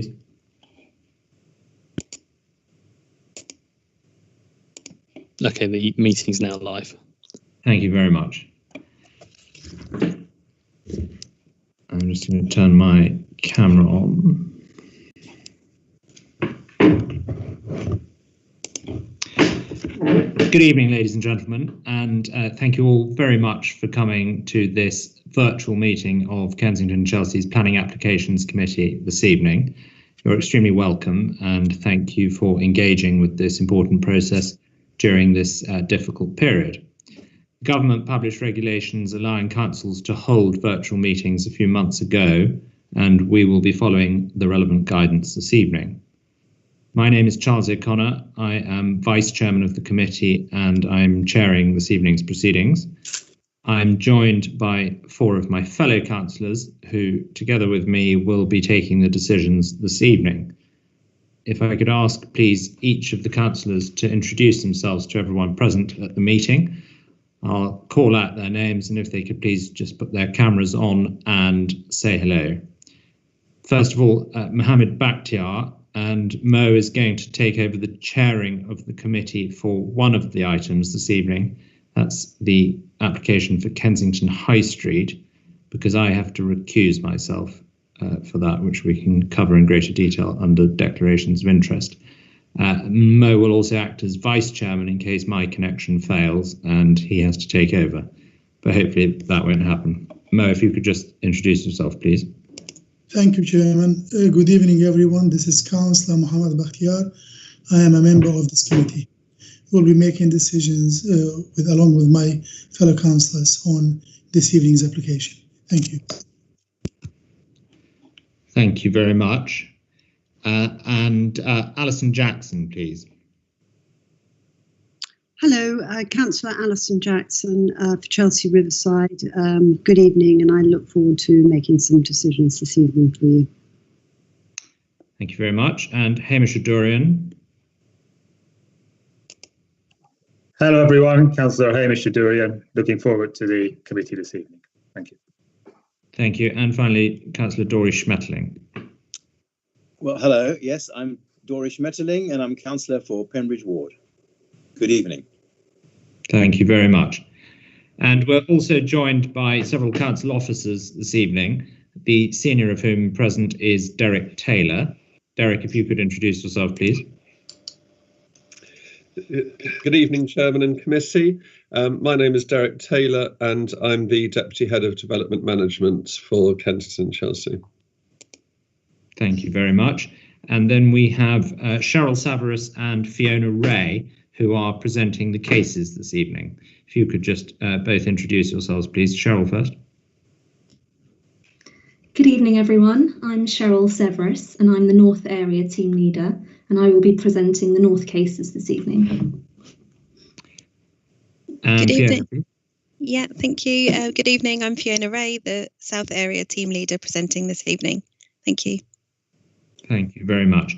please. Okay, the meeting's now live. Thank you very much. I'm just going to turn my camera on. Good evening, ladies and gentlemen, and thank you all very much for coming to this virtual meeting of Kensington and Chelsea's Planning Applications Committee this evening. You're extremely welcome, and thank you for engaging with this important process during this difficult period. The government published regulations allowing councils to hold virtual meetings a few months ago, and we will be following the relevant guidance this evening. My name is Charles O'Connor. I am Vice Chairman of the committee and I'm chairing this evening's proceedings. I'm joined by 4 of my fellow councillors who, together with me, will be taking the decisions this evening. If I could ask, please, each of the councillors to introduce themselves to everyone present at the meeting. I'll call out their names, and if they could please just put their cameras on and say hello. First of all, Mohammed Bakhtiar, and Mo is going to take over the chairing of the committee for one of the items this evening. That's the application for Kensington High Street, because I have to recuse myself for that, which we can cover in greater detail under declarations of interest. Mo will also act as vice chairman in case my connection fails and he has to take over, but hopefully that won't happen. Mo, if you could just introduce yourself, please. Thank you, Chairman. Good evening, everyone. This is Councillor Mohammed Bakhtiar. I am a member of this committee. We'll be making decisions along with my fellow councillors on this evening's application. Thank you. Thank you very much. And Alison Jackson, please. Hello, Councillor Alison Jackson for Chelsea Riverside. Good evening, and I look forward to making some decisions this evening for you. Thank you very much. And Hamish Adurian. Hello, everyone. Councillor Hamish Adurian. Looking forward to the committee this evening. Thank you. Thank you. And finally, Councillor Dory Schmetterling. Well, hello. Yes, I'm Dory Schmetterling, and I'm councillor for Pembridge Ward. Good evening. Thank you very much. And we're also joined by several council officers this evening, the senior of whom present is Derek Taylor. Derek, if you could introduce yourself, please. Good evening, Chairman and Committee. My name is Derek Taylor and I'm the Deputy Head of Development Management for Kensington Chelsea. Thank you very much. And then we have Cheryl Savarus and Fiona Ray, who are presenting the cases this evening. If you could just both introduce yourselves, please. Cheryl first. Good evening, everyone. I'm Cheryl Severus, and I'm the North Area Team Leader, and I will be presenting the North cases this evening. Good evening. Fiona. Yeah, thank you. Good evening. I'm Fiona Ray, the South Area Team Leader, presenting this evening. Thank you. Thank you very much.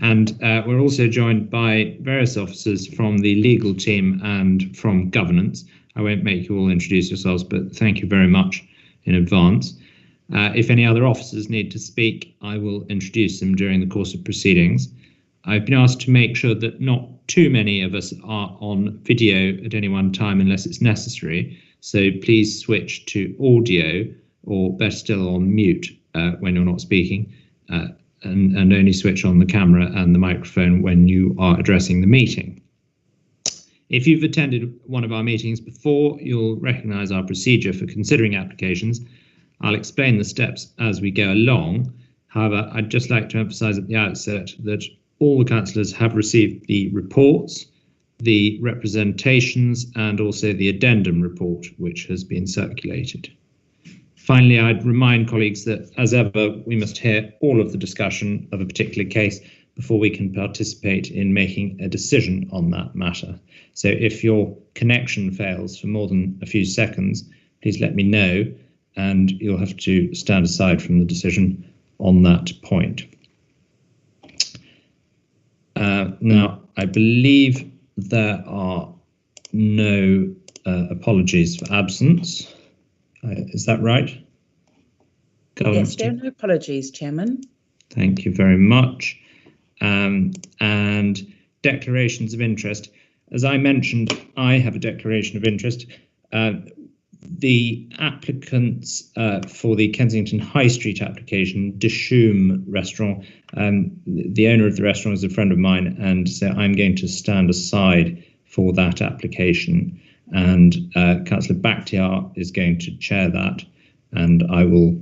And we're also joined by various officers from the legal team and from governance. I won't make you all introduce yourselves, but thank you very much in advance. If any other officers need to speak, I will introduce them during the course of proceedings. I've been asked to make sure that not too many of us are on video at any one time unless it's necessary. So please switch to audio, or better still on mute when you're not speaking. And only switch on the camera and the microphone when you are addressing the meeting. If you've attended one of our meetings before, you'll recognise our procedure for considering applications. I'll explain the steps as we go along. However, I'd just like to emphasise at the outset that all the councillors have received the reports, the representations, and also the addendum report, which has been circulated. Finally, I'd remind colleagues that, as ever, we must hear all of the discussion of a particular case before we can participate in making a decision on that matter. So if your connection fails for more than a few seconds, please let me know, and you'll have to stand aside from the decision on that point. Now, I believe there are no apologies for absence. Is that right? Yes, there are no apologies, Chairman. Thank you very much. And declarations of interest. As I mentioned, I have a declaration of interest. The applicants for the Kensington High Street application, Dishoom Restaurant, the owner of the restaurant is a friend of mine, and so I'm going to stand aside for that application. And Councillor Bakhtiar is going to chair that, and I will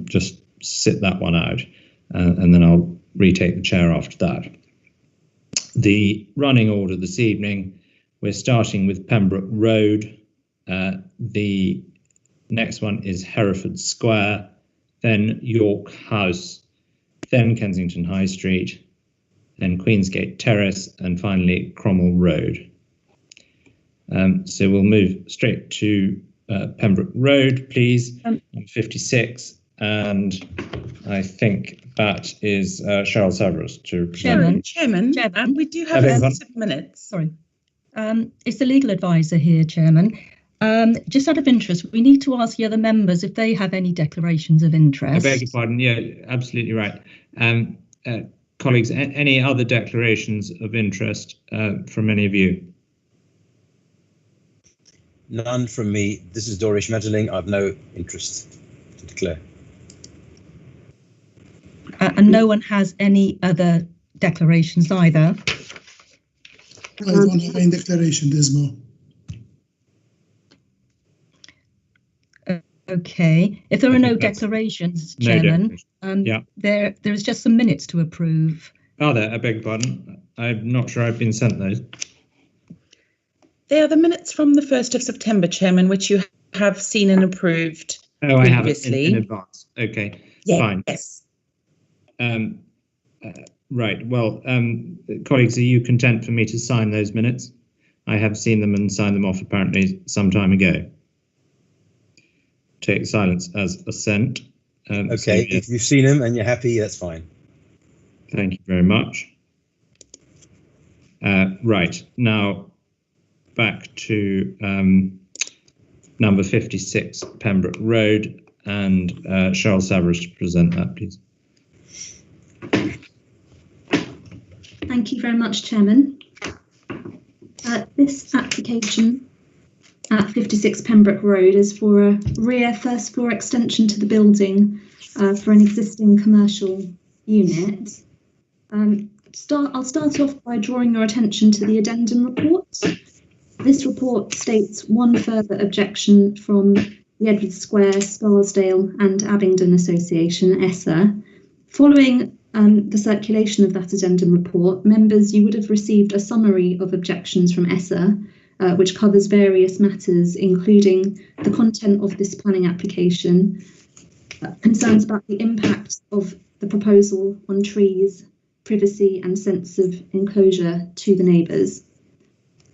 just sit that one out, and then I'll retake the chair after that. The running order this evening, we're starting with Pembroke Road. The next one is Hereford Square, then York House, then Kensington High Street, then Queensgate Terrace, and finally Cromwell Road. So we'll move straight to Pembroke Road, please, on 56, and I think that is Cheryl Severus to present. Chairman, we do have a set of minutes. Sorry. It's the legal advisor here, Chairman. Just out of interest, we need to ask the other members if they have any declarations of interest. I beg your pardon. Yeah, absolutely right. Colleagues, any other declarations of interest from any of you? None from me. This is Dorish Mettling. I've no interest to declare. And no one has any other declarations either? I don't have any declaration, Desmo. Okay. If there are no declarations, Chairman, there is just some minutes to approve. Are there? I beg your pardon. I'm not sure I've been sent those. They are the minutes from the 1st of September, Chairman, which you have seen and approved previously. I have it in advance. Okay, fine. Yes. Right. Well, colleagues, are you content for me to sign those minutes? I have seen them and signed them off apparently some time ago. Take silence as assent. Okay, so, yes. If you've seen them and you're happy, that's fine. Thank you very much. Right, now back to number 56 Pembroke Road, and Cheryl Severus to present that, please. Thank you very much, Chairman. This application at 56 Pembroke Road is for a rear first floor extension to the building for an existing commercial unit. I'll start off by drawing your attention to the addendum report. This report states one further objection from the Edward Square, Scarsdale and Abingdon Association, ESSA. Following the circulation of that addendum report, members, you would have received a summary of objections from ESSA, which covers various matters, including the content of this planning application, concerns about the impact of the proposal on trees, privacy and sense of enclosure to the neighbours.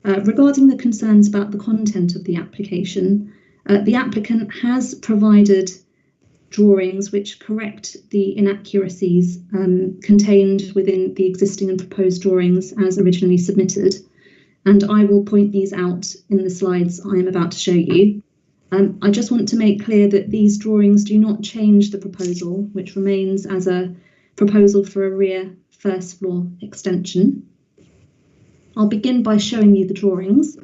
Regarding the concerns about the content of the application, the applicant has provided drawings which correct the inaccuracies contained within the existing and proposed drawings as originally submitted, and I will point these out in the slides I am about to show you. I just want to make clear that these drawings do not change the proposal, which remains as a proposal for a rear first floor extension. I'll begin by showing you the drawings.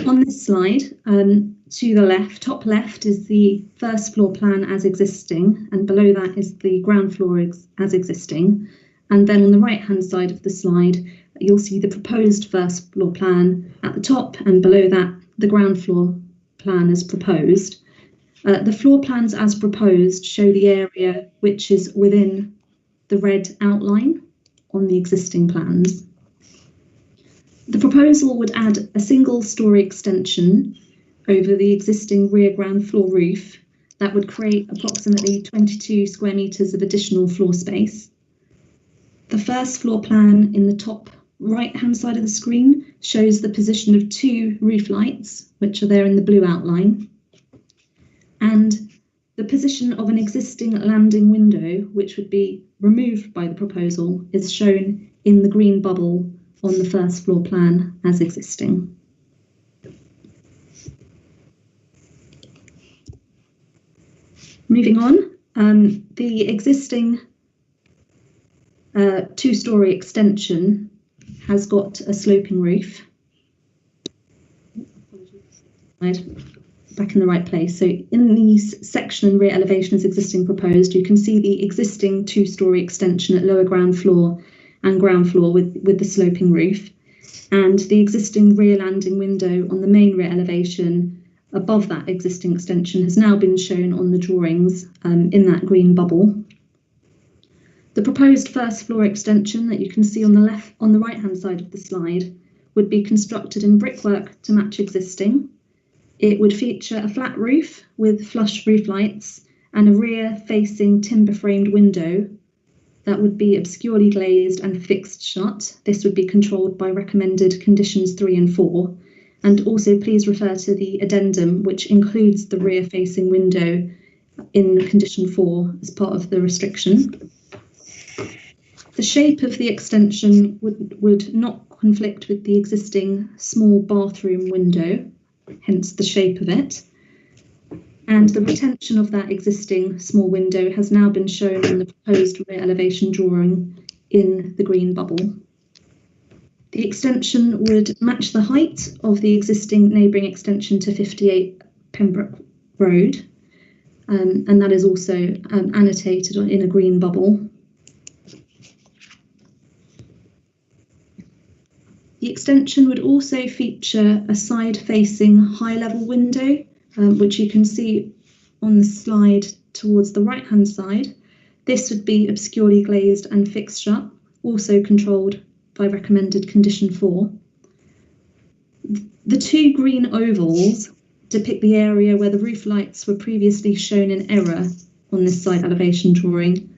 On this slide, to the left, top left, is the first floor plan as existing, and below that is the ground floor as existing. And then on the right-hand side of the slide, you'll see the proposed first floor plan at the top, and below that, the ground floor plan as proposed. The floor plans as proposed show the area which is within the red outline on the existing plans. The proposal would add a single-storey extension over the existing rear ground floor roof that would create approximately 22 square metres of additional floor space. The first floor plan in the top right-hand side of the screen shows the position of two roof lights, which are there in the blue outline, and the position of an existing landing window, which would be removed by the proposal, is shown in the green bubble on the first floor plan as existing. Moving on, The existing two-storey extension has got a sloping roof. Back in the right place. So in the section and rear elevation as existing proposed, you can see the existing two-storey extension at lower ground floor and ground floor with the sloping roof, and the existing rear landing window on the main rear elevation above that existing extension has now been shown on the drawings in that green bubble. The proposed first floor extension that you can see on the right hand side of the slide would be constructed in brickwork to match existing. It would feature a flat roof with flush roof lights and a rear-facing timber-framed window that would be obscurely glazed and fixed shut. This would be controlled by recommended conditions 3 and 4. And also please refer to the addendum, which includes the rear-facing window in condition 4 as part of the restriction. The shape of the extension would not conflict with the existing small bathroom window, hence the shape of it. And the retention of that existing small window has now been shown in the proposed rear elevation drawing in the green bubble. The extension would match the height of the existing neighbouring extension to 58 Pembroke Road, and that is also annotated in a green bubble. The extension would also feature a side-facing high-level window, which you can see on the slide towards the right-hand side. This would be obscurely glazed and fixed shut, also controlled by recommended condition 4. The two green ovals depict the area where the roof lights were previously shown in error on this side elevation drawing,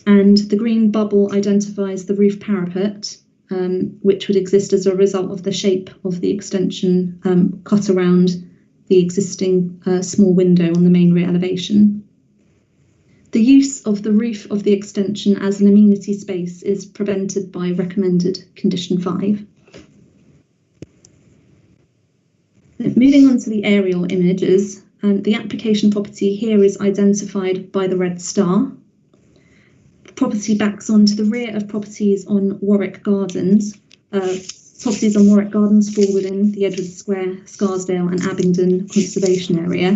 and the green bubble identifies the roof parapet, which would exist as a result of the shape of the extension cut around the existing small window on the main rear elevation. The use of the roof of the extension as an amenity space is prevented by recommended condition 5. Moving on to the aerial images, the application property here is identified by the red star. The property backs onto the rear of properties on Warwick Gardens. Properties on Warwick Gardens fall within the Edward Square, Scarsdale and Abingdon conservation area.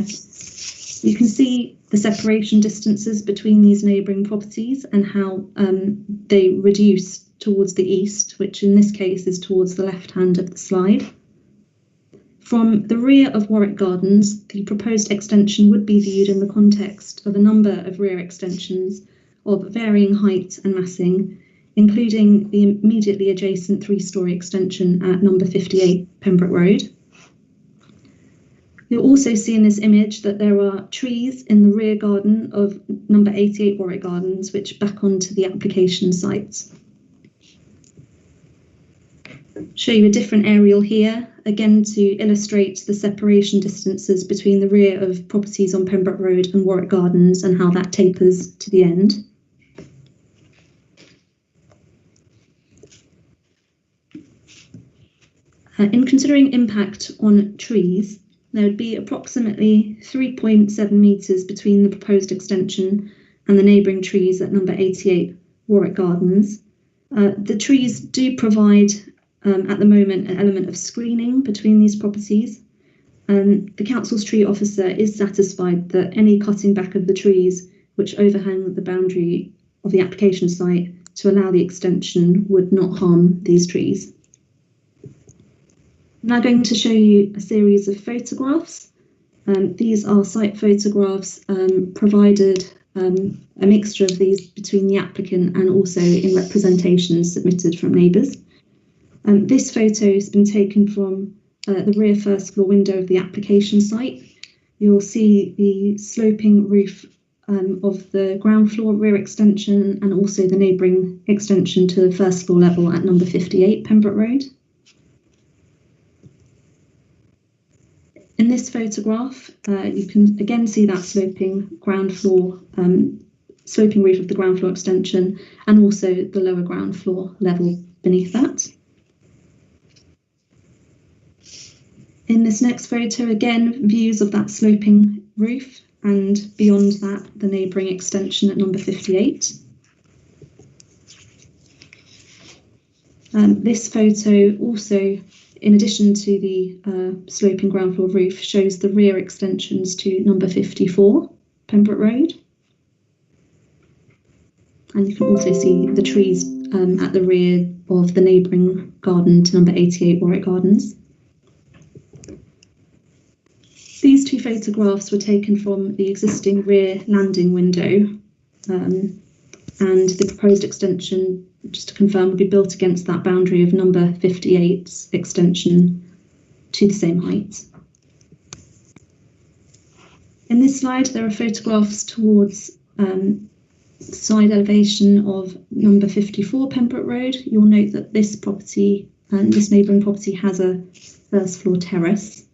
You can see the separation distances between these neighbouring properties and how they reduce towards the east, which in this case is towards the left hand of the slide. From the rear of Warwick Gardens, the proposed extension would be viewed in the context of a number of rear extensions of varying height and massing, including the immediately adjacent 3-storey extension at number 58 Pembroke Road. You'll also see in this image that there are trees in the rear garden of number 88 Warwick Gardens, which back onto the application site. Show you a different aerial here, again to illustrate the separation distances between the rear of properties on Pembroke Road and Warwick Gardens and how that tapers to the end. In considering impact on trees, there would be approximately 3.7 metres between the proposed extension and the neighbouring trees at number 88 Warwick Gardens. The trees do provide, at the moment, an element of screening between these properties. The council's tree officer is satisfied that any cutting back of the trees which overhang the boundary of the application site to allow the extension would not harm these trees. I'm now going to show you a series of photographs. These are site photographs provided, a mixture of these between the applicant and also in representations submitted from neighbours. This photo has been taken from the rear first floor window of the application site. You'll see the sloping roof of the ground floor rear extension and also the neighbouring extension to the first floor level at number 58 Pembroke Road. In this photograph, you can again see that sloping ground floor, sloping roof of the ground floor extension and also the lower ground floor level beneath that. In this next photo, again, views of that sloping roof, and beyond that, the neighbouring extension at number 58. This photo also, in addition to the sloping ground floor roof, shows the rear extensions to number 54, Pembroke Road. And you can also see the trees at the rear of the neighbouring garden to number 88, Warwick Gardens. These two photographs were taken from the existing rear landing window, and the proposed extension, just to confirm, will be built against that boundary of number 58's extension to the same height. In this slide, there are photographs towards side elevation of number 54 Pembroke Road. You'll note that this property and this neighbouring property has a first floor terrace.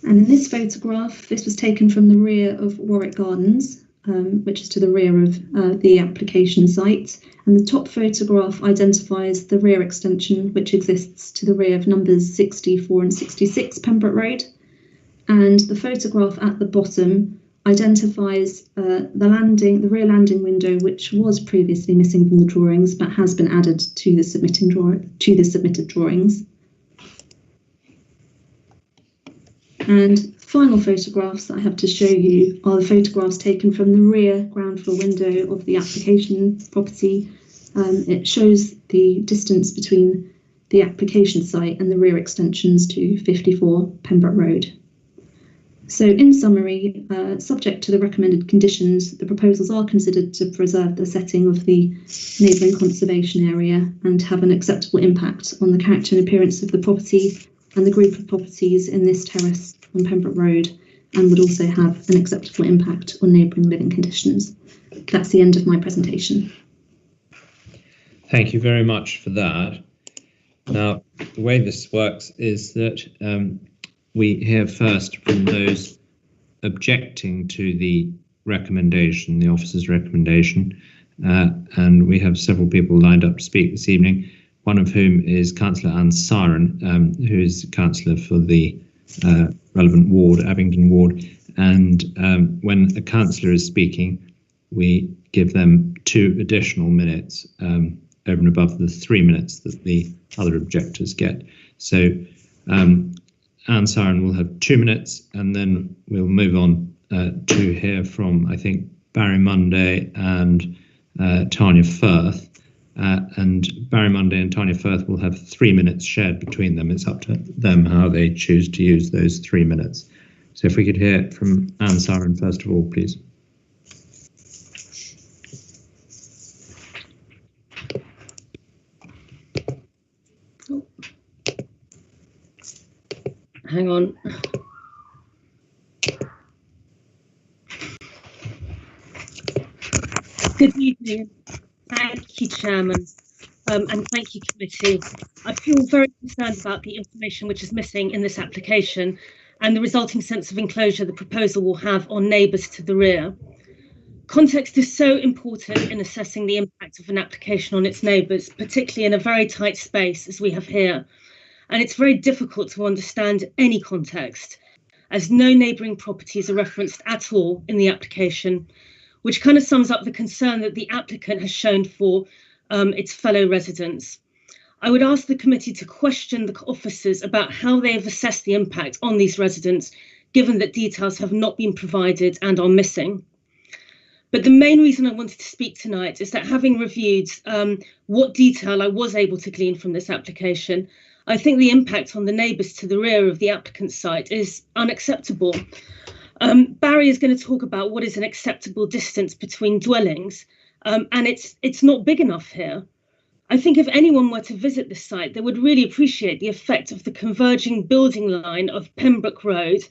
And in this photograph, this was taken from the rear of Warwick Gardens, which is to the rear of the application site. And the top photograph identifies the rear extension, which exists to the rear of numbers 64 and 66 Pembroke Road. And the photograph at the bottom identifies the rear landing window, which was previously missing from the drawings, but has been added to the submitted drawings. And final photographs that I have to show you are the photographs taken from the rear ground floor window of the application property. It shows the distance between the application site and the rear extensions to 54 Pembroke Road. So in summary, subject to the recommended conditions, the proposals are considered to preserve the setting of the neighbouring conservation area and have an acceptable impact on the character and appearance of the property and the group of properties in this terrace on Pembroke Road, and would also have an acceptable impact on neighbouring living conditions. That's the end of my presentation. Thank you very much for that. Now, the way this works is that we hear first from those objecting to the recommendation, the officer's recommendation, and we have several people lined up to speak this evening, one of whom is Councillor Anne Siren, who is councillor for the relevant ward, Abingdon ward, and when a councillor is speaking, we give them 2 additional minutes over and above the 3 minutes that the other objectors get. So Anne Siren will have 2 minutes, and then we'll move on to hear from, I think, Barry Monday and Tanya Firth. And Barry Monday and Tanya Firth will have 3 minutes shared between them. It's up to them how they choose to use those 3 minutes. So if we could hear from Anne Siren first of all, please. Hang on. Good evening. Thank you, Chairman, and thank you, Committee. I feel very concerned about the information which is missing in this application and the resulting sense of enclosure the proposal will have on neighbours to the rear. Context is so important in assessing the impact of an application on its neighbours, particularly in a very tight space as we have here. And it's very difficult to understand any context, as no neighbouring properties are referenced at all in the application, which kind of sums up the concern that the applicant has shown for its fellow residents. I would ask the committee to question the officers about how they have assessed the impact on these residents, given that details have not been provided and are missing. But the main reason I wanted to speak tonight is that, having reviewed what detail I was able to glean from this application, I think the impact on the neighbours to the rear of the applicant's site is unacceptable. Barry is going to talk about what is an acceptable distance between dwellings, and it's not big enough here. I think if anyone were to visit this site, they would really appreciate the effect of the converging building line of Pembroke Road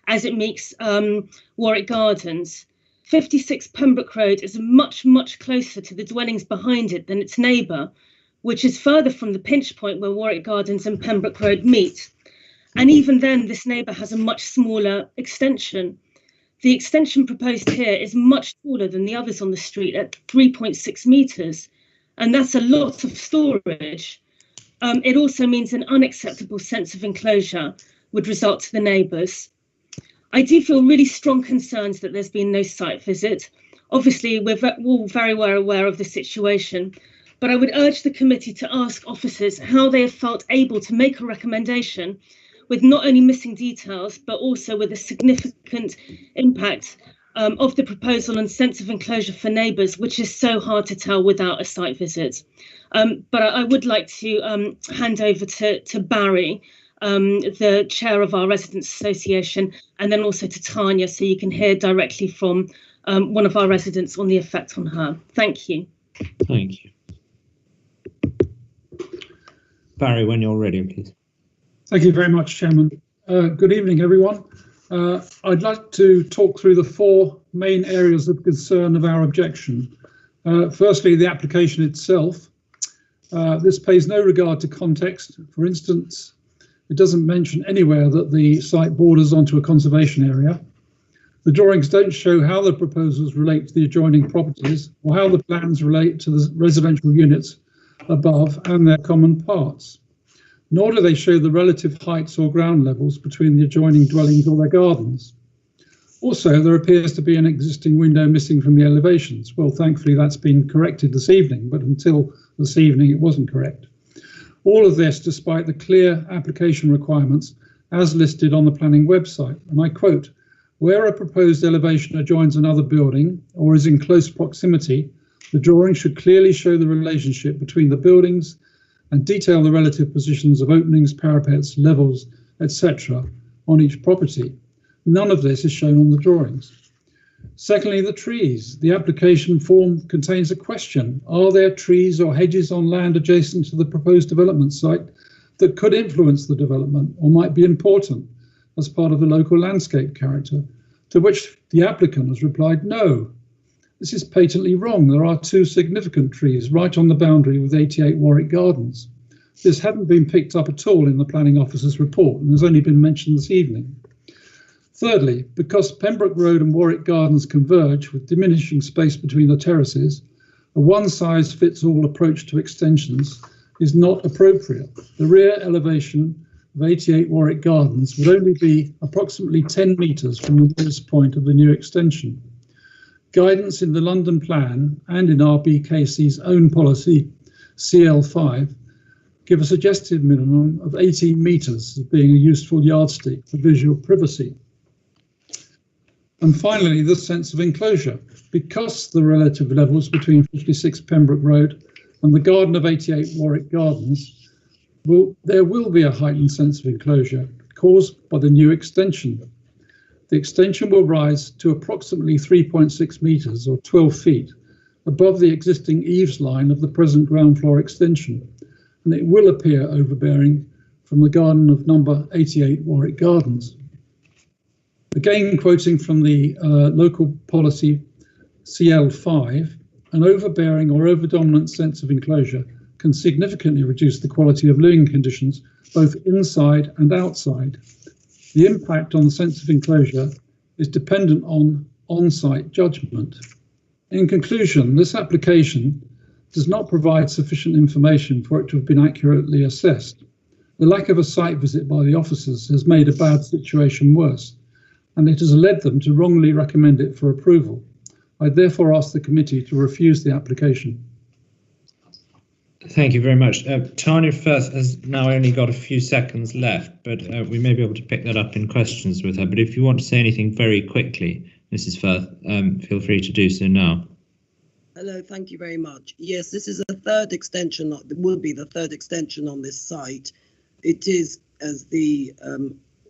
as it meets Warwick Gardens. 56 Pembroke Road is much, much closer to the dwellings behind it than its neighbour, which is further from the pinch point where Warwick Gardens and Pembroke Road meet. And even then, this neighbour has a much smaller extension. The extension proposed here is much taller than the others on the street at 3.6 metres, and that's a lot of storage. It also means an unacceptable sense of enclosure, would result to the neighbours. I do feel really strong concerns that there's been no site visit. Obviously, we're all very well aware of the situation, but I would urge the committee to ask officers how they have felt able to make a recommendation with not only missing details, but also with a significant impact of the proposal and sense of enclosure for neighbours, which is so hard to tell without a site visit. But I would like to hand over to Barry, the chair of our Residents Association, and then also to Tanya, so you can hear directly from one of our residents on the effect on her. Thank you. Thank you. Barry, when you're ready, please. Thank you very much, Chairman. Good evening, everyone. I'd like to talk through the four main areas of concern of our objection. Firstly, the application itself. This pays no regard to context. For instance, it doesn't mention anywhere that the site borders onto a conservation area. The drawings don't show how the proposals relate to the adjoining properties or how the plans relate to the residential units above and their common parts. Nor do they show the relative heights or ground levels between the adjoining dwellings or their gardens. Also, there appears to be an existing window missing from the elevations. Well, thankfully that's been corrected this evening, but until this evening it wasn't correct. All of this despite the clear application requirements as listed on the planning website. And I quote, "Where a proposed elevation adjoins another building or is in close proximity, the drawing should clearly show the relationship between the buildings and detail the relative positions of openings, parapets, levels, etc. on each property." None of this is shown on the drawings. Secondly, the trees. The application form contains a question. Are there trees or hedges on land adjacent to the proposed development site that could influence the development or might be important as part of the local landscape character? To which the applicant has replied, no. This is patently wrong. There are two significant trees right on the boundary with 88 Warwick Gardens. This hadn't been picked up at all in the planning officer's report and has only been mentioned this evening. Thirdly, because Pembroke Road and Warwick Gardens converge with diminishing space between the terraces, a one-size-fits-all approach to extensions is not appropriate. The rear elevation of 88 Warwick Gardens would only be approximately 10 metres from the nearest point of the new extension. Guidance in the London plan and in RBKC's own policy, CL5, give a suggested minimum of 18 metres as being a useful yardstick for visual privacy. And finally, the sense of enclosure. Because the relative levels between 56 Pembroke Road and the garden of 88 Warwick Gardens, there will be a heightened sense of enclosure caused by the new extension. The extension will rise to approximately 3.6 metres or 12 feet above the existing eaves line of the present ground floor extension, and it will appear overbearing from the garden of number 88 Warwick Gardens. Again, quoting from the local policy CL5, an overbearing or overdominant sense of enclosure can significantly reduce the quality of living conditions both inside and outside. The impact on the sense of enclosure is dependent on on-site judgment. In conclusion, this application does not provide sufficient information for it to have been accurately assessed. The lack of a site visit by the officers has made a bad situation worse, and it has led them to wrongly recommend it for approval. I therefore ask the committee to refuse the application. Thank you very much. Tanya Firth has now only got a few seconds left, but we may be able to pick that up in questions with her. But if you want to say anything very quickly, Mrs. Firth, feel free to do so now. Hello, thank you very much. Yes, this is a third extension, it will be the third extension on this site. It is, as the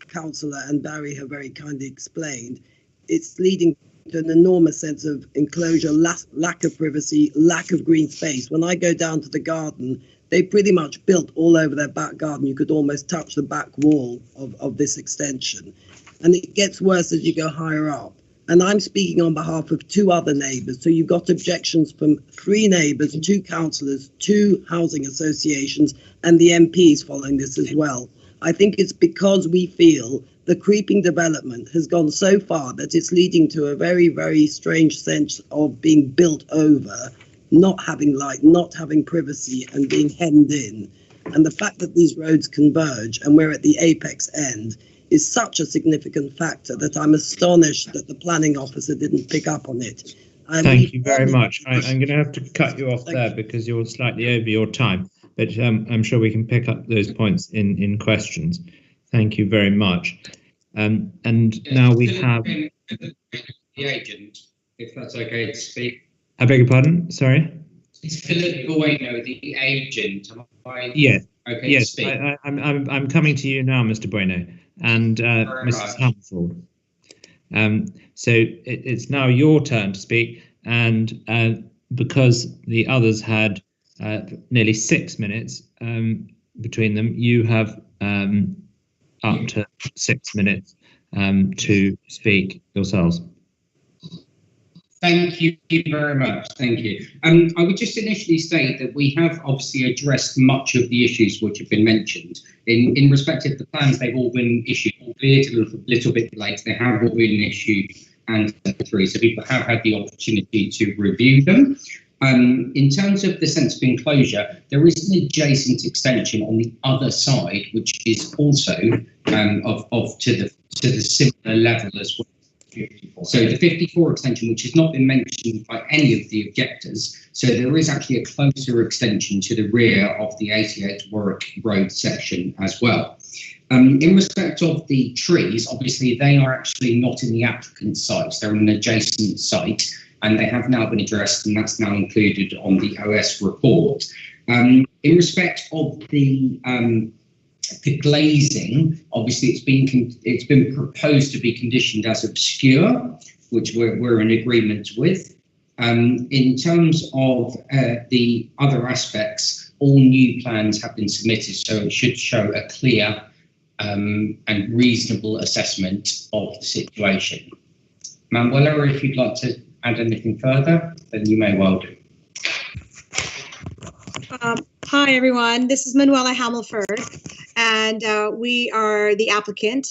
councillor and Barry have very kindly explained, it's leading to an enormous sense of enclosure, lack of privacy, lack of green space. When I go down to the garden, they pretty much built all over their back garden. You could almost touch the back wall of this extension. And it gets worse as you go higher up. And I'm speaking on behalf of two other neighbours. So you've got objections from 3 neighbours, 2 councillors, 2 housing associations, and the MPs following this as well. I think it's because we feel the creeping development has gone so far that it's leading to a very, very strange sense of being built over, not having light, not having privacy, and being hemmed in. And the fact that these roads converge and we're at the apex end is such a significant factor that I'm astonished that the planning officer didn't pick up on it. Thank you very much. I'm going to have to cut you off there because you're slightly over your time, but I'm sure we can pick up those points in questions. Thank you very much. And now we have the agent, if that's okay to speak. I beg your pardon. Sorry. It's Philip Bueno, the agent. Am I yes. Okay yes. to speak? I'm coming to you now, Mr. Bueno, and Mrs. Hansford. So it's now your turn to speak, and because the others had nearly 6 minutes between them, you have up to 6 minutes to speak yourselves. Thank you very much. Thank you. I would just initially state that we have obviously addressed much of the issues which have been mentioned. In respect of the plans, they've all been issued, albeit a little bit late. They have all been issued and through, so people have had the opportunity to review them. In terms of the sense of enclosure, there is an adjacent extension on the other side, which is also to the similar level as well. So the 54 extension, which has not been mentioned by any of the objectors, so there is actually a closer extension to the rear of the 88 Warwick Road section as well. In respect of the trees, obviously they are actually not in the applicant's site, they're in an adjacent site, and they have now been addressed, and that's now included on the OS report. In respect of the glazing, obviously it's been proposed to be conditioned as obscure, which we're in agreement with. In terms of the other aspects, all new plans have been submitted, so it should show a clear and reasonable assessment of the situation. Manuela, if you'd like to add anything further, then you may well do. Hi, everyone. This is Manuela Hamelford, and we are the applicant.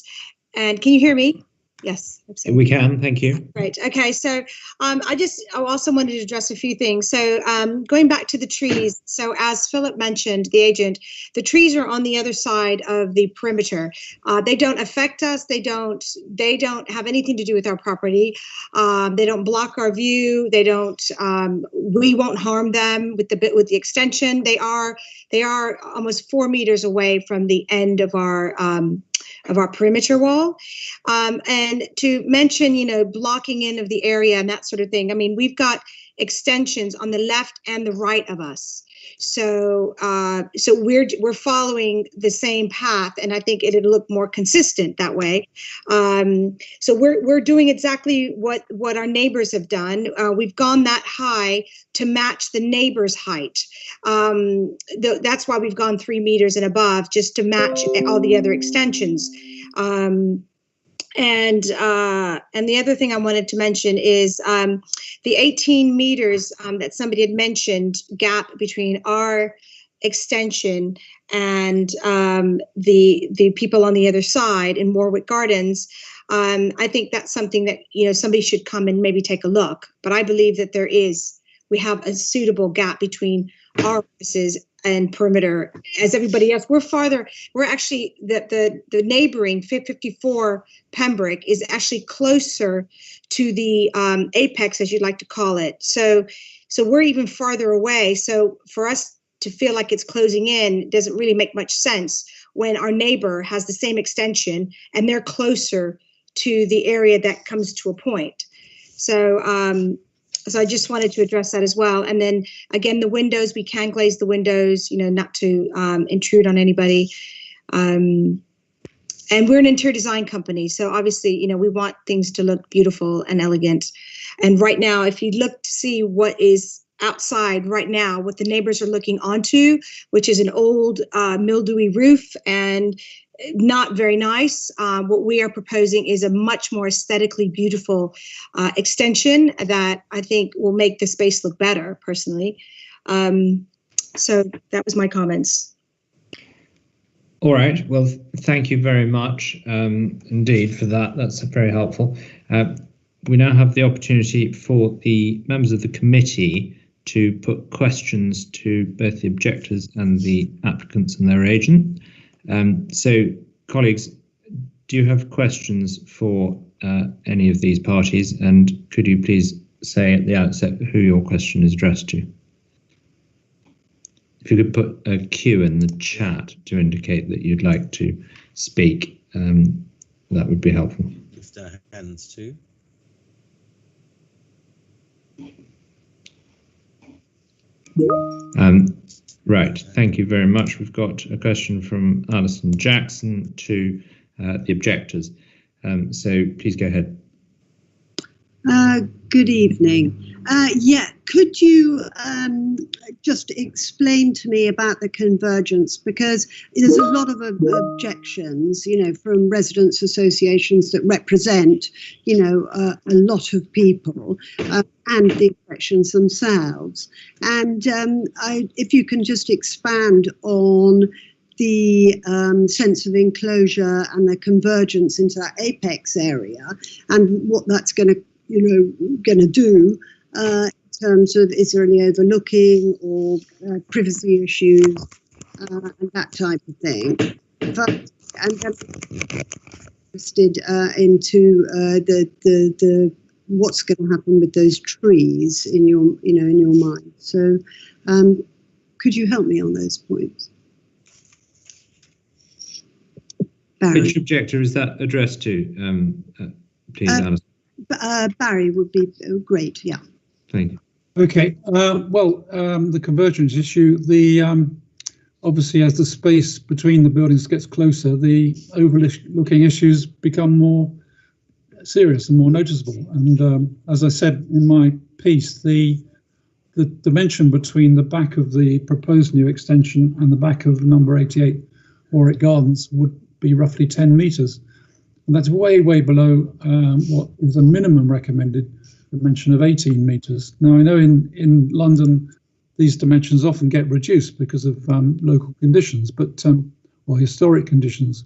And can you hear me? Yes. We can, thank you. Great. Okay, so I also wanted to address a few things. So going back to the trees, so as Philip mentioned, the agent, the trees are on the other side of the perimeter. They don't affect us. They don't have anything to do with our property. They don't block our view. They don't. We won't harm them with the extension. They are almost 4 meters away from the end of our perimeter wall. And to mention, blocking in of the area and that sort of thing. I mean, we've got extensions on the left and the right of us. So we're following the same path, and I think it'd look more consistent that way. So we're doing exactly what our neighbors have done. We've gone that high to match the neighbor's height. That's why we've gone 3 meters and above, just to match all the other extensions. And the other thing I wanted to mention is the 18 meters that somebody had mentioned gap between our extension and the people on the other side in Warwick Gardens. I think that's something that somebody should come and maybe take a look. But I believe that we have a suitable gap between our offices and perimeter as everybody else. We're actually the neighboring 54 Pembroke is actually closer to the apex, as you'd like to call it. So we're even farther away. So for us to feel like it's closing in doesn't really make much sense when our neighbor has the same extension and they're closer to the area that comes to a point. So I just wanted to address that as well. And then again, the windows, we can glaze the windows, not to intrude on anybody. And we're an interior design company. So obviously, we want things to look beautiful and elegant. And right now, if you look to see what is outside right now, what the neighbors are looking onto, which is an old mildewy roof and not very nice. What we are proposing is a much more aesthetically beautiful extension that I think will make the space look better, personally. So that was my comments. All right. Well, thank you very much indeed for that. That's very helpful. We now have the opportunity for the members of the committee to put questions to both the objectors and the applicants and their agent. So, colleagues, do you have questions for any of these parties? And could you please say at the outset who your question is addressed to? If you could put a Q in the chat to indicate that you'd like to speak, that would be helpful. Mr. Hands too. Right, thank you very much. We've got a question from Alison Jackson to the objectors. So please go ahead. Good evening. Yeah, could you just explain to me about the convergence? Because there's a lot of objections, you know, from residents' associations that represent, you know, a lot of people and the objections themselves. And if you can just expand on the sense of enclosure and the convergence into that apex area and what that's going to, you know, going to do in terms of, is there any overlooking or privacy issues and that type of thing. But, and then interested into the what's going to happen with those trees in your, you know, in your mind. So could you help me on those points? Barry. Which objector is that addressed to, please, Alison? Barry would be great, yeah. Thank you. Okay, the convergence issue, obviously as the space between the buildings gets closer, the overlooking issues become more serious and more noticeable. And as I said in my piece, the dimension between the back of the proposed new extension and the back of number 88 Warwick Gardens would be roughly 10 metres. And that's way, way below what is a minimum recommended dimension of 18 metres. Now, I know in London, these dimensions often get reduced because of local conditions, but or historic conditions.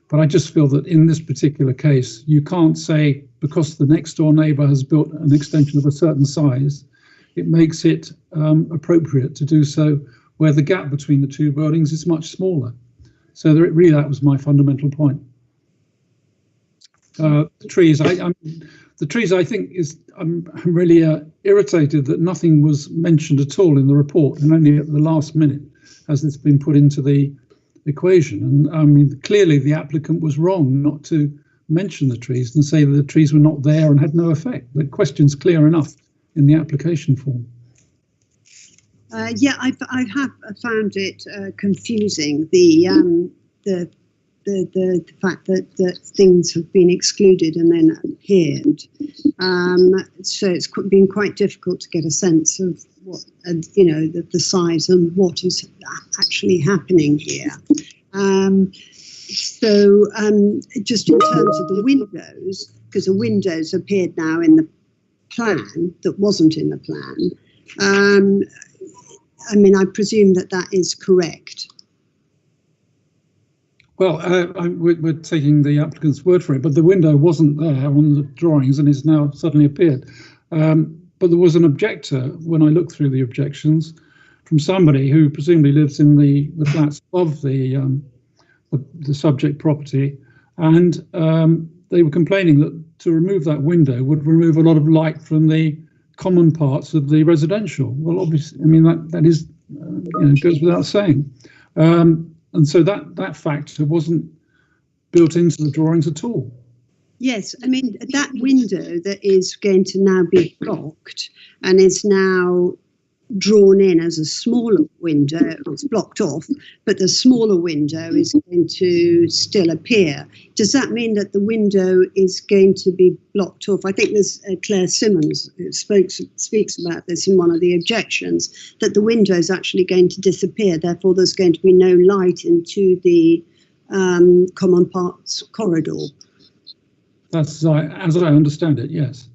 But I just feel that in this particular case, you can't say because the next door neighbour has built an extension of a certain size, it makes it appropriate to do so where the gap between the two buildings is much smaller. So really, that was my fundamental point. The trees, I think I'm really irritated that nothing was mentioned at all in the report, and only at the last minute has this been put into the equation. And I mean, clearly the applicant was wrong not to mention the trees and say that the trees were not there and had no effect. The question's clear enough in the application form. Yeah, I have found it confusing, the fact that things have been excluded and then appeared. So it's been quite difficult to get a sense of what, you know, the size and what is actually happening here. So just in terms of the windows, because the windows appeared now in the plan that wasn't in the plan. I mean, I presume that is correct. Well, we're taking the applicant's word for it, but the window wasn't there on the drawings and has now suddenly appeared. But there was an objector when I looked through the objections from somebody who presumably lives in the flats above the subject property, and they were complaining that to remove that window would remove a lot of light from the common parts of the residential. Well, obviously, I mean that is goes without saying. And so that factor wasn't built into the drawings at all. Yes, I mean, that window that is going to now be blocked and is now drawn in as a smaller window, it's blocked off, but the smaller window is going to still appear. Does that mean that the window is going to be blocked off? I think there's Claire Simmons who speaks about this in one of the objections, that the window is actually going to disappear, therefore there's going to be no light into the common parts corridor. That's as I understand it, yes.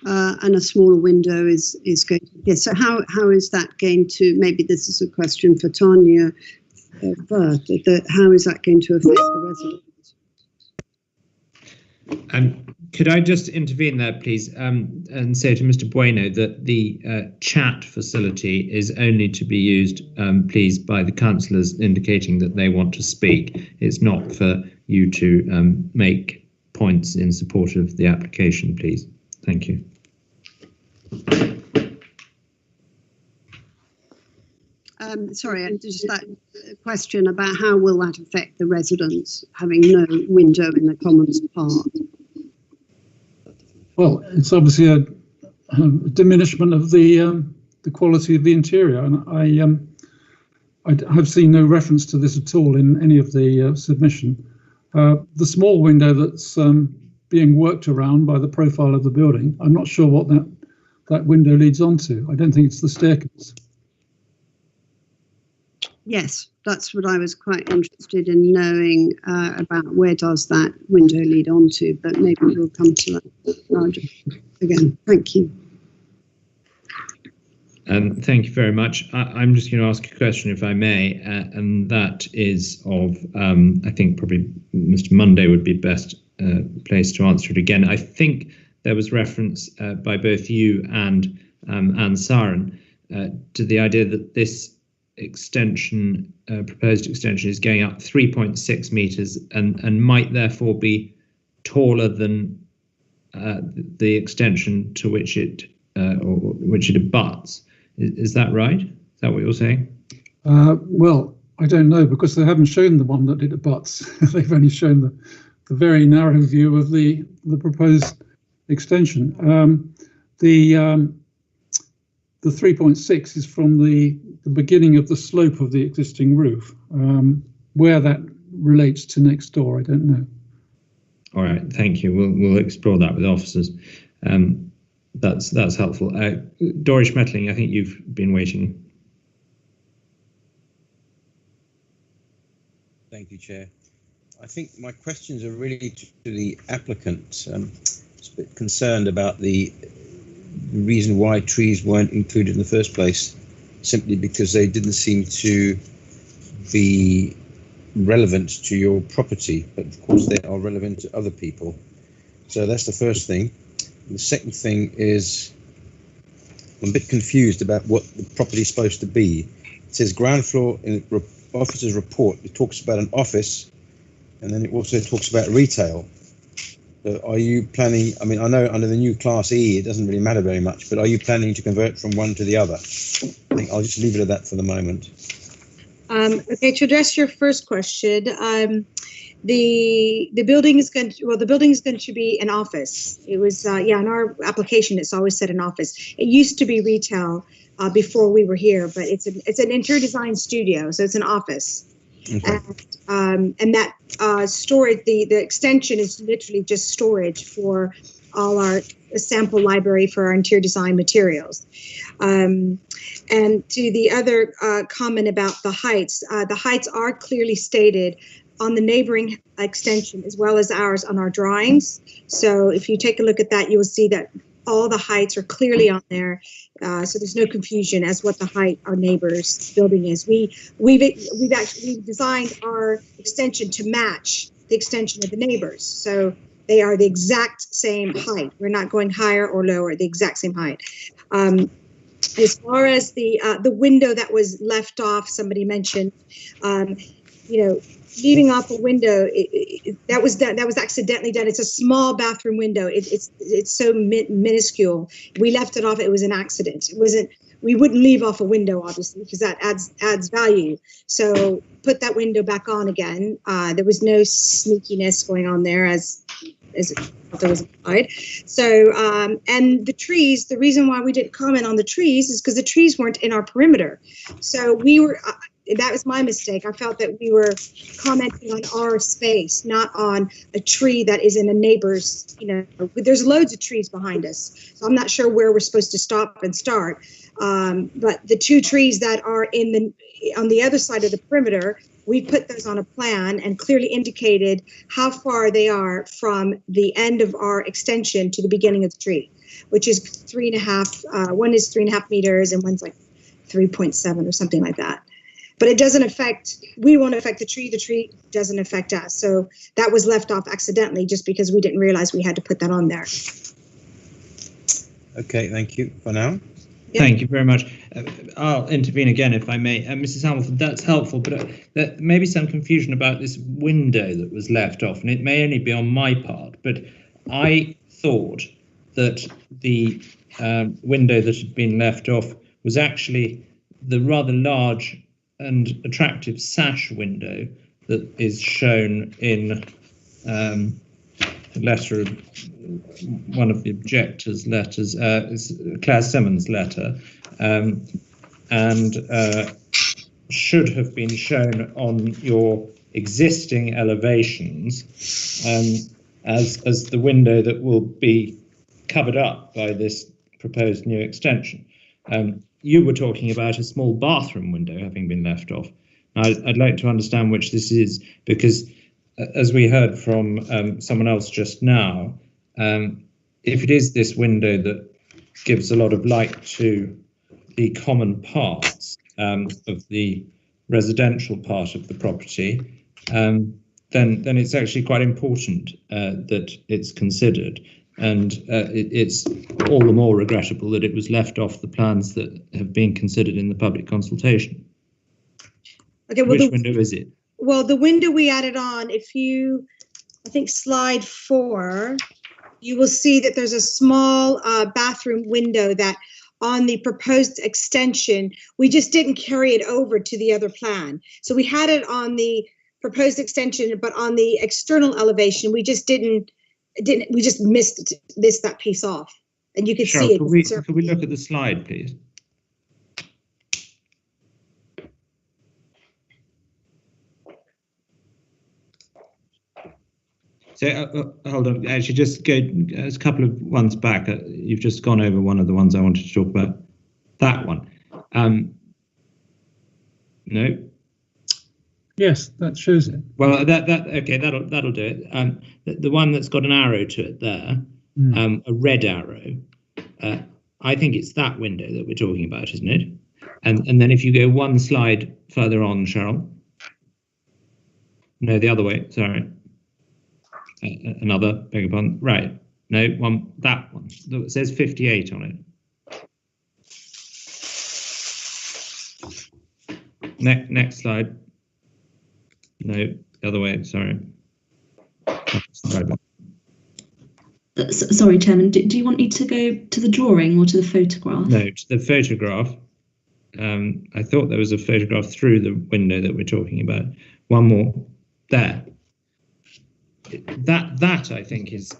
And a smaller window is going to, yes. So how is that going to, maybe this is a question for Tanya Firth, how is that going to affect the residents? Could I just intervene there, please, and say to Mr. Bueno that the chat facility is only to be used, please, by the councillors indicating that they want to speak. It's not for you to make points in support of the application, please. Thank you. Sorry, just that question about how will that affect the residents having no window in the Commons Park? Well, it's obviously a diminishment of the quality of the interior, and I have seen no reference to this at all in any of the submission. The small window that's being worked around by the profile of the building, I'm not sure what that window leads onto. I don't think it's the staircase. Yes, that's what I was quite interested in knowing about. Where does that window lead on to? But maybe we'll come to that larger again. Thank you. Thank you very much. I'm just going to ask a question, if I may, and that is of, I think probably Mr. Monday would be best placed to answer it again. I think there was reference by both you and Anne Sarin to the idea that this extension, proposed extension, is going up 3.6 meters and might therefore be taller than the extension to which it abuts. Is that right? Is that what you're saying? Well, I don't know, because they haven't shown the one that it abuts. They've only shown the very narrow view of the proposed extension. The 3.6 is from the beginning of the slope of the existing roof. Where that relates to next door, I don't know. All right, thank you. We'll explore that with officers. That's helpful. Doris Schmetterling, I think you've been waiting. Thank you, Chair. I think my questions are really to the applicant. I'm a bit concerned about the reason why trees weren't included in the first place, simply because they didn't seem to be relevant to your property, but of course they are relevant to other people. So that's the first thing. The second thing is, I'm a bit confused about what the property is supposed to be. It says ground floor in the officer's report. It talks about an office, and then it also talks about retail. So are you planning, I mean, I know under the new Class E, it doesn't really matter very much, but are you planning to convert from one to the other? I think I'll just leave it at that for the moment. Okay, to address your first question, the building is going to be an office. It was in our application it's always said an office. It used to be retail before we were here, but it's an interior design studio, so it's an office. Okay. And that storage, the extension is literally just storage for all our sample library for our interior design materials. And to the other comment about the heights are clearly stated on the neighboring extension as well as ours on our drawings. So if you take a look at that, you will see that all the heights are clearly on there. So there's no confusion as what the height our neighbor's building is. We've actually designed our extension to match the extension of the neighbors. So they are the exact same height. We're not going higher or lower, the exact same height. As far as the window that was left off, somebody mentioned, leaving off a window, that was accidentally done. It's a small bathroom window. It's so minuscule. We left it off. It was an accident. It wasn't. We wouldn't leave off a window, obviously, because that adds value. So put that window back on again. There was no sneakiness going on there as there was implied. So and the trees. The reason why we didn't comment on the trees is because the trees weren't in our perimeter. So we were. That was my mistake. I felt that we were commenting on our space, not on a tree that is in a neighbor's, there's loads of trees behind us. So I'm not sure where we're supposed to stop and start. But the two trees that are on the other side of the perimeter, we put those on a plan and clearly indicated how far they are from the end of our extension to the beginning of the tree, which is 3.5, one is 3.5 meters and one's like 3.7 or something like that. But it doesn't we won't affect the tree doesn't affect us. So that was left off accidentally just because we didn't realize we had to put that on there. Okay, thank you for now. Thank you very much. I'll intervene again if I may. Mrs. Hamilton, that's helpful, but there may be some confusion about this window that was left off, and it may only be on my part, but I thought that the window that had been left off was actually the rather large and attractive sash window that is shown in a letter of one of the objectors' letters, Claire Simmons' letter, and should have been shown on your existing elevations as the window that will be covered up by this proposed new extension. You were talking about a small bathroom window having been left off. I'd like to understand which this is, because as we heard from someone else just now, if it is this window that gives a lot of light to the common parts of the residential part of the property, then it's actually quite important that it's considered. And it's all the more regrettable that it was left off the plans that have been considered in the public consultation. Okay, well, which window is it? Well, the window we added on, if you, I think slide 4, you will see that there's a small bathroom window that on the proposed extension, we just didn't carry it over to the other plan. So we had it on the proposed extension, but on the external elevation, we just we just missed that piece off, and you can see it. Could we look at the slide, please? So hold on, actually just go a couple of ones back. You've just gone over one of the ones I wanted to talk about. That one. No. Yes, that shows it. Well, okay, that'll do it. The one that's got an arrow to it there, a red arrow. I think it's that window that we're talking about, isn't it? And then if you go one slide further on, Cheryl. No, the other way. Sorry. Another, beg your pardon. Right. No, that one. It says 58 on it. Next slide. No, the other way, sorry. Sorry, Chairman, do you want me to go to the drawing or to the photograph? No, to the photograph. I thought there was a photograph through the window that we're talking about. One more, there. That I think is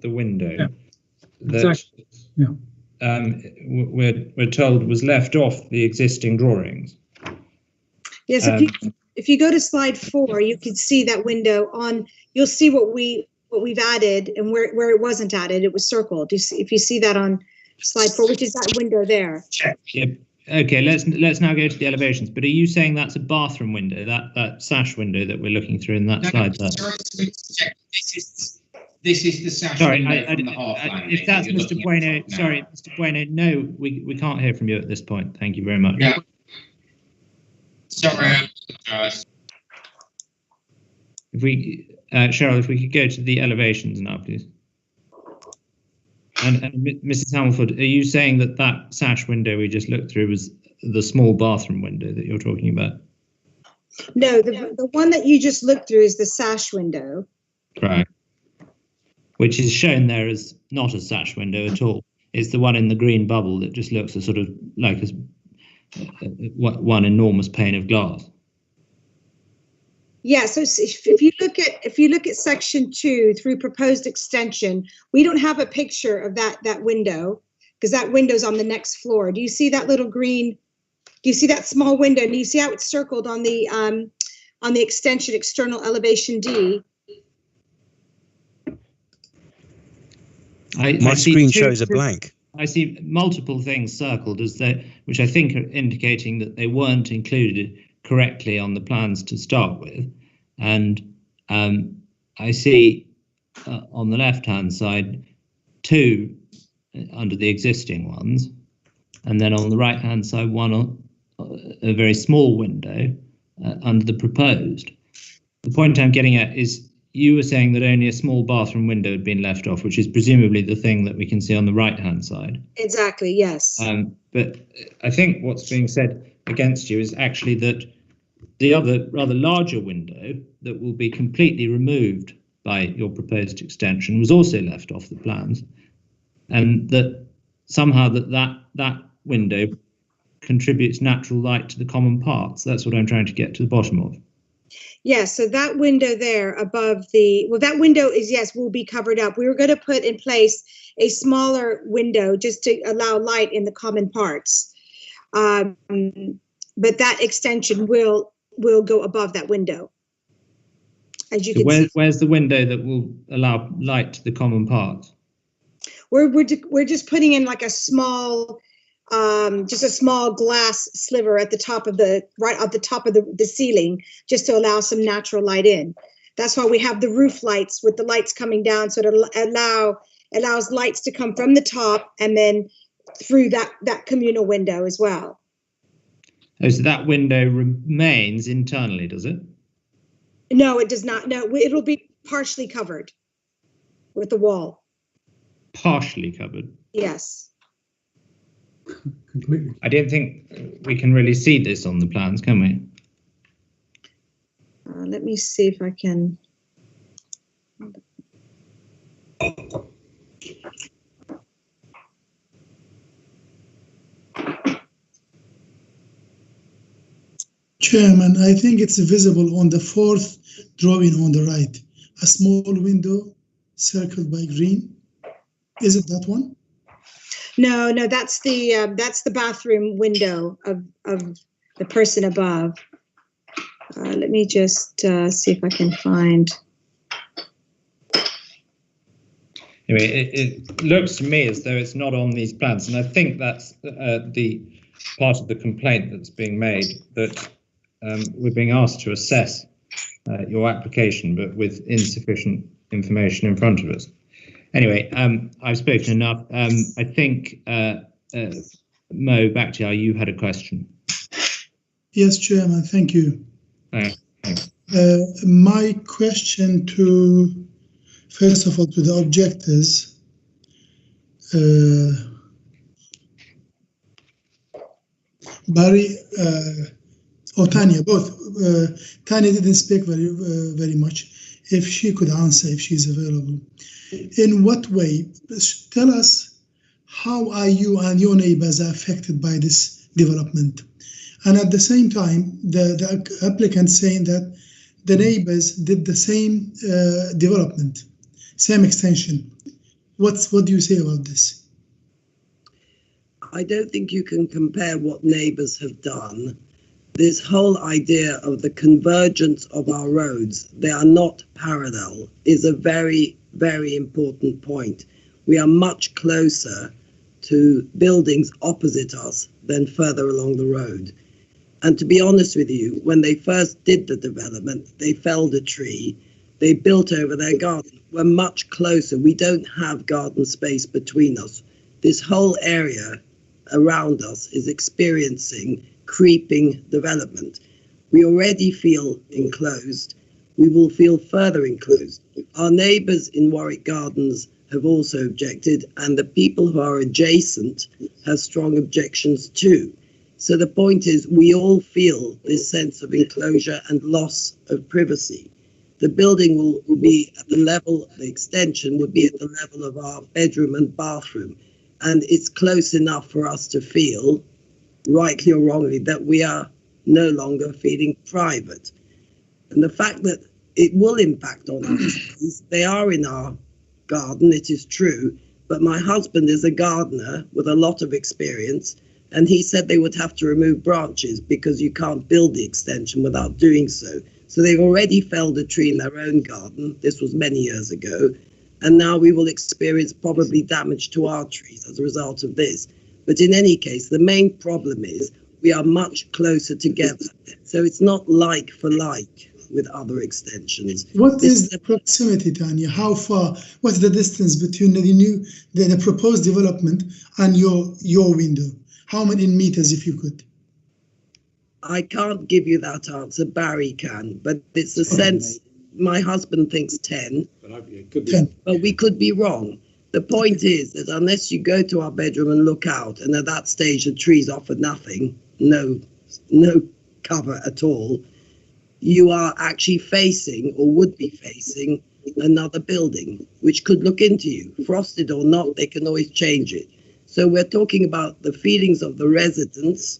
the window that exactly. we're told was left off the existing drawings. Yes, if you go to slide 4, you can see that window on. You'll see what we've added, and where it wasn't added, it was circled. If you see that on slide 4, which is that window there. Check. Yep. Okay, let's now go to the elevations. But are you saying that's a bathroom window, that sash window that we're looking through in that slide there? This is the sash window from the half-line. If that's Mr. Bueno, sorry, Mr. Bueno, no, we can't hear from you at this point. Thank you very much. Yeah. Sorry, I apologise. Cheryl, if we could go to the elevations now, please. And Mrs. Hamilford, are you saying that sash window we just looked through was the small bathroom window that you're talking about? No, the one that you just looked through is the sash window. Right. Which is shown there as not a sash window at all. It's the one in the green bubble that just looks a sort of like one enormous pane of glass. Yeah, so if you look at section 2 through proposed extension, we don't have a picture of that window because that window's on the next floor. Do you see that little green? Do you see that small window? Do you see how it's circled on the extension external elevation D? My screen shows a blank. I see multiple things circled which I think are indicating that they weren't included correctly on the plans to start with, and I see on the left-hand side 2 under the existing ones, and then on the right-hand side a very small window under the proposed. The point I'm getting at is you were saying that only a small bathroom window had been left off, which is presumably the thing that we can see on the right-hand side. Exactly, yes. But I think what's being said against you is actually that the other rather larger window that will be completely removed by your proposed extension was also left off the plans, and that somehow that window contributes natural light to the common parts. That's what I'm trying to get to the bottom of. Yes, so that window there above that window is, yes, will be covered up. We were going to put in place a smaller window just to allow light in the common parts. But that extension will go above that window. As you can see. Where's the window that will allow light to the common parts? We're just putting in like a small, just a small glass sliver at the top of the ceiling, just to allow some natural light in. That's why we have the roof lights with the lights coming down, so it allows lights to come from the top and then through that communal window as well. Oh, so that window remains internally, does it? No, it does not. No, it'll be partially covered with the wall. Partially covered? Yes. Completely. I don't think we can really see this on the plans, can we? Let me see if I can. Chairman, I think it's visible on the fourth drawing on the right, a small window circled by green. Is it that one? No, that's the bathroom window of the person above. Let me just see if I can find. Anyway, it looks to me as though it's not on these plans, and I think that's the part of the complaint that's being made, that we're being asked to assess your application, but with insufficient information in front of us. Anyway, I've spoken enough. I think, Mo, back to you had a question. Yes, Chairman, thank you. Thanks. My question first of all, to the objectors. Barry or Tanya, both. Tanya didn't speak very much. If she could answer, if she's available. In what way? Tell us, how are you and your neighbors affected by this development? And at the same time, the applicant saying that the neighbors did the same development, same extension. What do you say about this? I don't think you can compare what neighbors have done. This whole idea of the convergence of our roads, they are not parallel, is a very, very important point. We are much closer to buildings opposite us than further along the road. And to be honest with you, when they first did the development, they felled a tree, they built over their garden. We're much closer. We don't have garden space between us. This whole area around us is experiencing creeping development. We already feel enclosed. We will feel further enclosed. Our neighbours in Warwick Gardens have also objected, and the people who are adjacent have strong objections too. So the point is, we all feel this sense of enclosure and loss of privacy. The building will be at the level, the extension would be at the level of our bedroom and bathroom. And it's close enough for us to feel, rightly or wrongly, that we are no longer feeling private. And the fact that it will impact on us, they are in our garden, it is true, but my husband is a gardener with a lot of experience, and he said they would have to remove branches because you can't build the extension without doing so. So they've already felled a tree in their own garden. This was many years ago. And now we will experience probably damage to our trees as a result of this. But in any case, the main problem is we are much closer together. So it's not like for like with other extensions. What is the proximity, Tanya? How far? What's the distance between the proposed development and your window? How many meters, if you could? I can't give you that answer. Barry can, but it's a sense my husband thinks 10, Ten. but we could be wrong. The point is that unless you go to our bedroom and look out, and at that stage the trees offer nothing, no cover at all, you are actually facing, or would be facing, another building, which could look into you. Frosted or not, they can always change it. So we're talking about the feelings of the residents,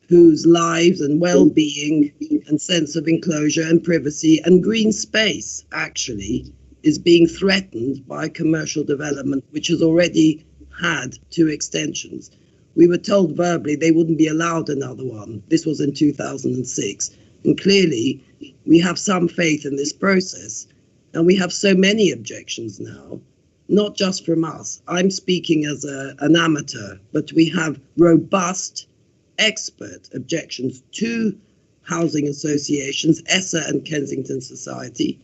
whose lives and well-being and sense of enclosure and privacy and green space actually is being threatened by commercial development, which has already had 2 extensions. We were told verbally they wouldn't be allowed another one. This was in 2006. And clearly, we have some faith in this process. And we have so many objections now, not just from us. I'm speaking as an amateur, but we have robust, expert objections to housing associations, ESSA and Kensington Society,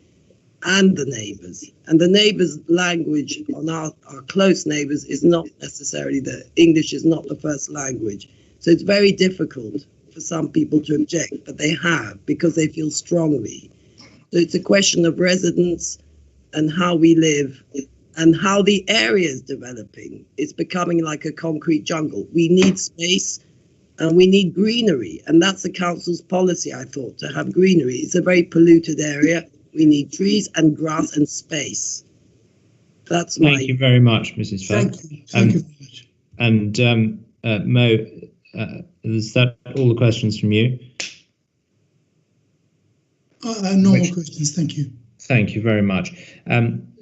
and the neighbours. And the neighbours' language on our close neighbours is not necessarily English is not the first language. So it's very difficult for some people to object, but they have, because they feel strongly. So it's a question of residents and how we live and how the area is developing. It's becoming like a concrete jungle. We need space and we need greenery. And that's the council's policy, I thought, to have greenery. It's a very polluted area. We need trees and grass and space. That's my... Thank you very much, Mrs. Firth. Thank you very much. And Mo, is that all the questions from you? No more questions, thank you. Thank you very much.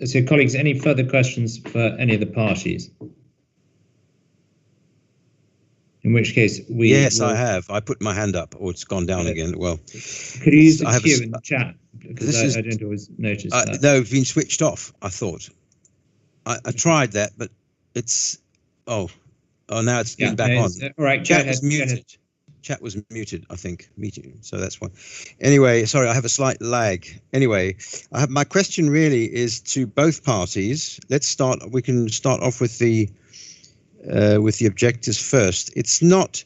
So, colleagues, any further questions for any of the parties? In which case, we... Yes, I have. I put my hand up, or it's gone down again. Well, could you use the queue in the chat? Because I don't always notice that. No, it's been switched off, I thought. I tried that, but it's... Oh, now it's been back on. All right, Chat was muted. Chat was muted, I think, so that's why. Anyway, sorry, I have a slight lag. Anyway, my question really is to both parties. We can start off with the objectors first. It's not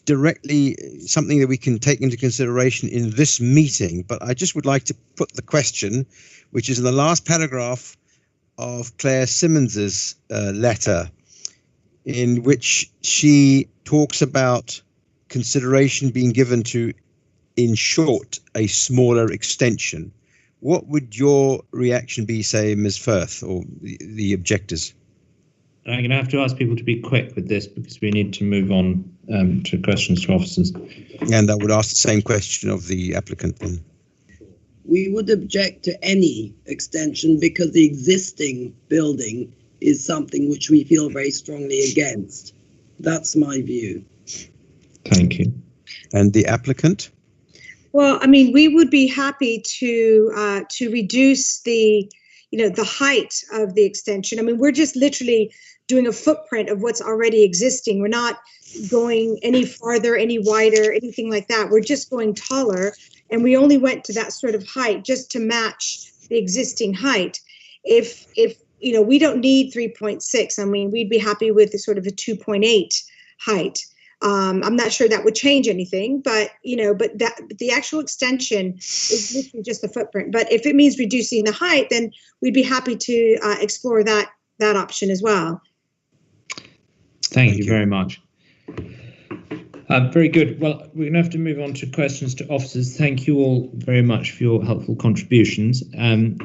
directly something that we can take into consideration in this meeting, but I just would like to put the question, which is in the last paragraph of Claire Simmons's letter, in which she talks about consideration being given to, in short, a smaller extension. What would your reaction be, say, Ms. Firth, or the objectors? I'm going to have to ask people to be quick with this because we need to move on to questions to officers. And I would ask the same question of the applicant then. We would object to any extension because the existing building is something which we feel very strongly against. That's my view. Thank you. And the applicant? Well, I mean, we would be happy to reduce the height of the extension. I mean, we're just literally doing a footprint of what's already existing. We're not going any farther, any wider, anything like that. We're just going taller, and we only went to that sort of height just to match the existing height. If we don't need 3.6. I mean, we'd be happy with sort of a 2.8 height. I'm not sure that would change anything, but the actual extension is literally just the footprint. But if it means reducing the height, then we'd be happy to explore that option as well. Thank you very much. Very good. Well, we're going to have to move on to questions to officers. Thank you all very much for your helpful contributions.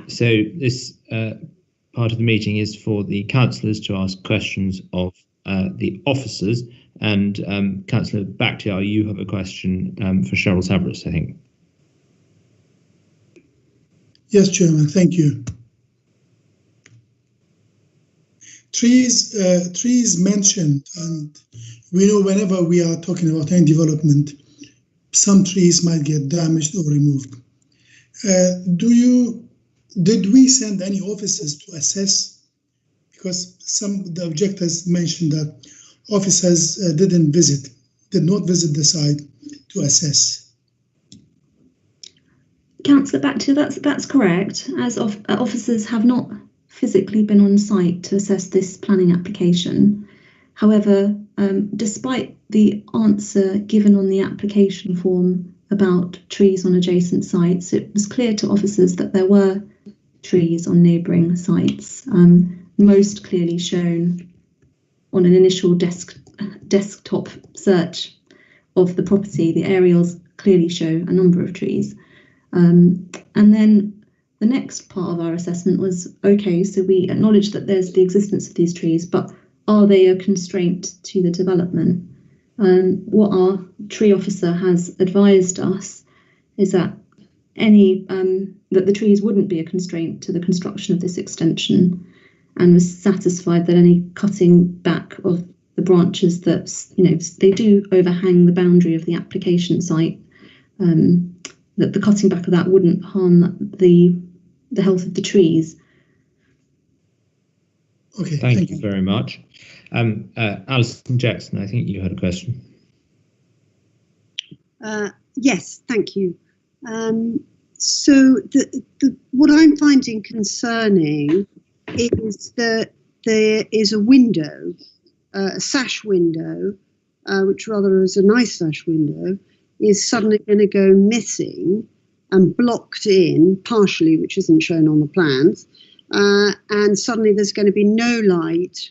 So this part of the meeting is for the councillors to ask questions of the officers. And Councillor Bakhtiar, you have a question for Cheryl Savras, I think. Yes, Chairman, thank you. Trees mentioned, and we know whenever we are talking about any development, some trees might get damaged or removed. Did we send any officers to assess? Because some of the objectors mentioned that officers did not visit the site to assess. Councillor Bakhtiar, that's correct, as officers have not physically been on site to assess this planning application. However, despite the answer given on the application form about trees on adjacent sites. It was clear to officers that there were trees on neighbouring sites, most clearly shown on an initial desktop search of the property. The aerials clearly show a number of trees. And then the next part of our assessment was, okay, so we acknowledge that there's the existence of these trees, but are they a constraint to the development? What our tree officer has advised us is that that the trees wouldn't be a constraint to the construction of this extension, and was satisfied that any cutting back of the branches that, they do overhang the boundary of the application site, that the cutting back of that wouldn't harm the health of the trees. Okay, thank you very much. Alison Jackson, I think you had a question. Yes, thank you. So what I'm finding concerning is that there is a window, a sash window, which rather is a nice sash window, is suddenly going to go missing and blocked in partially, which isn't shown on the plans, and suddenly there's going to be no light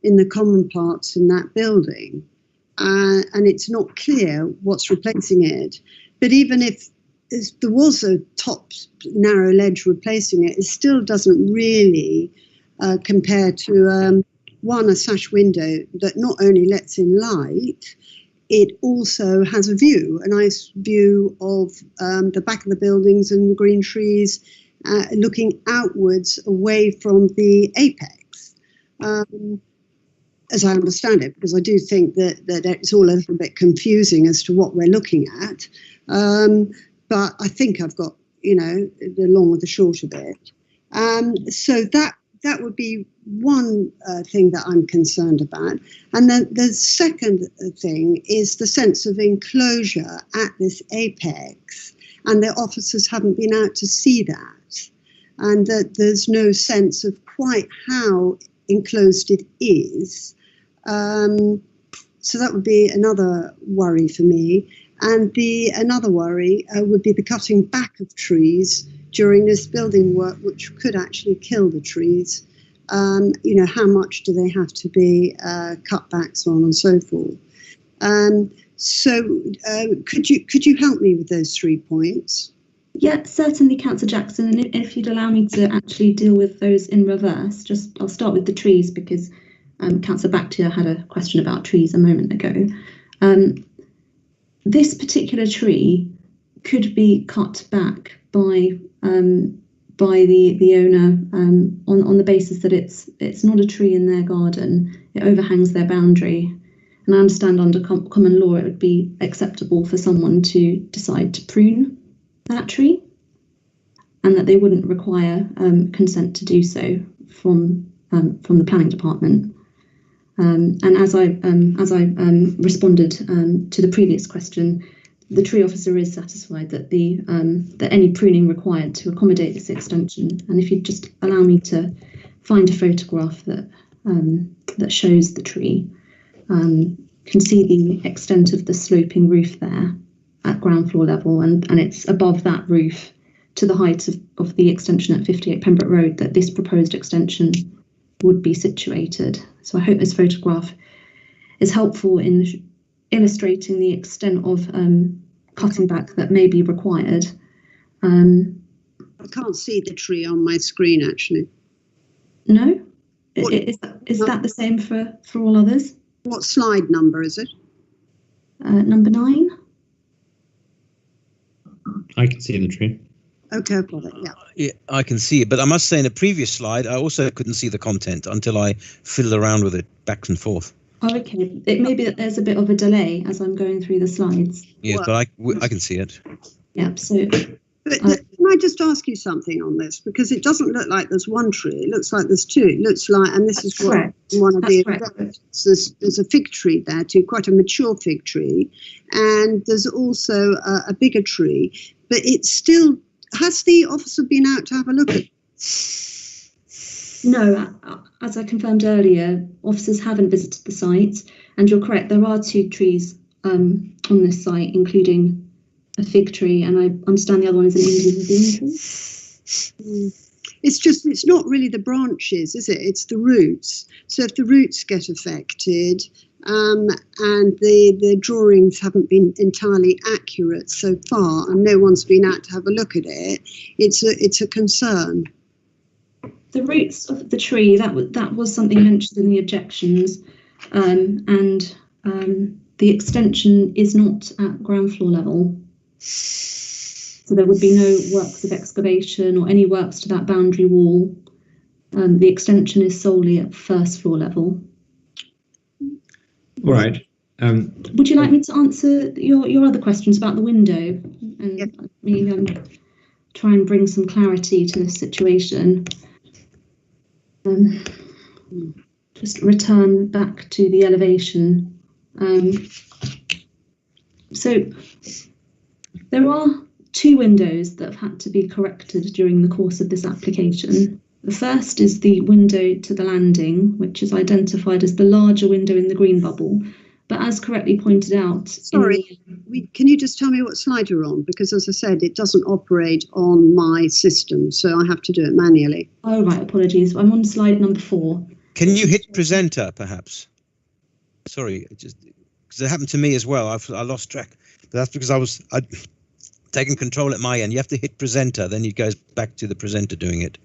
in the common parts in that building, and it's not clear what's replacing it. But even if there was a top narrow ledge replacing it, it still doesn't really compare to a sash window that not only lets in light, it also has a view, a nice view of the back of the buildings and the green trees, looking outwards away from the apex, as I understand it, because I do think that it's all a little bit confusing as to what we're looking at. But I think I've got, the long with the short of it. So that would be one thing that I'm concerned about. And then the second thing is the sense of enclosure at this apex, and the officers haven't been out to see that, and that there's no sense of quite how enclosed it is. So that would be another worry for me. And another worry would be the cutting back of trees during this building work, which could actually kill the trees. How much do they have to be cut backs on, and so forth. So could you help me with those 3 points? Yeah, certainly, Councillor Jackson. And if you'd allow me to actually deal with those in reverse, I'll start with the trees, because Councillor Bakhtiar had a question about trees a moment ago. This particular tree could be cut back by the owner on the basis that it's not a tree in their garden. It overhangs their boundary, and I understand under common law it would be acceptable for someone to decide to prune that tree, and that they wouldn't require consent to do so from the planning department. And as I responded to the previous question, the tree officer is satisfied that that any pruning required to accommodate this extension. And if you'd just allow me to find a photograph that shows the tree, can see the extent of the sloping roof there at ground floor level, and it's above that roof to the height of the extension at 58 Pembroke Road that this proposed extension would be situated. So I hope this photograph is helpful in illustrating the extent of cutting back that may be required. I can't see the tree on my screen, actually. No? Is that the same for all others? What slide number is it? Number 9. I can see the tree. Okay, I've got it, Yeah, I can see it, but I must say in the previous slide, I also couldn't see the content until I fiddled around with it back and forth. Oh, okay. It may be that there's a bit of a delay as I'm going through the slides. Yes, but I can see it. Yeah, so... But can I just ask you something on this? Because it doesn't look like there's one tree. It looks like there's two. It looks like, and this is what one of the there's a fig tree there too, quite a mature fig tree, and there's also a bigger tree. But it's still, has the officer been out to have a look at it? No, as I confirmed earlier, officers haven't visited the site, and you're correct. There are 2 trees on this site, including a fig tree, and I understand the other one is an Indian bean tree. It's not really the branches, is it? It's the roots. So if the roots get affected, and the drawings haven't been entirely accurate so far, and no one's been out to have a look at it, it's a concern. The roots of the tree, that was something mentioned in the objections, and the extension is not at ground floor level. So there would be no works of excavation or any works to that boundary wall. The extension is solely at first floor level. Right. Would you like me to answer your other questions about the window? And try and bring some clarity to this situation. Just return back to the elevation. So there are 2 windows that have had to be corrected during the course of this application. The first is the window to the landing, which is identified as the larger window in the green bubble. But as correctly pointed out... Sorry, can you just tell me what slide you're on? Because as I said, it doesn't operate on my system, so I have to do it manually. Oh, right, apologies. I'm on slide number 4. Can you hit presenter, perhaps? Sorry, because it happened to me as well. I lost track. But that's because I'd taken control at my end. You have to hit presenter, then it goes back to the presenter doing it.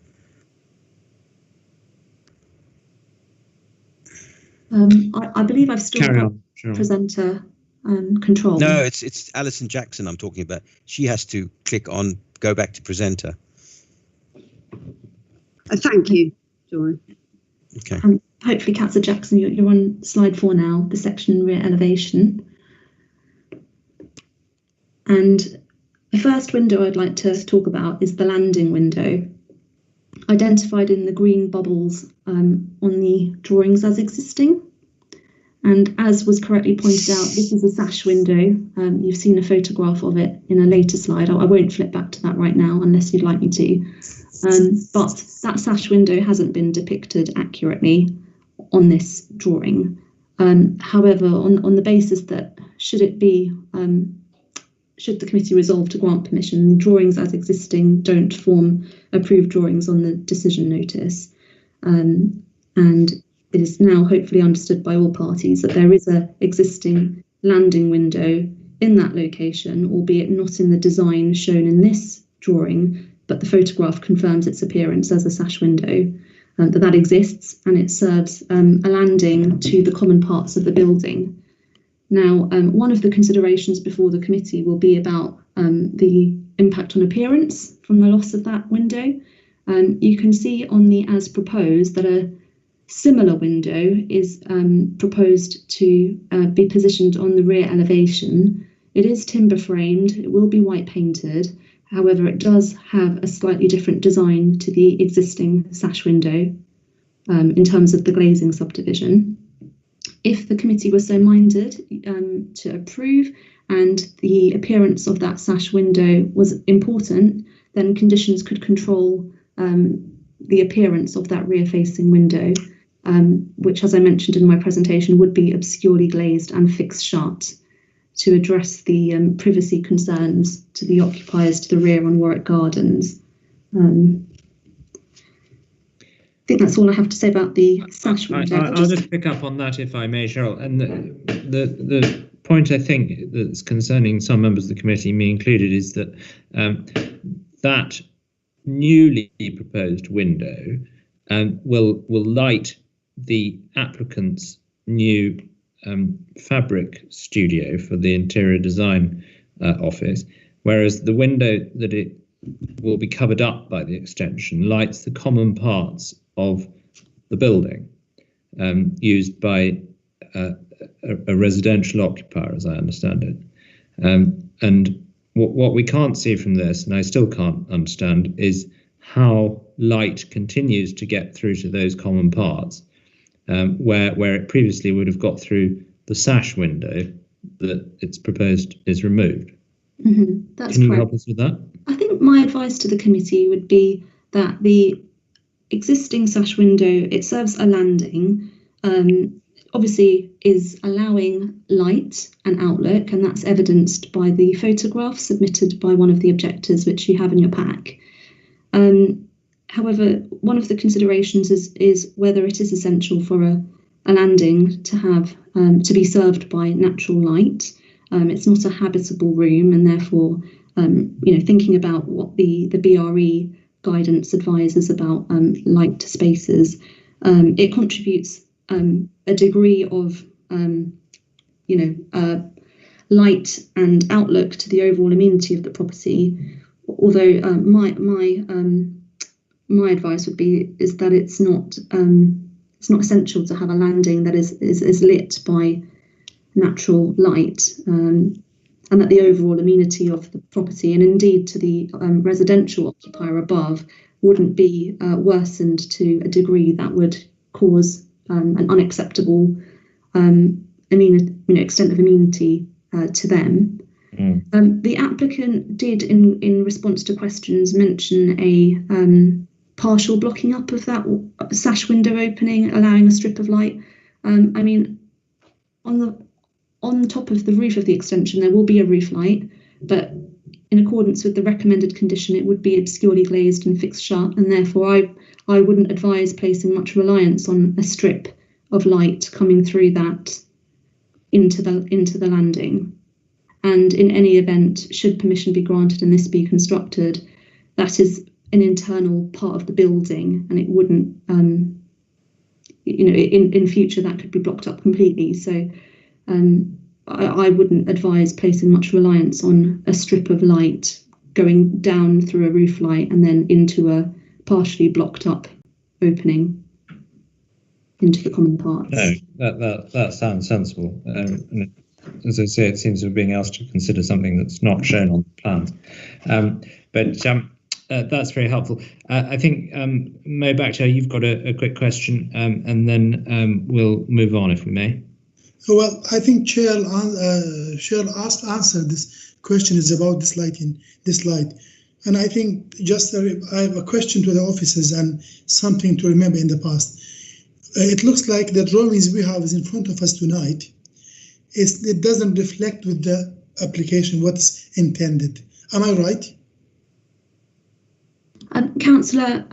I believe I've still got presenter control. No, it's Alison Jackson I'm talking about. She has to click on go back to presenter. Thank you, Dora. Okay. Hopefully, Councillor Jackson, you're on slide 4 now, the section rear elevation. And the first window I'd like to talk about is the landing window, identified in the green bubbles on the drawings as existing. And as was correctly pointed out, this is a sash window. You've seen a photograph of it in a later slide. I won't flip back to that right now unless you'd like me to. But that sash window hasn't been depicted accurately on this drawing. However, on the basis that should the committee resolve to grant permission, the drawings as existing don't form approved drawings on the decision notice. And it is now hopefully understood by all parties that there is an existing landing window in that location, albeit not in the design shown in this drawing, but the photograph confirms its appearance as a sash window, that exists, and it serves a landing to the common parts of the building. Now, one of the considerations before the committee will be about the impact on appearance from the loss of that window. You can see on the as proposed that a similar window is proposed to be positioned on the rear elevation. It is timber framed, it will be white painted. However, it does have a slightly different design to the existing sash window in terms of the glazing subdivision. If the committee was so minded to approve and the appearance of that sash window was important, then conditions could control the appearance of that rear-facing window, which, as I mentioned in my presentation, would be obscurely glazed and fixed shut to address the privacy concerns to the occupiers to the rear on Warwick Gardens. I think that's all I have to say about the sash window. I'll just pick up on that, if I may, Cheryl. And the point I think that's concerning some members of the committee, me included, is that that newly proposed window will light the applicant's new fabric studio for the interior design office, whereas the window that it will be covered up by the extension lights the common parts of the building used by a residential occupier, as I understand it. And what we can't see from this, and I still can't understand, is how light continues to get through to those common parts, where it previously would have got through the sash window that it's proposed is removed. That's Can you correct. help us with that? I think my advice to the committee would be that the existing sash window, it serves a landing. obviously is allowing light and outlook, and that's evidenced by the photograph submitted by one of the objectors, which you have in your pack. However, one of the considerations is whether it is essential for a landing to have to be served by natural light. It's not a habitable room, and therefore, thinking about what the BRE guidance advises about light spaces, it contributes a degree of light and outlook to the overall amenity of the property. Although my advice would be is that it's not essential to have a landing that is lit by natural light, and that the overall amenity of the property, and indeed to the residential occupier above, wouldn't be worsened to a degree that would cause an unacceptable extent of amenity to them. The applicant did, in response to questions, mention a partial blocking up of that sash window opening, allowing a strip of light. On the top of the roof of the extension, there will be a roof light, but in accordance with the recommended condition, it would be obscurely glazed and fixed shut, and therefore I wouldn't advise placing much reliance on a strip of light coming through that into the landing. And in any event, should permission be granted and this be constructed, that is an internal part of the building, and it wouldn't, in future that could be blocked up completely. So I wouldn't advise placing much reliance on a strip of light going down through a roof light and then into a partially blocked up opening into the common parts. No, that sounds sensible. And as I say, it seems we're being asked to consider something that's not shown on the plans. That's very helpful. I think, Mo Bakhtiar, you've got a quick question, and then we'll move on, if we may. Well, I think Chair answered this question is about this light. And I think I have a question to the officers and something to remember in the past. It looks like the drawings we have is in front of us tonight. It doesn't reflect with the application what's intended. Am I right? Councillor,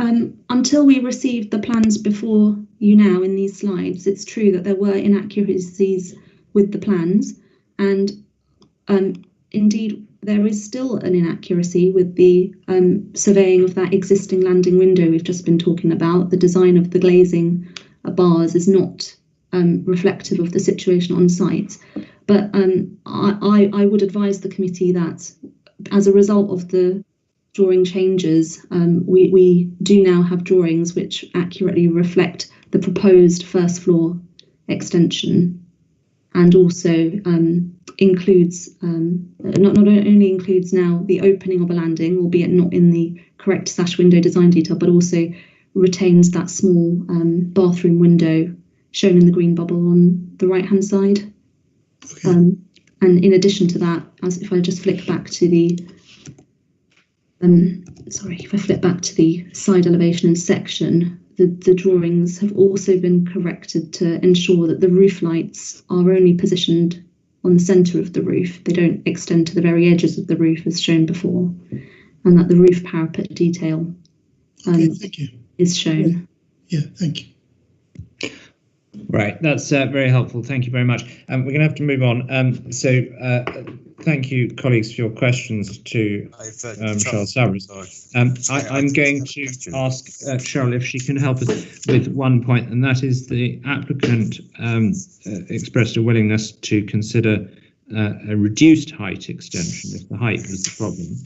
until we received the plans before you now in these slides, it's true that there were inaccuracies with the plans, and indeed there is still an inaccuracy with the surveying of that existing landing window we've just been talking about. The design of the glazing bars is not reflective of the situation on site. But I would advise the committee that as a result of the drawing changes, we do now have drawings which accurately reflect the proposed first floor extension, and also includes not only includes now the opening of a landing, albeit not in the correct sash window design detail, but also retains that small bathroom window shown in the green bubble on the right hand side. Okay. And in addition to that, as if I just flick back to the side elevation and section, the drawings have also been corrected to ensure that the roof lights are only positioned on the centre of the roof. They don't extend to the very edges of the roof as shown before, and that the roof parapet detail is shown. Yeah, thank you. Right, that's very helpful. Thank you very much. We're going to have to move on. Thank you, colleagues, for your questions to Cheryl Savarys. I'm going to ask Cheryl if she can help us with one point, and that is the applicant expressed a willingness to consider a reduced height extension if the height was the problem.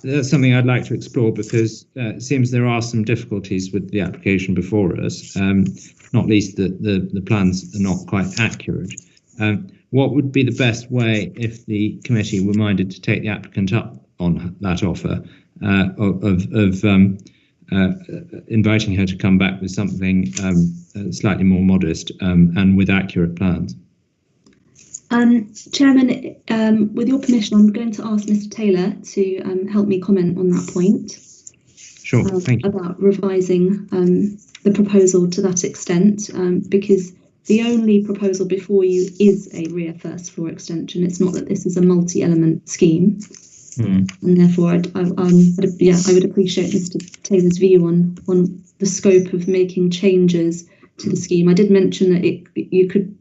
That's something I'd like to explore, because it seems there are some difficulties with the application before us, not least that the plans are not quite accurate. What would be the best way if the committee were minded to take the applicant up on that offer of inviting her to come back with something slightly more modest and with accurate plans? Chairman, with your permission, I'm going to ask Mr. Taylor to help me comment on that point. Sure, thank you. About revising the proposal to that extent, because the only proposal before you is a rear first floor extension. It's not that this is a multi-element scheme. And therefore, I would appreciate Mr. Taylor's view on the scope of making changes to the scheme. I did mention that you could,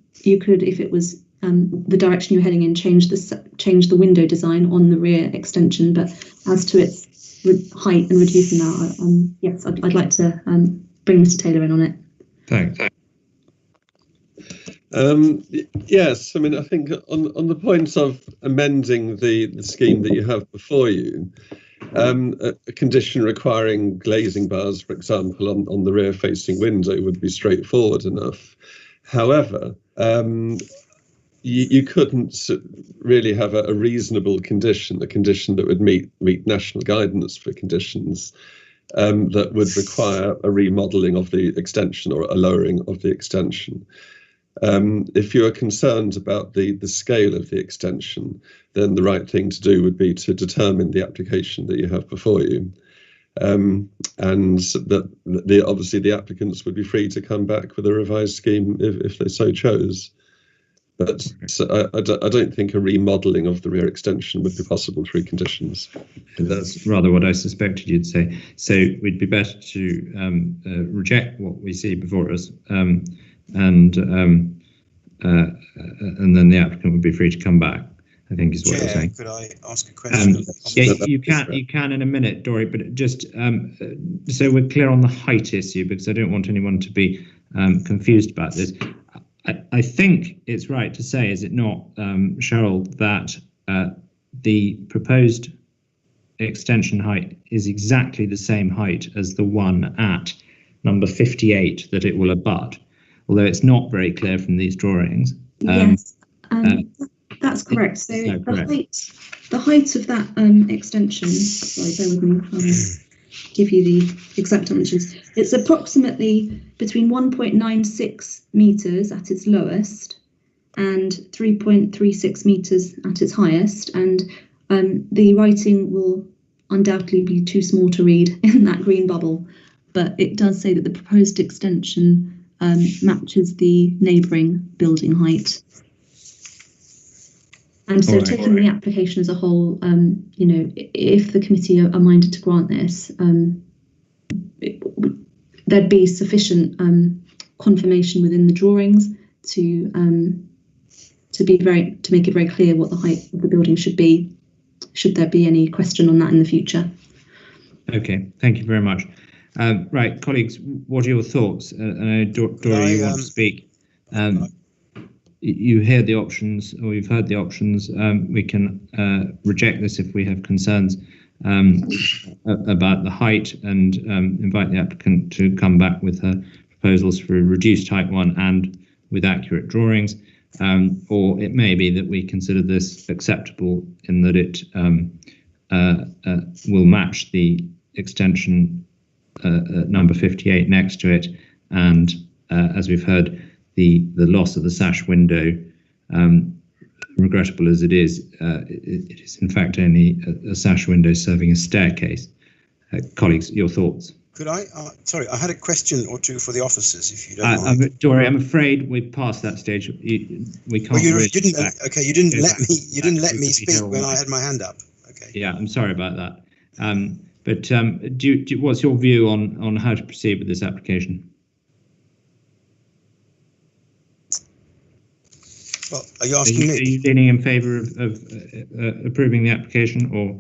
if it was the direction you're heading in, change the window design on the rear extension. But as to its height and reducing that, yes, I'd like to bring Mr. Taylor in on it. Thanks. Yes, I mean, I think on the point of amending the scheme that you have before you, a condition requiring glazing bars, for example, on the rear-facing window would be straightforward enough. However, you couldn't really have a reasonable condition, a condition that would meet national guidance for conditions that would require a remodelling of the extension or a lowering of the extension. If you are concerned about the scale of the extension, then the right thing to do would be to determine the application that you have before you. And that obviously the applicants would be free to come back with a revised scheme if they so chose. But I don't think a remodelling of the rear extension would be possible through conditions. That's rather what I suspected you'd say. So we'd be better to reject what we see before us, and then the applicant would be free to come back, I think is what you're saying. Could I ask a question? Yeah, you can in a minute, Dory, but just so we're clear on the height issue, because I don't want anyone to be confused about this. I think it's right to say, is it not, Cheryl, that the proposed extension height is exactly the same height as the one at number 58 that it will abut, although it's not very clear from these drawings. Yes, that's correct. So the height of that extension, sorry, bear with me, I'll give you the exact dimensions. It's approximately between 1.96 metres at its lowest and 3.36 metres at its highest, and the writing will undoubtedly be too small to read in that green bubble, but it does say that the proposed extension matches the neighbouring building height. And so taking the application as a whole, if the committee are minded to grant this, there'd be sufficient confirmation within the drawings to make it very clear what the height of the building should be, should there be any question on that in the future. Okay, thank you very much. Right, colleagues, what are your thoughts? I know, Dory, you want to speak. You hear the options, or you've heard the options. We can reject this if we have concerns about the height, and invite the applicant to come back with her proposals for a reduced height one and with accurate drawings. Or it may be that we consider this acceptable in that it will match the extension number 58 next to it, and as we've heard, the loss of the sash window, regrettable as it is in fact only a sash window serving a staircase. Colleagues, your thoughts? Could I? Sorry, I had a question or two for the officers, if you don't mind. Dory, I'm afraid we've passed that stage. We can't. Well, you really didn't. Okay, you didn't let me. You didn't let me speak when I had my hand up. Okay. Yeah, I'm sorry about that. But what's your view on how to proceed with this application? Well, are you asking me? Are you leaning in favour of approving the application or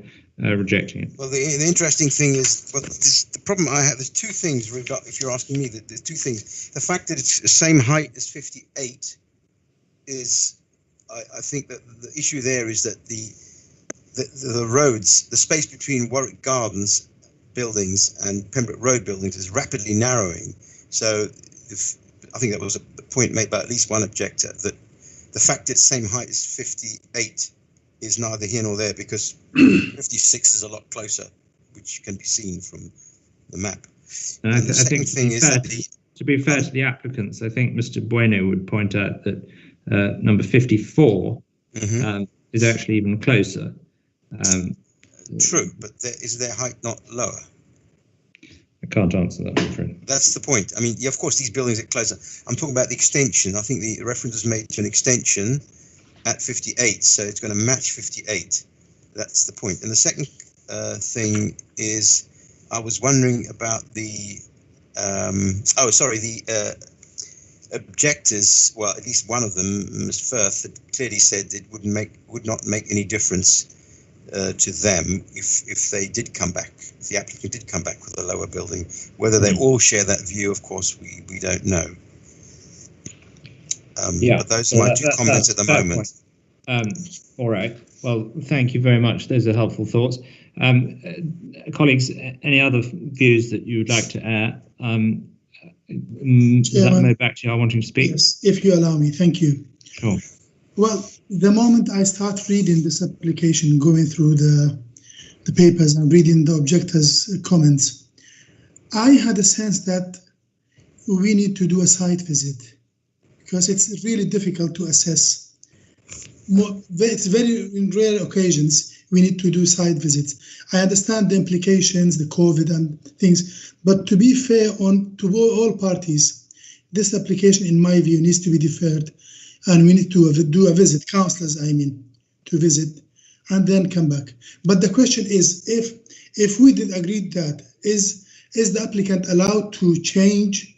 rejecting it? Well, the interesting thing is, the problem I have, there's two things, if you're asking me, there's two things. The fact that it's the same height as 58 is, I think that the issue there is that the roads, the space between Warwick Gardens buildings and Pembroke Road buildings is rapidly narrowing. So I think that was a point made by at least one objector, that the fact it's the same height as 58 is neither here nor there, because 56 is a lot closer, which can be seen from the map. And I think to be fair to the applicants, I think Mr. Bueno would point out that number 54 is actually even closer. True, but is their height not lower? I can't answer that, I'm afraid. That's the point. I mean, yeah, of course, these buildings get closer. I'm talking about the extension. I think the reference was made to an extension at 58, so it's going to match 58. That's the point. And the second thing is, I was wondering about the objectors. Well, at least one of them, Mr. Firth, had clearly said it would not make any difference to them if they did come back, if the applicant did come back with a lower building. Whether they all share that view, of course, we don't know. But those are my two comments at the moment. All right. Well, thank you very much. Those are helpful thoughts. Colleagues, any other views that you would like to add? That back to you. I wanting to speak. Yes, if you allow me. Thank you. Sure. Well, the moment I start reading this application, going through the papers and reading the objectors' comments, I had a sense that we need to do a site visit because it's really difficult to assess. It's very in rare occasions we need to do site visits. I understand the implications, the COVID and things, but to be fair to all parties, this application, in my view, needs to be deferred, and we need to do a visit, councillors, I mean, to visit, and then come back. But the question is, if we did agree that, is the applicant allowed to change,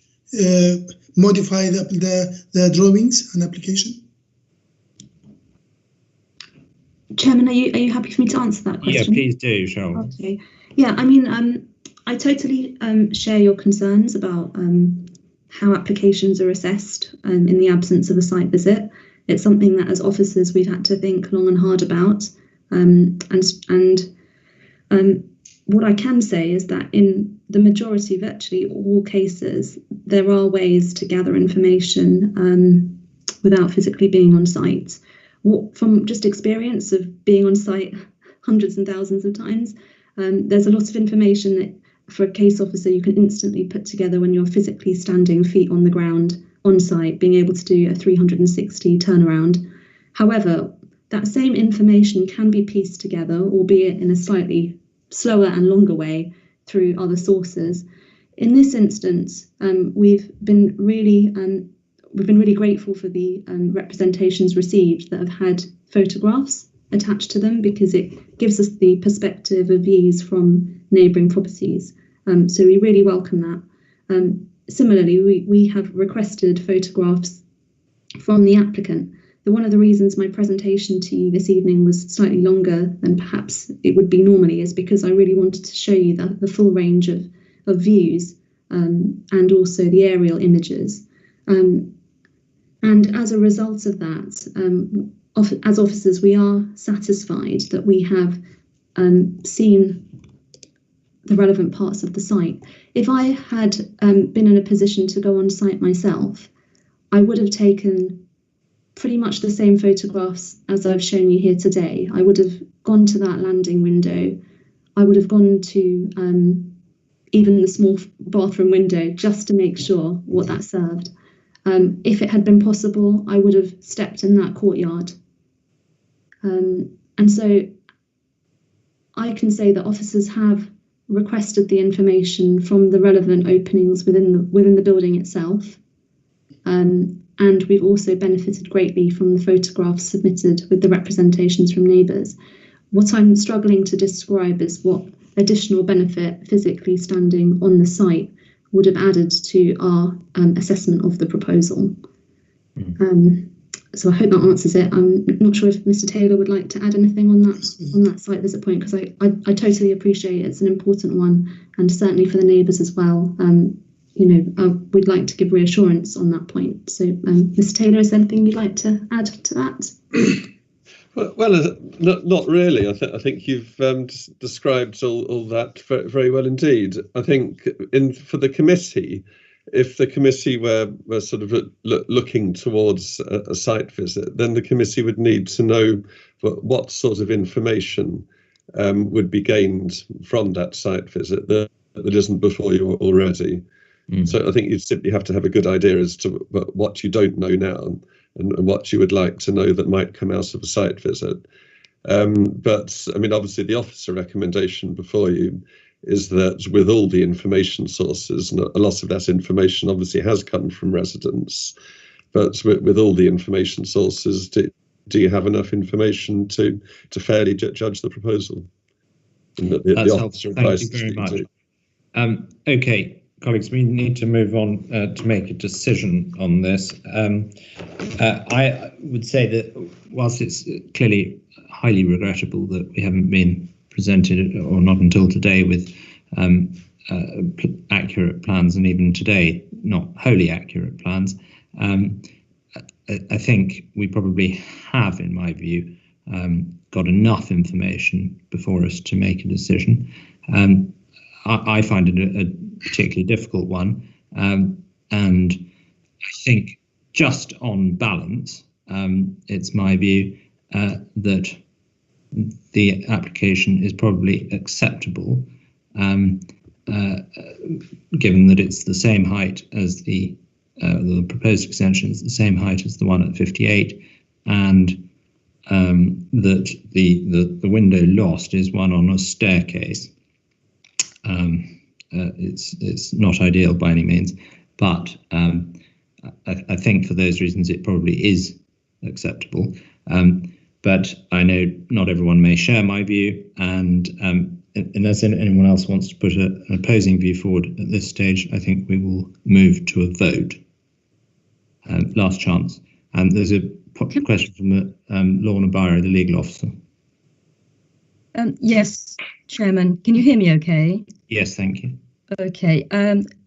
modify the drawings and application? Chairman, are you happy for me to answer that question? Yeah, please do, Cheryl. Okay. Yeah, I mean, I totally share your concerns about how applications are assessed in the absence of a site visit. It's something that as officers we've had to think long and hard about. What I can say is that in the majority, virtually all cases, there are ways to gather information without physically being on site. From just experience of being on site hundreds and thousands of times, there's a lot of information that for a case officer you can instantly put together when you're physically standing feet on the ground on site, being able to do a 360 turnaround. However, that same information can be pieced together, albeit in a slightly slower and longer way, through other sources. In this instance, we've been really grateful for the representations received that have had photographs attached to them, because it gives us the perspective of views from neighbouring properties. So we really welcome that. Similarly, we have requested photographs from the applicant. One of the reasons my presentation to you this evening was slightly longer than perhaps it would be normally is because I really wanted to show you the full range of views and also the aerial images. And as a result of that, as officers, we are satisfied that we have seen the relevant parts of the site. If I had been in a position to go on site myself, I would have taken pretty much the same photographs as I've shown you here today. I would have gone to that landing window. I would have gone to even the small bathroom window just to make sure what that served. If it had been possible, I would have stepped in that courtyard. And so I can say that officers have requested the information from the relevant openings within the building itself. And we've also benefited greatly from the photographs submitted with the representations from neighbours. What I'm struggling to describe is what additional benefit physically standing on the site would have added to our assessment of the proposal. So I hope that answers it. I'm not sure if Mr. Taylor would like to add anything on that site visit point, because I totally appreciate it's an important one, and certainly for the neighbours as well. We'd like to give reassurance on that point. So, Mr. Taylor, is there anything you'd like to add to that? Well, not really. I think you've described all that very well indeed. I think for the committee, if the committee were sort of looking towards a site visit, then the committee would need to know what sort of information would be gained from that site visit that isn't before you already. So I think you simply have to have a good idea as to what you don't know now and what you would like to know that might come out of a site visit. But I mean, obviously the officer recommendation before you is that with all the information sources, and a lot of that information obviously has come from residents, but with all the information sources, do you have enough information to fairly judge the proposal? And That's helpful. Thank you very much. Okay, colleagues, we need to move on to make a decision on this. I would say that whilst it's clearly highly regrettable that we haven't been presented, or not until today, with accurate plans, and even today not wholly accurate plans, I think we probably have, in my view, got enough information before us to make a decision. I find it a particularly difficult one, and I think just on balance, it's my view that the application is probably acceptable, given that it's the same height as the proposed extension is the same height as the one at 58, and that the window lost is one on a staircase. It's not ideal by any means, but I think for those reasons it probably is acceptable. But I know not everyone may share my view, and unless anyone else wants to put an opposing view forward at this stage, I think we will move to a vote. Last chance. And there's a question from the Lorna Byro, the legal officer. Yes, Chairman. Can you hear me okay? Yes, thank you. Okay.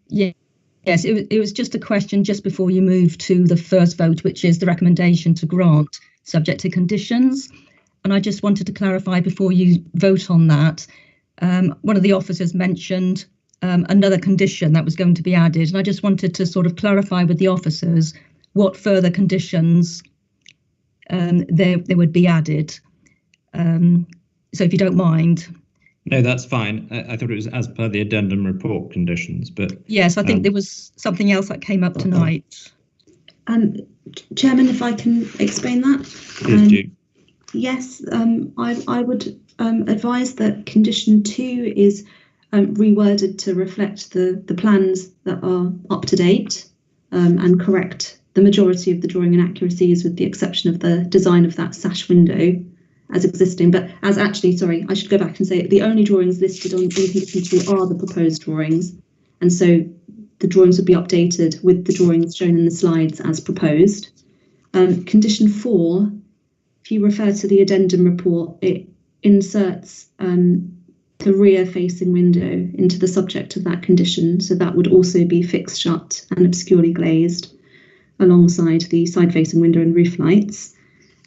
Yes, it was just a question just before you move to the first vote, which is the recommendation to grant subject to conditions. And I just wanted to clarify before you vote on that. One of the officers mentioned another condition that was going to be added. And I just wanted to sort of clarify with the officers what further conditions there would be added. So if you don't mind. No, that's fine. I thought it was as per the addendum report conditions, but yes, I think there was something else that came up tonight. Chairman, if I can explain that. Please do. Yes, I would advise that condition 2 is reworded to reflect the plans that are up to date and correct the majority of the drawing inaccuracies, with the exception of the design of that sash window as existing. But as actually, sorry, I should go back and say the only drawings listed on condition 2 are the proposed drawings. And so the drawings would be updated with the drawings shown in the slides as proposed. Condition 4, if you refer to the addendum report, it inserts the rear facing window into the subject of that condition. So that would also be fixed shut and obscurely glazed alongside the side facing window and roof lights.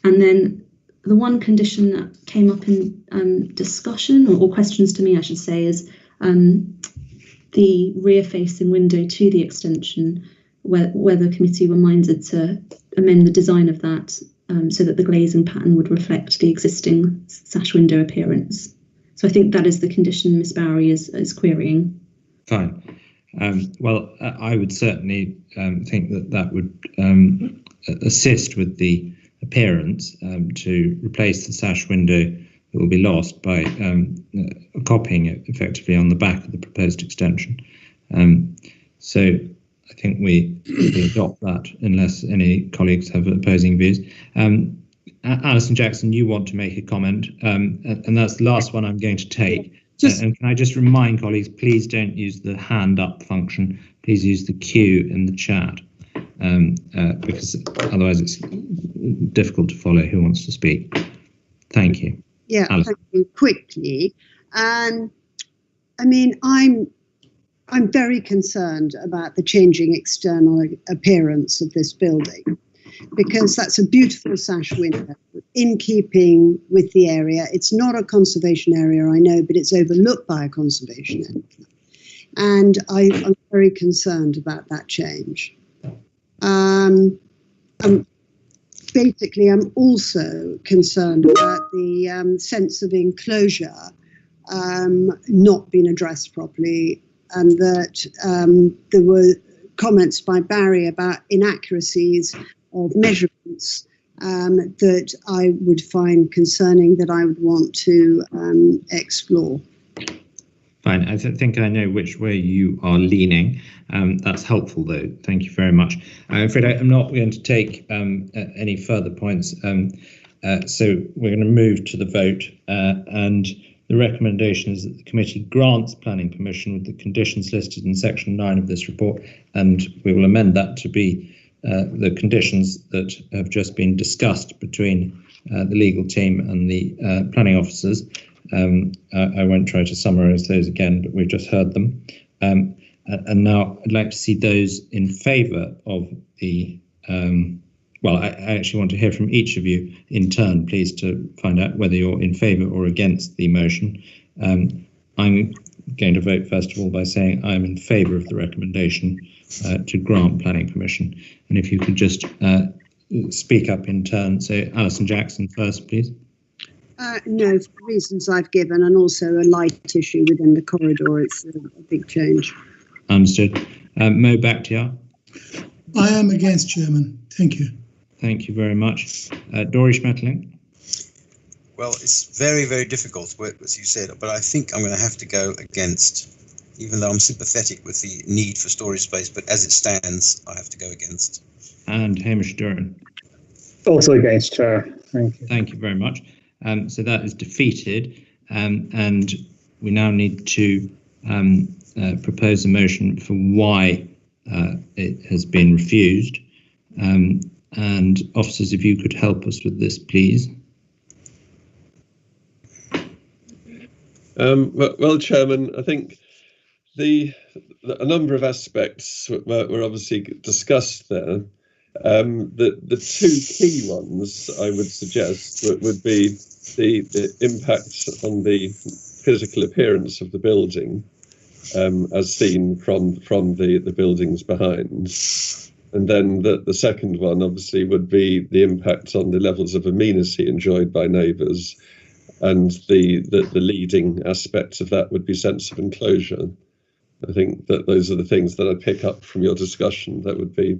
And then the one condition that came up in discussion or questions to me, I should say, is the rear-facing window to the extension, where the committee were minded to amend the design of that so that the glazing pattern would reflect the existing sash window appearance. So I think that is the condition Ms. Bowery is querying. Fine. Well, I would certainly think that would assist with the appearance to replace the sash window that will be lost by copying it effectively on the back of the proposed extension. So I think we adopt that unless any colleagues have opposing views. Alison Jackson, you want to make a comment, and that's the last one I'm going to take. And can I just remind colleagues, please don't use the hand up function. Please use the Q in the chat, because otherwise it's difficult to follow who wants to speak. Thank you. Yeah, Alison. Thank you. Quickly. I mean, I'm very concerned about the changing external appearance of this building, because that's a beautiful sash window in keeping with the area. It's not a conservation area, I know, but it's overlooked by a conservation area. And I'm very concerned about that change. Basically, I'm also concerned about the sense of enclosure not being addressed properly, and that there were comments by Barry about inaccuracies of measurements that I would find concerning, that I would want to explore. Fine. I think I know which way you are leaning. That's helpful, though. Thank you very much. I'm afraid I'm not going to take any further points. So we're going to move to the vote. And the recommendation is that the committee grants planning permission with the conditions listed in section 9 of this report. And we will amend that to be the conditions that have just been discussed between the legal team and the planning officers. I won't try to summarise those again, but we've just heard them. And now I'd like to see those in favour of the, well, I actually want to hear from each of you in turn, please, to find out whether you're in favour or against the motion. I'm going to vote, first of all, by saying I'm in favour of the recommendation to grant planning permission. And if you could just speak up in turn. So Alison Jackson first, please. No, for the reasons I've given, and also a light issue within the corridor. It's a big change. Understood. Mo Bakhtiar. I am against, Chairman. Thank you. Thank you very much. Doris Schmetterling. Well, it's very, very difficult, as you said, but I think I'm going to have to go against, even though I'm sympathetic with the need for storage space, but as it stands, I have to go against. And Hamish Duran. Also against, Chair. Thank you. Thank you very much. So that is defeated, and we now need to propose a motion for why it has been refused. And officers, if you could help us with this, please. Well, Chairman, I think a number of aspects were obviously discussed there. The two key ones I would suggest would be the impact on the physical appearance of the building, as seen from the buildings behind. And then the second one, obviously, would be the impact on the levels of amenity enjoyed by neighbours. And the leading aspects of that would be sense of enclosure. I think that those are the things that I pick up from your discussion. That would be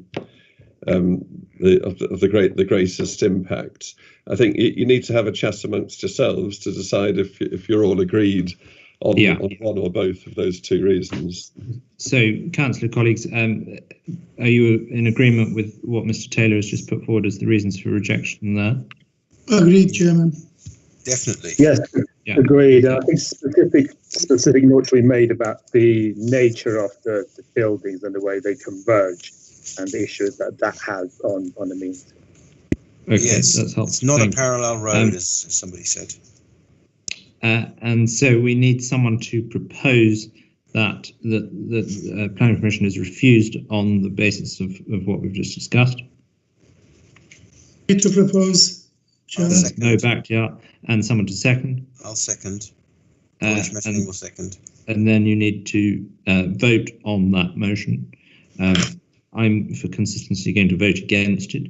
the greatest impact. I think you need to have a chat amongst yourselves to decide if you're all agreed on one or both of those two reasons. So, councillor colleagues, are you in agreement with what Mr. Taylor has just put forward as the reasons for rejection there? Agreed, Chairman. Definitely. Yes, yeah. Agreed. I think specific notes we made about the nature of the buildings and the way they converge and the issues that has on the means. Okay, yes, that's helpful. It's not a parallel road, as somebody said. And so we need someone to propose that the planning permission is refused on the basis of what we've just discussed. To propose, Chairman. No Bakhtiar, and someone to second. I'll second. Will second. And then you need to vote on that motion. I'm, for consistency, going to vote against it.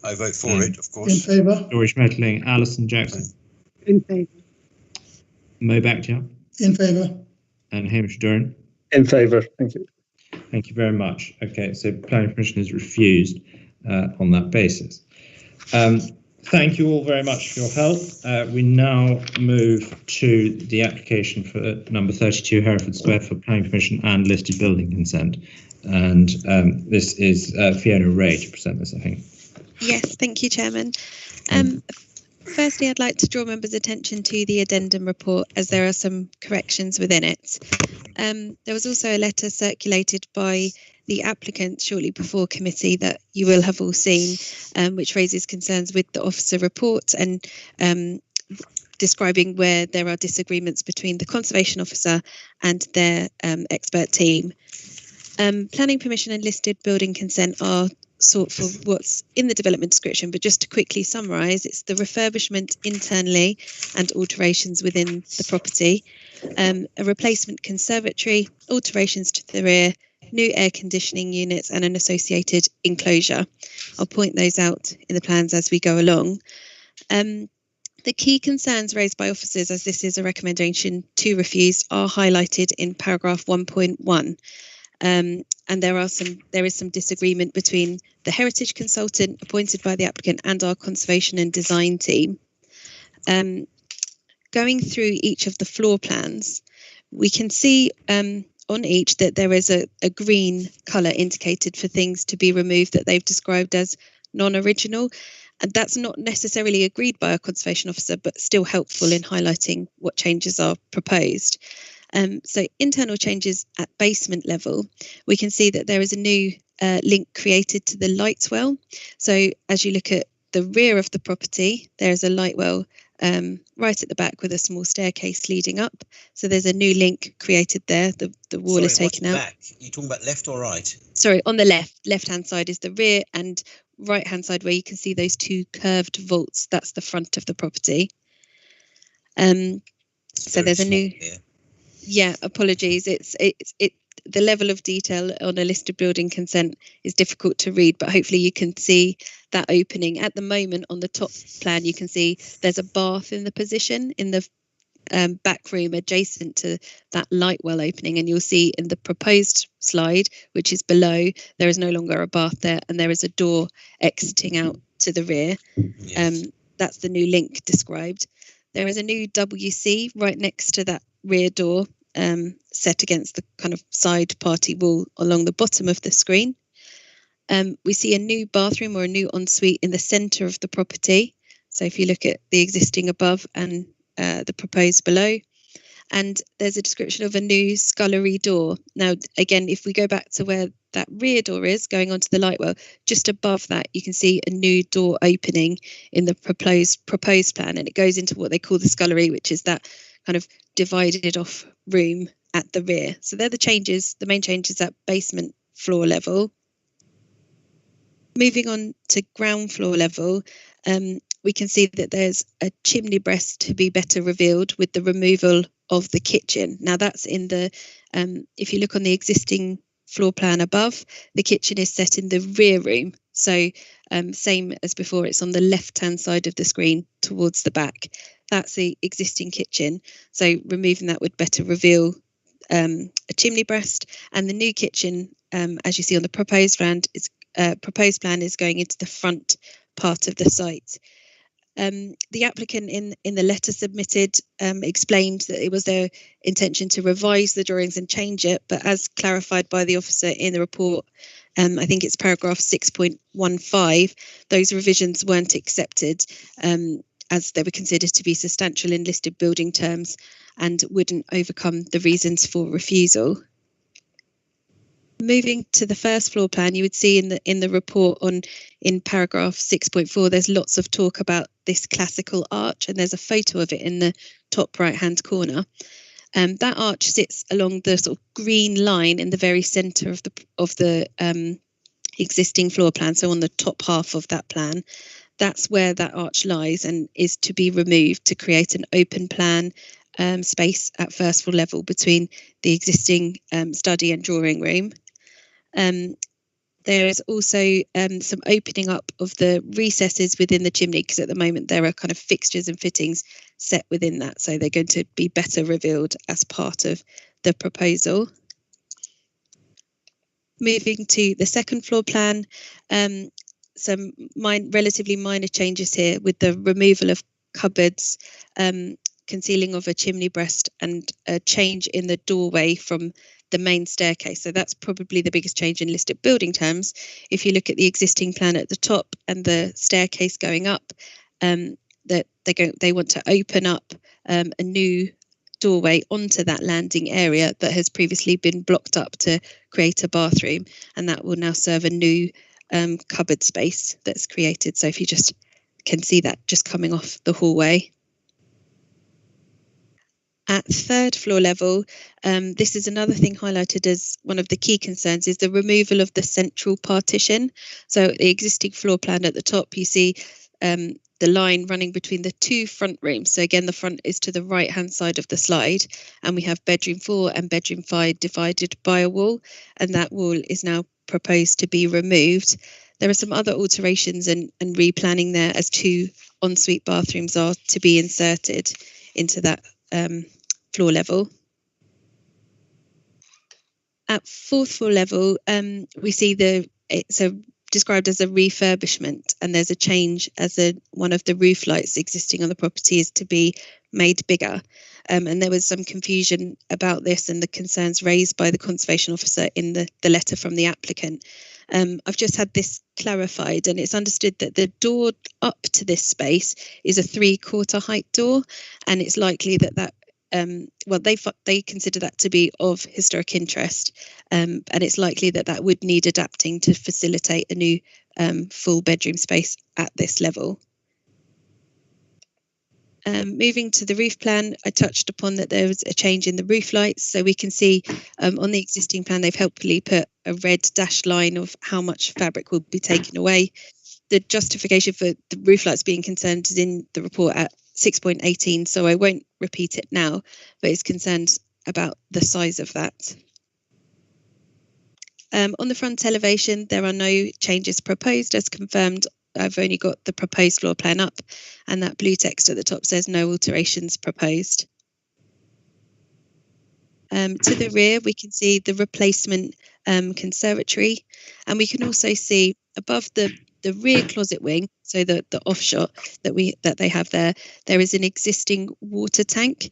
I vote for it, of course. In favour. Doris Schmetterling, Alison Jackson. In favour. Mo Bakhtiar. In favour. And Hamish Duran. In favour. Thank you. Thank you very much. Okay, so planning permission is refused on that basis. Thank you all very much for your help. We now move to the application for number 32 Hereford Square for planning permission and listed building consent. And this is Fiona Ray to present this, I think. Yes, thank you, Chairman. Firstly, I'd like to draw members' attention to the addendum report, as there are some corrections within it. There was also a letter circulated by the applicant shortly before committee that you will have all seen, which raises concerns with the officer report and describing where there are disagreements between the conservation officer and their expert team. Planning permission and listed building consent are sought for what's in the development description, but just to quickly summarise, it's the refurbishment internally and alterations within the property, a replacement conservatory, alterations to the rear, new air conditioning units and an associated enclosure. I'll point those out in the plans as we go along. The key concerns raised by officers, as this is a recommendation to refuse, are highlighted in paragraph 1.1. And there is some disagreement between the heritage consultant appointed by the applicant and our conservation and design team. going through each of the floor plans, we can see on each that there is a green colour indicated for things to be removed that they've described as non-original. And that's not necessarily agreed by a conservation officer, but still helpful in highlighting what changes are proposed. So internal changes at basement level, we can see that there is a new link created to the light well. So as you look at the rear of the property, there is a light well right at the back with a small staircase leading up. So there's a new link created there. The wall is taken out. Back? Are you talking about left or right? Sorry, on the left-hand side is the rear, and right-hand side where you can see those two curved vaults, that's the front of the property. So there's a new... Yeah, apologies. It's the level of detail on a listed building consent is difficult to read, but hopefully you can see that opening. At the moment on the top plan, you can see there's a bath in the position in the back room adjacent to that light well opening, and you'll see in the proposed slide, which is below, there is no longer a bath there, and there is a door exiting out to the rear. Yes. That's the new link described. There is a new WC right next to that rear door, set against the kind of side party wall along the bottom of the screen. We see a new bathroom or a new ensuite in the centre of the property. So if you look at the existing above and the proposed below, and there's a description of a new scullery door. Now, again, if we go back to where that rear door is going onto the light well, just above that, you can see a new door opening in the proposed plan, and it goes into what they call the scullery, which is that kind of divided off room at the rear. So they're the changes, the main changes at basement floor level. Moving on to ground floor level, we can see that there's a chimney breast to be better revealed with the removal of the kitchen. Now that's in the, if you look on the existing floor plan above, the kitchen is set in the rear room. So same as before, it's on the left-hand side of the screen towards the back. That's the existing kitchen. So removing that would better reveal a chimney breast. And the new kitchen, as you see on the proposed plan, is going into the front part of the site. The applicant in the letter submitted explained that it was their intention to revise the drawings and change it, but as clarified by the officer in the report, I think it's paragraph 6.15, those revisions weren't accepted as they were considered to be substantial in listed building terms and wouldn't overcome the reasons for refusal. Moving to the first floor plan, you would see in the report in paragraph 6.4, there's lots of talk about this classical arch, and there's a photo of it in the top right hand corner. That arch sits along the sort of green line in the very centre of the existing floor plan, so on the top half of that plan. That's where that arch lies and is to be removed to create an open plan space at first floor level between the existing study and drawing room. There is also some opening up of the recesses within the chimney, because at the moment there are kind of fixtures and fittings set within that, so they're going to be better revealed as part of the proposal. Moving to the second floor plan, some relatively minor changes here with the removal of cupboards, concealing of a chimney breast, and a change in the doorway from the main staircase. So that's probably the biggest change in listed building terms. If you look at the existing plan at the top and the staircase going up, that they want to open up a new doorway onto that landing area that has previously been blocked up to create a bathroom, and that will now serve a new cupboard space that's created. So if you just can see that just coming off the hallway. At third floor level, this is another thing highlighted as one of the key concerns, is the removal of the central partition. So the existing floor plan at the top, you see the line running between the two front rooms. So again, the front is to the right hand side of the slide, and we have bedroom 4 and bedroom 5 divided by a wall, and that wall is now proposed to be removed. There are some other alterations and replanning there, as 2 ensuite bathrooms are to be inserted into that floor level. At fourth floor level, we see it's described as a refurbishment, and there's a change as one of the roof lights existing on the property is to be made bigger. And there was some confusion about this and the concerns raised by the conservation officer in the letter from the applicant. I've just had this clarified, and it's understood that the door up to this space is a 3/4 height door, and it's likely that well, they consider that to be of historic interest, and it's likely that would need adapting to facilitate a new full bedroom space at this level. Moving to the roof plan, I touched upon that there was a change in the roof lights. So we can see on the existing plan, they've helpfully put a red dashed line of how much fabric will be taken away. The justification for the roof lights being concerned is in the report at 6.18, so I won't repeat it now, but it's concerned about the size of that. On the front elevation, there are no changes proposed as confirmed. I've only got the proposed floor plan up, and that blue text at the top says no alterations proposed. To the rear, we can see the replacement conservatory, and we can also see above the rear closet wing, so the offshot that they have there is an existing water tank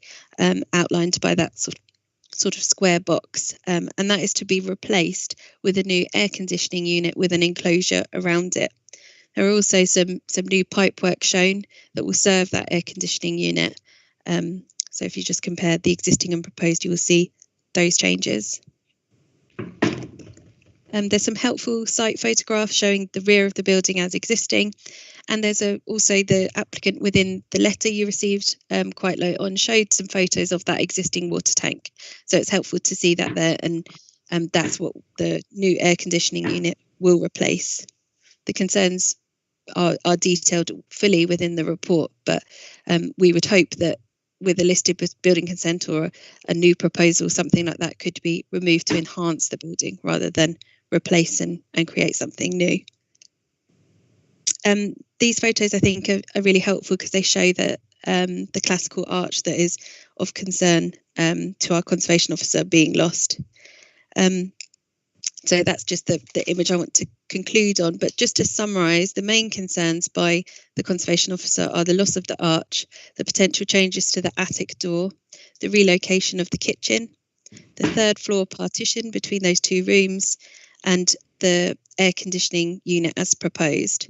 outlined by that sort of square box, and that is to be replaced with a new air conditioning unit with an enclosure around it. There are also some new pipework shown that will serve that air conditioning unit. So if you just compare the existing and proposed, you will see those changes. There's some helpful site photographs showing the rear of the building as existing. And there's also the applicant within the letter you received quite late on showed some photos of that existing water tank. So it's helpful to see that there, and that's what the new air conditioning unit will replace. The concerns are detailed fully within the report, but we would hope that with a listed building consent or a new proposal, something like that could be removed to enhance the building rather than replace and create something new. These photos, I think, are really helpful because they show that the classical arch that is of concern to our conservation officer being lost. So that's just the image I want to conclude on. But just to summarise, the main concerns by the conservation officer are the loss of the arch, the potential changes to the attic door, the relocation of the kitchen, the third floor partition between those two rooms, and the air conditioning unit as proposed.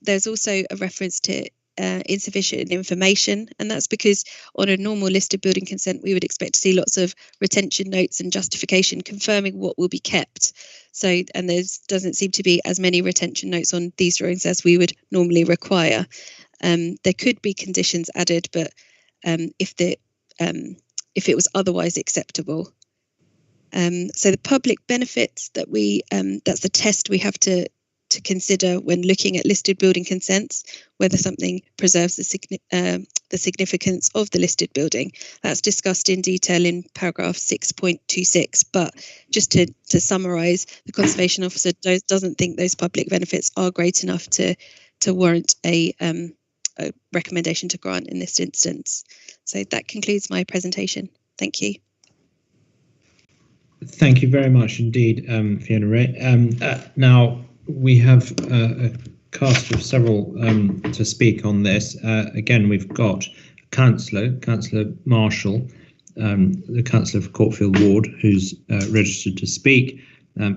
There's also a reference to insufficient information, and that's because on a normal listed building consent we would expect to see lots of retention notes and justification confirming what will be kept. So, and there doesn't seem to be as many retention notes on these drawings as we would normally require. There could be conditions added, but if it was otherwise acceptable. So the public benefits that that's the test we have to consider when looking at listed building consents, whether something preserves the significance of the listed building. That's discussed in detail in paragraph 6.26, but just to summarise, the conservation officer doesn't think those public benefits are great enough to warrant a recommendation to grant in this instance. So that concludes my presentation. Thank you. Thank you very much indeed, Fiona Ray. Now, we have a cast of several to speak on this. Again, we've got Councillor Marshall, the Councillor for Courtfield Ward, who's registered to speak.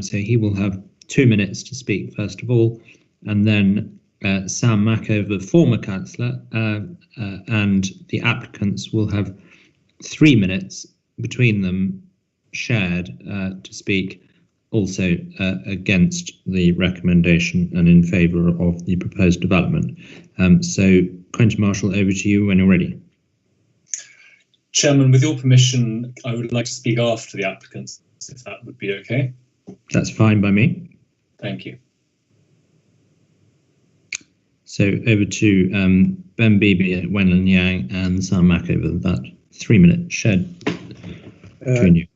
So he will have 2 minutes to speak first of all, and then Sam Mackover, the former Councillor, and the applicants will have 3 minutes between them shared to speak also against the recommendation and in favour of the proposed development. So, Quentin Marshall, over to you when you're ready. Chairman, with your permission, I would like to speak after the applicants, if that would be okay. That's fine by me. Thank you. So over to Ben Beebe, Wenlin Yang and Sam Mackover, that 3 minute shared between you.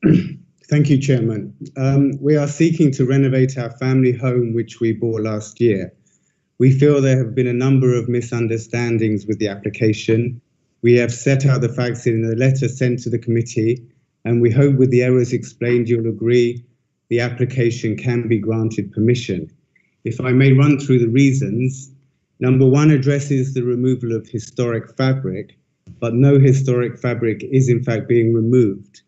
Thank you, Chairman. We are seeking to renovate our family home, which we bought last year. We feel there have been a number of misunderstandings with the application. We have set out the facts in the letter sent to the committee, and we hope with the errors explained, you'll agree the application can be granted permission. If I may run through the reasons. Number one addresses the removal of historic fabric. but no historic fabric is in fact being removed.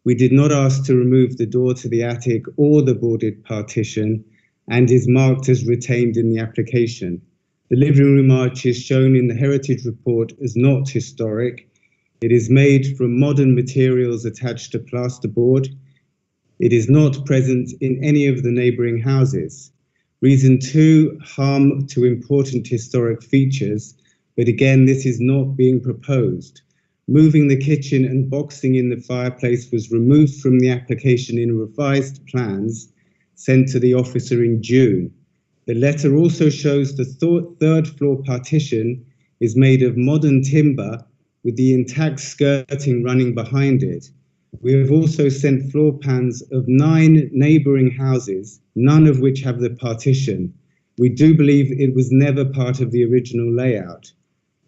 We did not ask to remove the door to the attic or the boarded partition, and is marked as retained in the application. The living room arch is shown in the heritage report as not historic. It is made from modern materials attached to plasterboard. It is not present in any of the neighbouring houses. Reason 2, harm to important historic features, but again, this is not being proposed. Moving the kitchen and boxing in the fireplace was removed from the application in revised plans sent to the officer in June. The letter also shows the third floor partition is made of modern timber with the intact skirting running behind it. We have also sent floor plans of 9 neighbouring houses, none of which have the partition. We do believe it was never part of the original layout.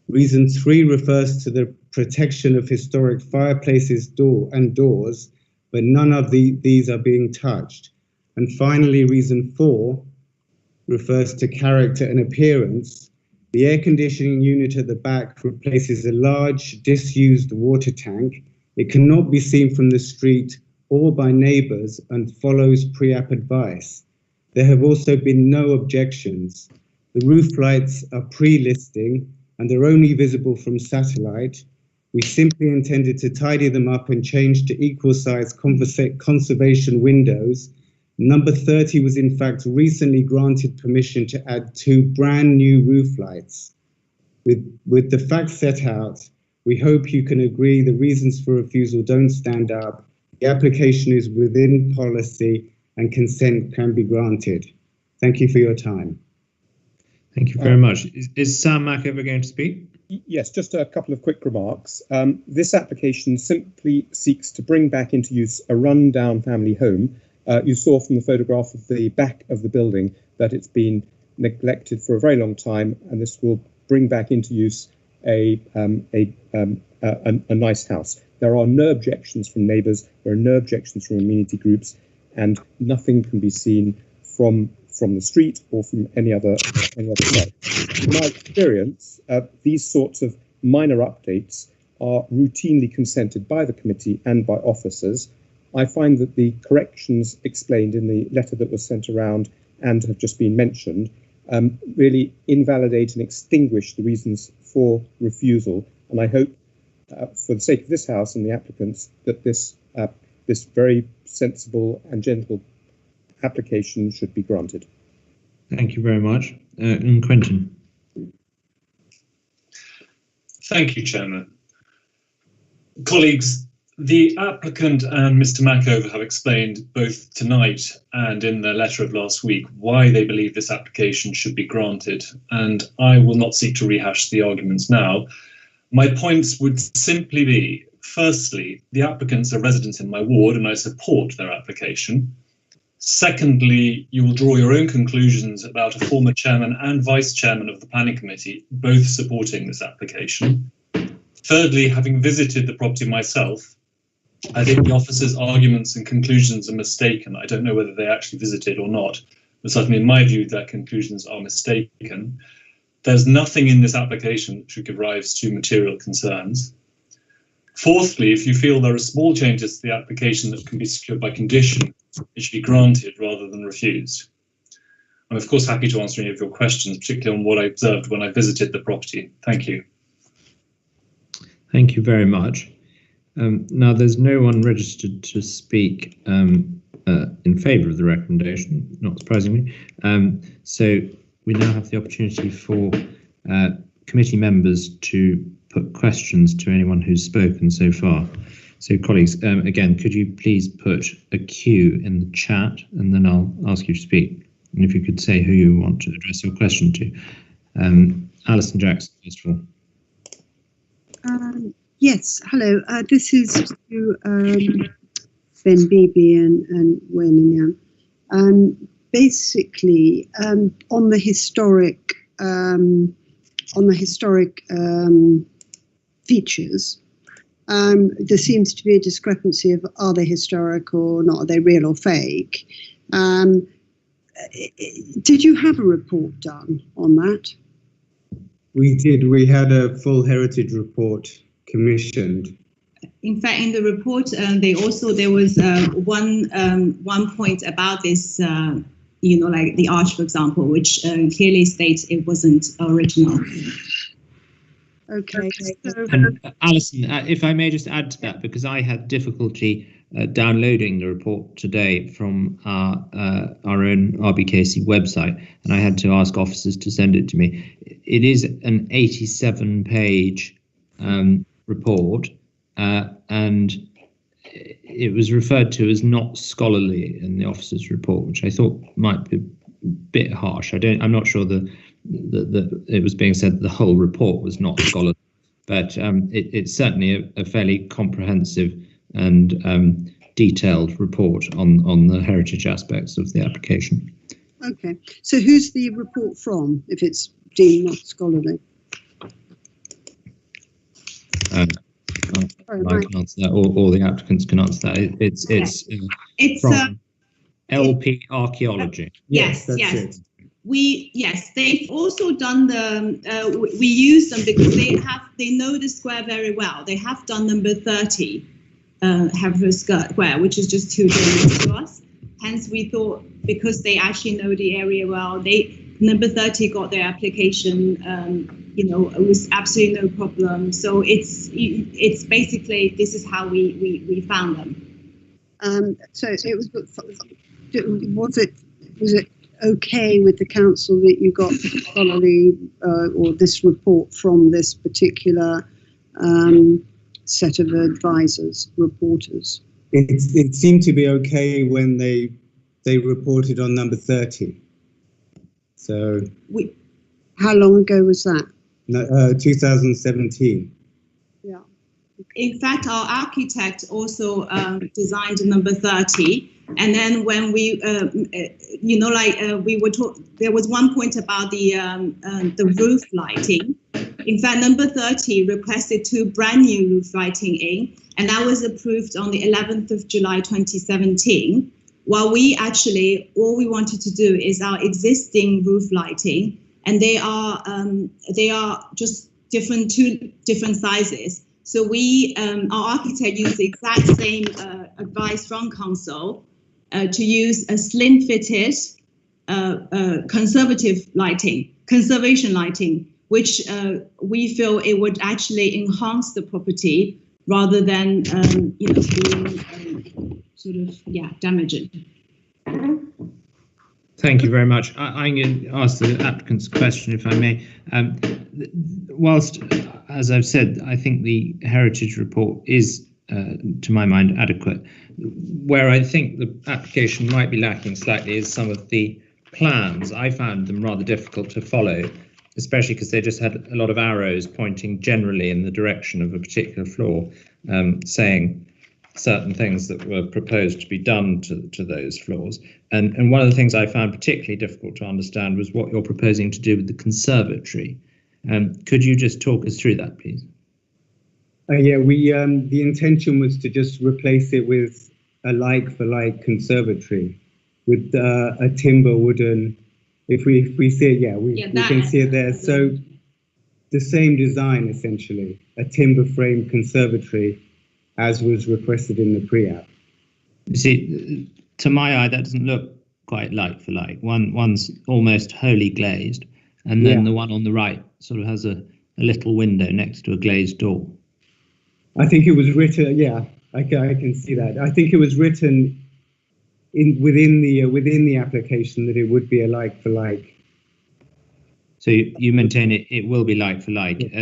Reason 3 refers to the protection of historic fireplaces doors, but none of these are being touched. And finally, reason 4 refers to character and appearance. The air conditioning unit at the back replaces a large disused water tank. It cannot be seen from the street or by neighbours and follows pre-app advice. There have also been no objections. The roof lights are pre-listing and they're only visible from satellite. We simply intended to tidy them up and change to equal size conservation windows. Number 30 was in fact recently granted permission to add 2 brand new roof lights. With the facts set out, we hope you can agree the reasons for refusal don't stand up. The application is within policy and consent can be granted. Thank you for your time. Thank you very much. Is Sam Mackover going to speak? Yes, just a couple of quick remarks. This application simply seeks to bring back into use a rundown family home. You saw from the photograph of the back of the building that it's been neglected for a very long time, and this will bring back into use a nice house. There are no objections from neighbours, there are no objections from amenity groups, and nothing can be seen from the street or from any other site. In my experience, these sorts of minor updates are routinely consented by the committee and by officers. I find that the corrections explained in the letter that was sent around and have just been mentioned really invalidate and extinguish the reasons for refusal. And I hope, for the sake of this House and the applicants, that this very sensible and gentle application should be granted. Thank you very much. And Quentin. Thank you, Chairman. Colleagues, the applicant and Mr. Mackover have explained both tonight and in their letter of last week why they believe this application should be granted, and I will not seek to rehash the arguments now. My points would simply be, firstly, the applicants are residents in my ward and I support their application. Secondly, you will draw your own conclusions about a former chairman and vice chairman of the planning committee, both supporting this application. Thirdly, having visited the property myself, I think the officer's arguments and conclusions are mistaken. I don't know whether they actually visited or not, but certainly in my view, their conclusions are mistaken. There's nothing in this application that should give rise to material concerns. Fourthly, if you feel there are small changes to the application that can be secured by condition, it should be granted rather than refused. I'm of course happy to answer any of your questions, particularly on what I observed when I visited the property. Thank you. Thank you very much. Now, there's no one registered to speak in favour of the recommendation, not surprisingly. So we now have the opportunity for committee members to put questions to anyone who's spoken so far. So colleagues, again, could you please put a Q in the chat and then I'll ask you to speak. And if you could say who you want to address your question to. Alison Jackson, first of all. Yes, hello. This is to Ben Beebe and Wayne and Jan. Basically, on the historic features, there seems to be a discrepancy of are they historic or not, are they real or fake? Did you have a report done on that? We did. We had a full heritage report commissioned. In fact, in the report, there was one point about this, like the arch, for example, which clearly states it wasn't original. Okay. And Alison, if I may just add to that, because I had difficulty downloading the report today from our own RBKC website, and I had to ask officers to send it to me. It is an 87-page report, and it was referred to as not scholarly in the officers' report, which I thought might be a bit harsh. I'm not sure that it was being said that the whole report was not scholarly, but it's certainly a fairly comprehensive and detailed report on the heritage aspects of the application. Okay, so who's the report from, if it's deemed not scholarly? I can answer that, or the applicants can answer that. It's from LP Archaeology. Yes. They've also done we use them because they know the square very well. They have done number 30, Haverford Square, which is just 2 days to us. Hence, we thought because they actually know the area well, number 30 got their application. It was absolutely no problem. So it's basically, this is how we found them. So was it okay with the council that you got scholarly or this report from this particular set of reporters? It seemed to be okay when they reported on number 30. So how long ago was that? 2017. Yeah. In fact, our architect also designed number 30. And then when we, we were there was one point about the roof lighting. In fact, number 30 requested 2 brand new roof lighting in, and that was approved on the 11th of July 2017. While we actually, all we wanted to do is our existing roof lighting, and they are just 2 different sizes. So our architect used the exact same advice from council to use a slim-fitted conservation lighting, which we feel it would actually enhance the property rather than being damaging. Thank you very much. I'm going to ask the applicant's question, if I may. Whilst, as I've said, I think the heritage report is, to my mind, adequate. Where I think the application might be lacking slightly is some of the plans. I found them rather difficult to follow, especially because they just had a lot of arrows pointing generally in the direction of a particular floor, saying certain things that were proposed to be done to those floors. And one of the things I found particularly difficult to understand was what you're proposing to do with the conservatory. Could you just talk us through that, please? Yeah, the intention was to just replace it with a like-for-like conservatory with a timber wooden. If we see it, we can see it there. So the same design, essentially, a timber frame conservatory, as was requested in the pre-app. You see, to my eye, that doesn't look quite like for like. One's almost wholly glazed, and then the one on the right sort of has a little window next to a glazed door. I think it was written. Yeah, I can see that. I think it was written within the application that it would be a like for like. So you maintain it will be like for like, yes.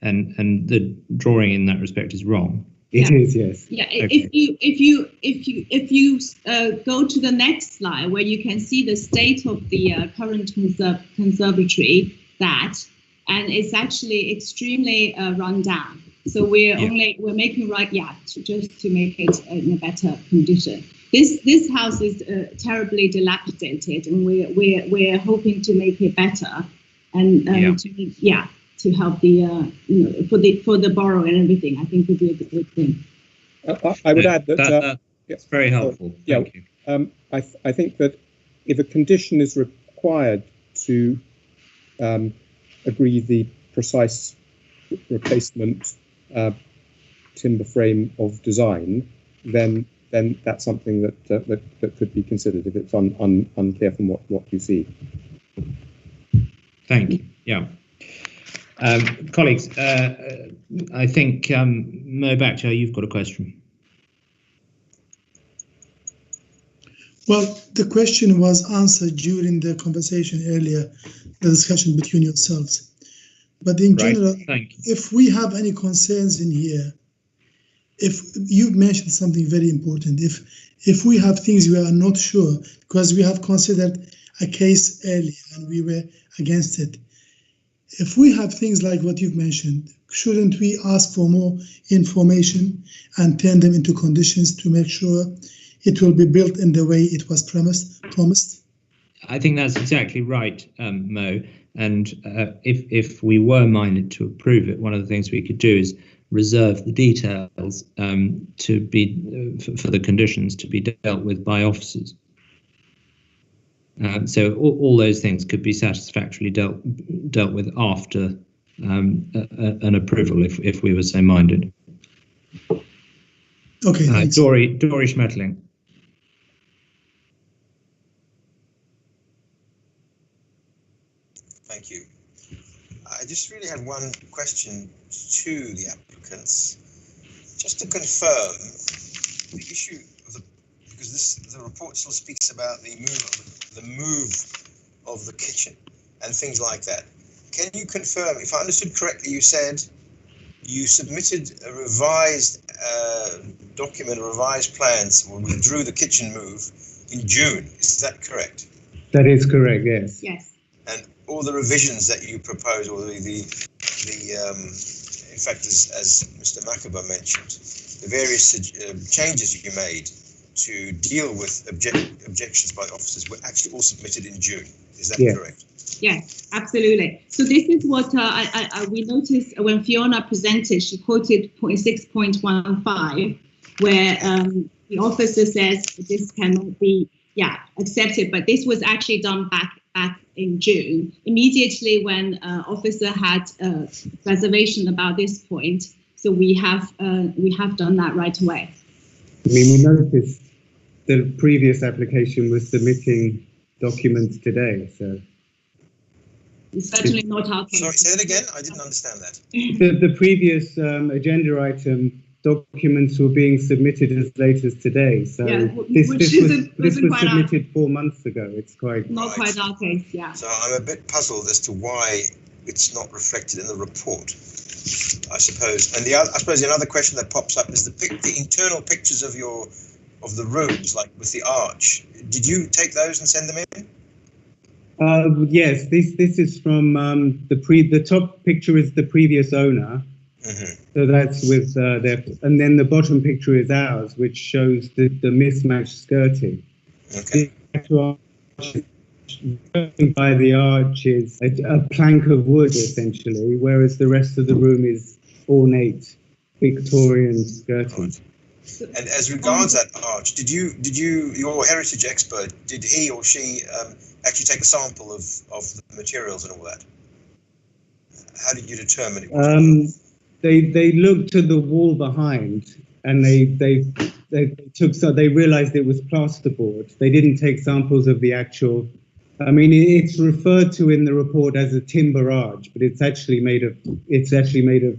and the drawing in that respect is wrong. It is, yes. Yeah. Okay. If you go to the next slide where you can see the state of the current conservatory, and it's actually extremely run down. So we're making just to make it in a better condition. This house is terribly dilapidated, and we're hoping to make it better, and to help the for the borough and everything. I think would be a good thing. I would add that it's very helpful. Thank you. I think that if a condition is required to agree the precise replacement timber frame of design, then that's something that could be considered if it's unclear from what you see. Thank you. Yeah. Colleagues, I think Mo Bakhtiar, you've got a question. Well, the question was answered during the conversation earlier, the discussion between yourselves. But in general, if we have any concerns in here, if you've mentioned something very important, if we have things we are not sure, because we have considered a case earlier and we were against it, if we have things like what you've mentioned, shouldn't we ask for more information and turn them into conditions to make sure it will be built in the way it was promised? I think that's exactly right, Mo. And if we were minded to approve it, one of the things we could do is reserve the details to be for the conditions to be dealt with by officers. So all those things could be satisfactorily dealt with after an approval, if we were so minded. Okay. Dory Schmetterling. Thank you. I just really had one question to the applicants, just to confirm the issue of because the report still speaks about the move of the kitchen and things like that. Can you confirm, if I understood correctly, you said you submitted a revised document, revised plans, or withdrew the kitchen move in June. Is that correct? That is correct, yes. Yes. And all the revisions that you propose, or in fact, as Mr. Makaba mentioned, the various changes you made to deal with objections by officers were actually all submitted in June. Is that correct? Yes, absolutely. So this is what we noticed when Fiona presented. She quoted 6.15, where the officer says this cannot be accepted, but this was actually done back in June, immediately when officer had reservation about this point. So we have done that right away. I mean, we noticed the previous application was submitting documents today, so. It's certainly not our case. Sorry, say it again. I didn't understand that. The previous agenda item documents were being submitted as late as today, so this was submitted 4 months ago. It's quite not quite our case, So I'm a bit puzzled as to why it's not reflected in the report, I suppose. And I suppose another question that pops up is the internal pictures of the rooms, like with the arch. Did you take those and send them in? Yes, this is from the top picture is the previous owner. Mm-hmm. So that's with and then the bottom picture is ours, which shows the mismatched skirting. Okay. By the arch is a plank of wood essentially, whereas the rest of the room is ornate Victorian skirting. And as regards that arch, did your heritage expert, did he or she actually take a sample of the materials and all that? How did you determine it was? They looked to the wall behind, and they realized it was plasterboard. They didn't take samples of the actual. I mean, it's referred to in the report as a timber arch, but it's actually made of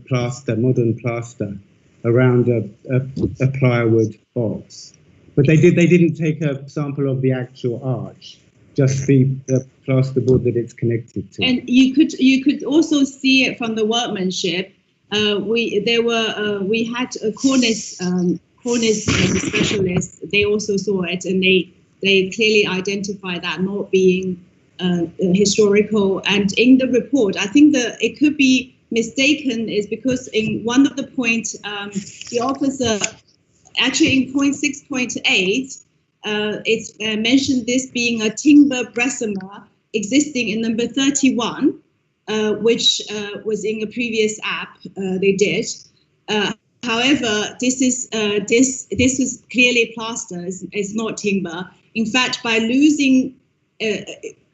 plaster, modern plaster, around a plywood box. But they didn't take a sample of the actual arch, just the plasterboard that it's connected to. And you could also see it from the workmanship. We had a cornice specialist. They also saw it, and they clearly identified that not being historical. And in the report, I think that it could be mistaken is because in one of the points, the officer actually in point 6.8, it's mentioned this being a timber bressumer existing in number 31. Which was in a previous app they did. However, this is clearly plaster. It's not timber. In fact, by losing,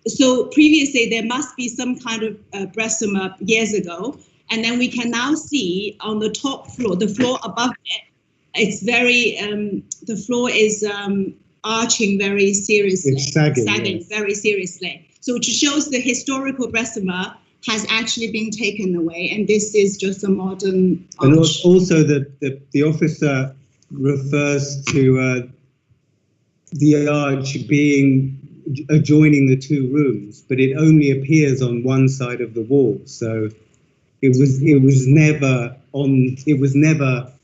so previously there must be some kind of bressumer years ago, And then we can now see on the top floor, the floor above it, it's very, the floor is arching very seriously. It's sagging yes. Very seriously. So which shows the historical bressumer has actually been taken away, and this is just a modern arch. And also the officer refers to the arch being adjoining the two rooms, but it only appears on one side of the wall. So it was never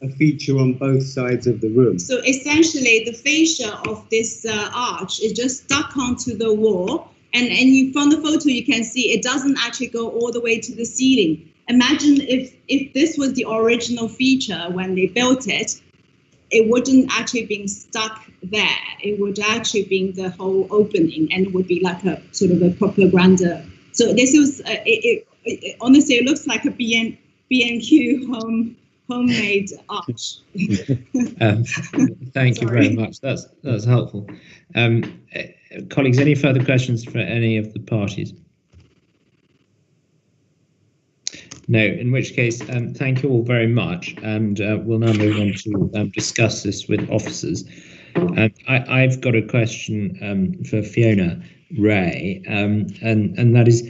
a feature on both sides of the room. So essentially, the fascia of this arch is just stuck onto the wall, and from the photo you can see it doesn't actually go all the way to the ceiling. Imagine if this was the original feature when they built it, it wouldn't actually been stuck there. It would actually be the whole opening, and it would be like a sort of a proper grandeur. So this was honestly, it looks like a B&Q homemade arch. Thank you very much. That's helpful. Colleagues, any further questions for any of the parties? No, in which case, thank you all very much, and we'll now move on to discuss this with officers. I've got a question for Fiona Ray, and that is,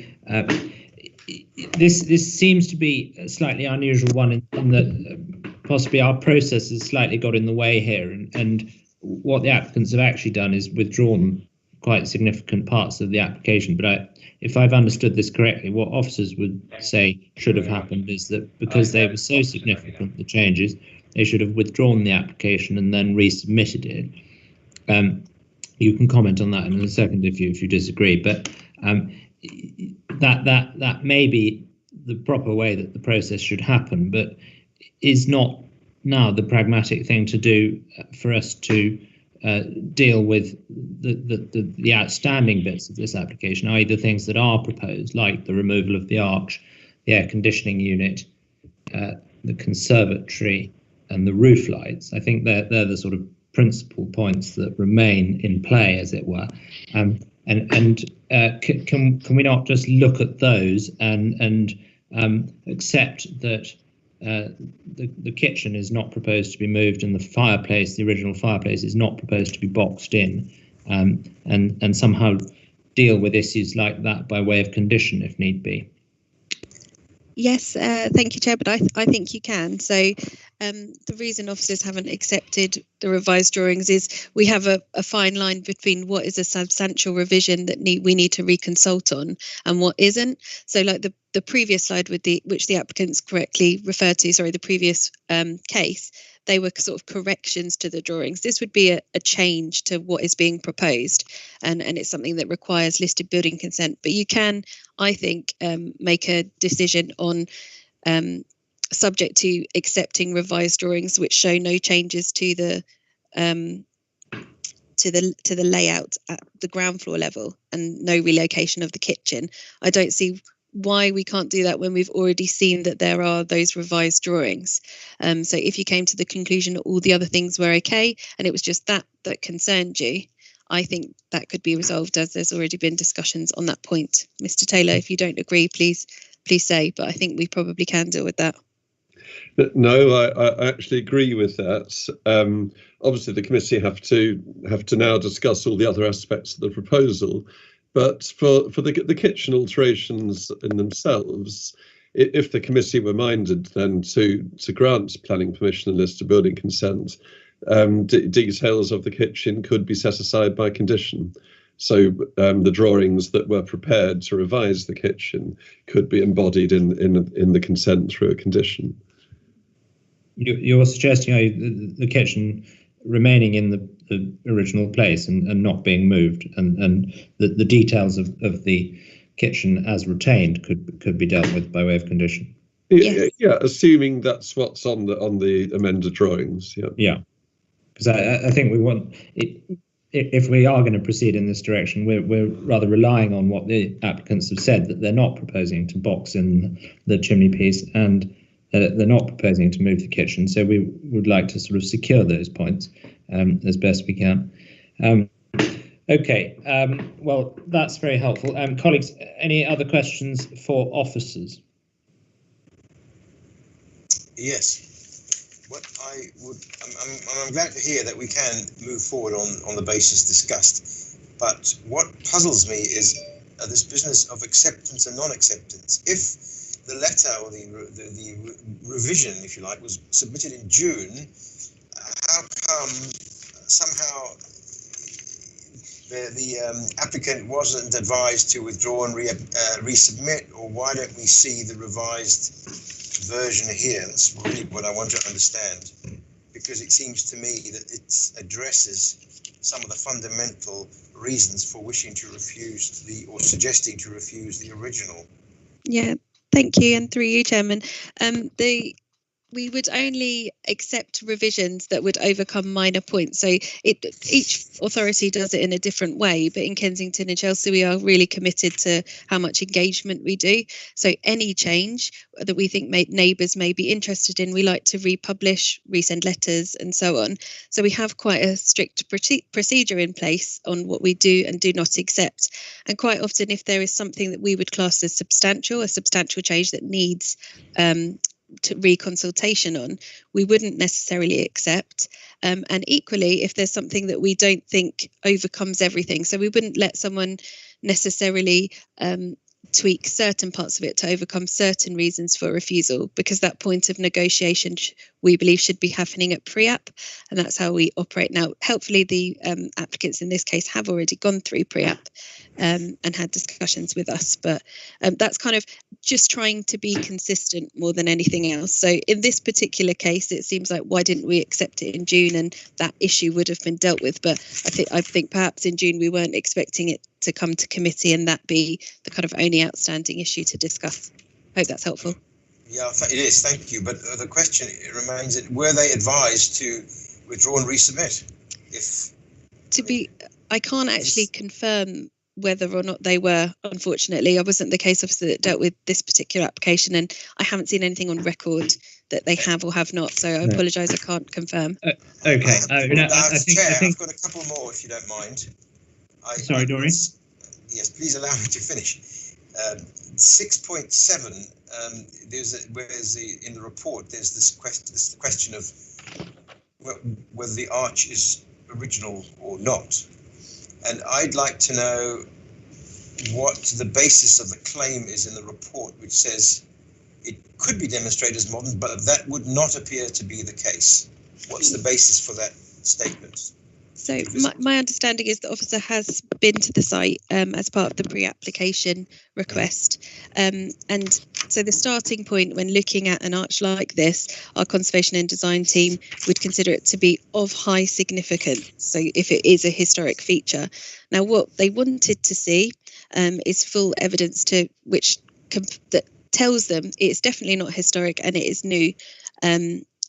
this seems to be a slightly unusual one in that possibly our process has slightly got in the way here, and what the applicants have actually done is withdrawn quite significant parts of the application. But if I've understood this correctly, what officers would say should have happened is that because they were so significant, the changes, they should have withdrawn the application and then resubmitted it. You can comment on that in a second if you disagree, but that may be the proper way that the process should happen, but is not now the pragmatic thing to do for us to deal with the outstanding bits of this application, i.e. the things that are proposed, like the removal of the arch, the air conditioning unit, the conservatory and the roof lights. I think they're the sort of principal points that remain in play, as it were. Can we not just look at those and accept that the kitchen is not proposed to be moved, and the fireplace, the original fireplace, is not proposed to be boxed in, and somehow deal with issues like that by way of condition if need be? Yes, thank you, Chair, but I think you can. So the reason officers haven't accepted the revised drawings is we have a fine line between what is a substantial revision that we need to reconsult on and what isn't. So like the previous slide with which the applicants correctly referred to, sorry, the previous case, they were sort of corrections to the drawings. This would be a change to what is being proposed, and it's something that requires listed building consent. But you can, I think, make a decision on subject to accepting revised drawings which show no changes to the layout at the ground floor level and no relocation of the kitchen. I don't see why we can't do that when we've already seen that there are those revised drawings. So if you came to the conclusion that all the other things were okay and it was just that concerned you, I think that could be resolved, as there's already been discussions on that point. Mr. Taylor, if you don't agree, please say, but I think we probably can deal with that. No, I actually agree with that. Obviously, the committee have to now discuss all the other aspects of the proposal. But for the kitchen alterations in themselves, if the committee were minded then to grant planning permission and listed building consent, details of the kitchen could be set aside by condition. So the drawings that were prepared to revise the kitchen could be embodied in the consent through a condition. You're suggesting the kitchen remaining in the original place and not being moved, and the details of the kitchen as retained could be dealt with by way of condition. Yeah, assuming that's what's on the amended drawings. Yeah, because I think we want it. If we are going to proceed in this direction, we're rather relying on what the applicants have said, that they're not proposing to box in the chimney piece and they're not proposing to move the kitchen. So we would like to sort of secure those points as best we can. Okay, well, that's very helpful. Colleagues, any other questions for officers? Yes. What I'm glad to hear that we can move forward on the basis discussed. But what puzzles me is this business of acceptance and non-acceptance. If the letter or the revision, if you like, was submitted in June, how come somehow the applicant wasn't advised to withdraw and resubmit, or why don't we see the revised version here? That's really what I want to understand, because it seems to me that it addresses some of the fundamental reasons for wishing to refuse or suggesting to refuse the original. Yeah, thank you, and through you, Chairman. We would only accept revisions that would overcome minor points. So each authority does it in a different way, but in Kensington and Chelsea, we are really committed to how much engagement we do. So any change that we think neighbours may be interested in, we like to republish, resend letters and so on. So we have quite a strict procedure in place on what we do and do not accept. And quite often, if there is something that we would class as a substantial change that needs to reconsultation on, we wouldn't necessarily accept. And equally, if there's something that we don't think overcomes everything, so we wouldn't let someone necessarily tweak certain parts of it to overcome certain reasons for refusal, because that point of negotiation we believe should be happening at pre-app, and that's how we operate now. Helpfully, the applicants in this case have already gone through pre-app and had discussions with us, but that's kind of just trying to be consistent more than anything else. So in this particular case, it seems like, why didn't we accept it in June, and that issue would have been dealt with. But I think perhaps in June we weren't expecting it to come to committee and that be the kind of only outstanding issue to discuss. Hope that's helpful. Yeah, it is. Thank you. But the question remains: were they advised to withdraw and resubmit? I can't actually confirm whether or not they were, unfortunately. I wasn't the case officer that dealt with this particular application, and I haven't seen anything on record that they have or have not, so I apologise, I can't confirm. Okay. Chair, I've got a couple more, if you don't mind. Sorry, Doreen? Yes, please allow me to finish. 6.7, in the report, there's this question of whether the arch is original or not. And I'd like to know what the basis of the claim is in the report, which says it could be demonstrated as modern, but that would not appear to be the case. What's the basis for that statement? So my understanding is the officer has been to the site as part of the pre-application request. And so the starting point when looking at an arch like this, our conservation and design team would consider it to be of high significance. So if it is a historic feature. Now, what they wanted to see is full evidence that tells them it's definitely not historic and it is new.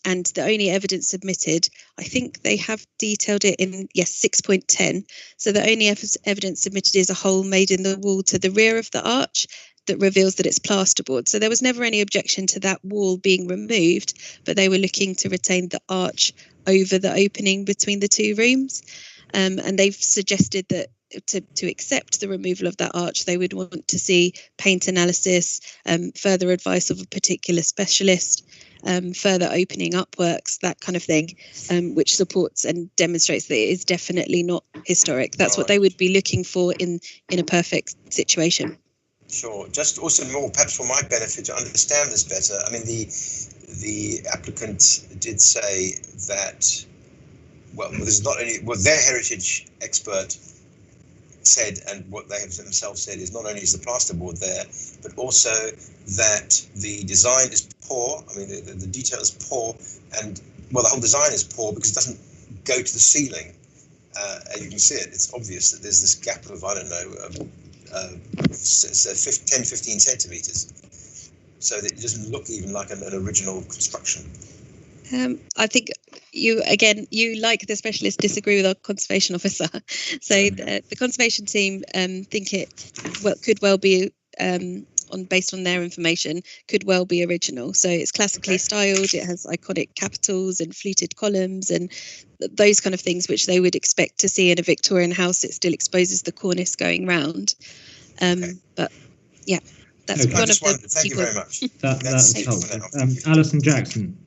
And the only evidence submitted, I think they have detailed it in, 6.10. So the only evidence submitted is a hole made in the wall to the rear of the arch that reveals that it's plasterboard. So there was never any objection to that wall being removed, but they were looking to retain the arch over the opening between the two rooms. And they've suggested that to accept the removal of that arch, they would want to see paint analysis, further advice of a particular specialist, further opening up works, that kind of thing, which supports and demonstrates that it is definitely not historic. That's what they would be looking for in a perfect situation. Sure. Just also more, perhaps for my benefit to understand this better. I mean, the applicant did say that, there's not only their heritage expert said, and what they have themselves said, is not only is the plasterboard there, but also that the design is poor. I mean, the detail is poor, and the whole design is poor because it doesn't go to the ceiling. And you can see it. It's obvious that there's this gap of 10-15 centimeters, so that it doesn't look even like an original construction. I think you like the specialist disagree with our conservation officer. So the conservation team think it could well be based on their information, could well be original. So it's classically styled. It has iconic capitals and fluted columns and those kind of things which they would expect to see in a Victorian house. It still exposes the cornice going round. But yeah. That's Okay. one of the Thank you very much. That's helpful. Alison Jackson.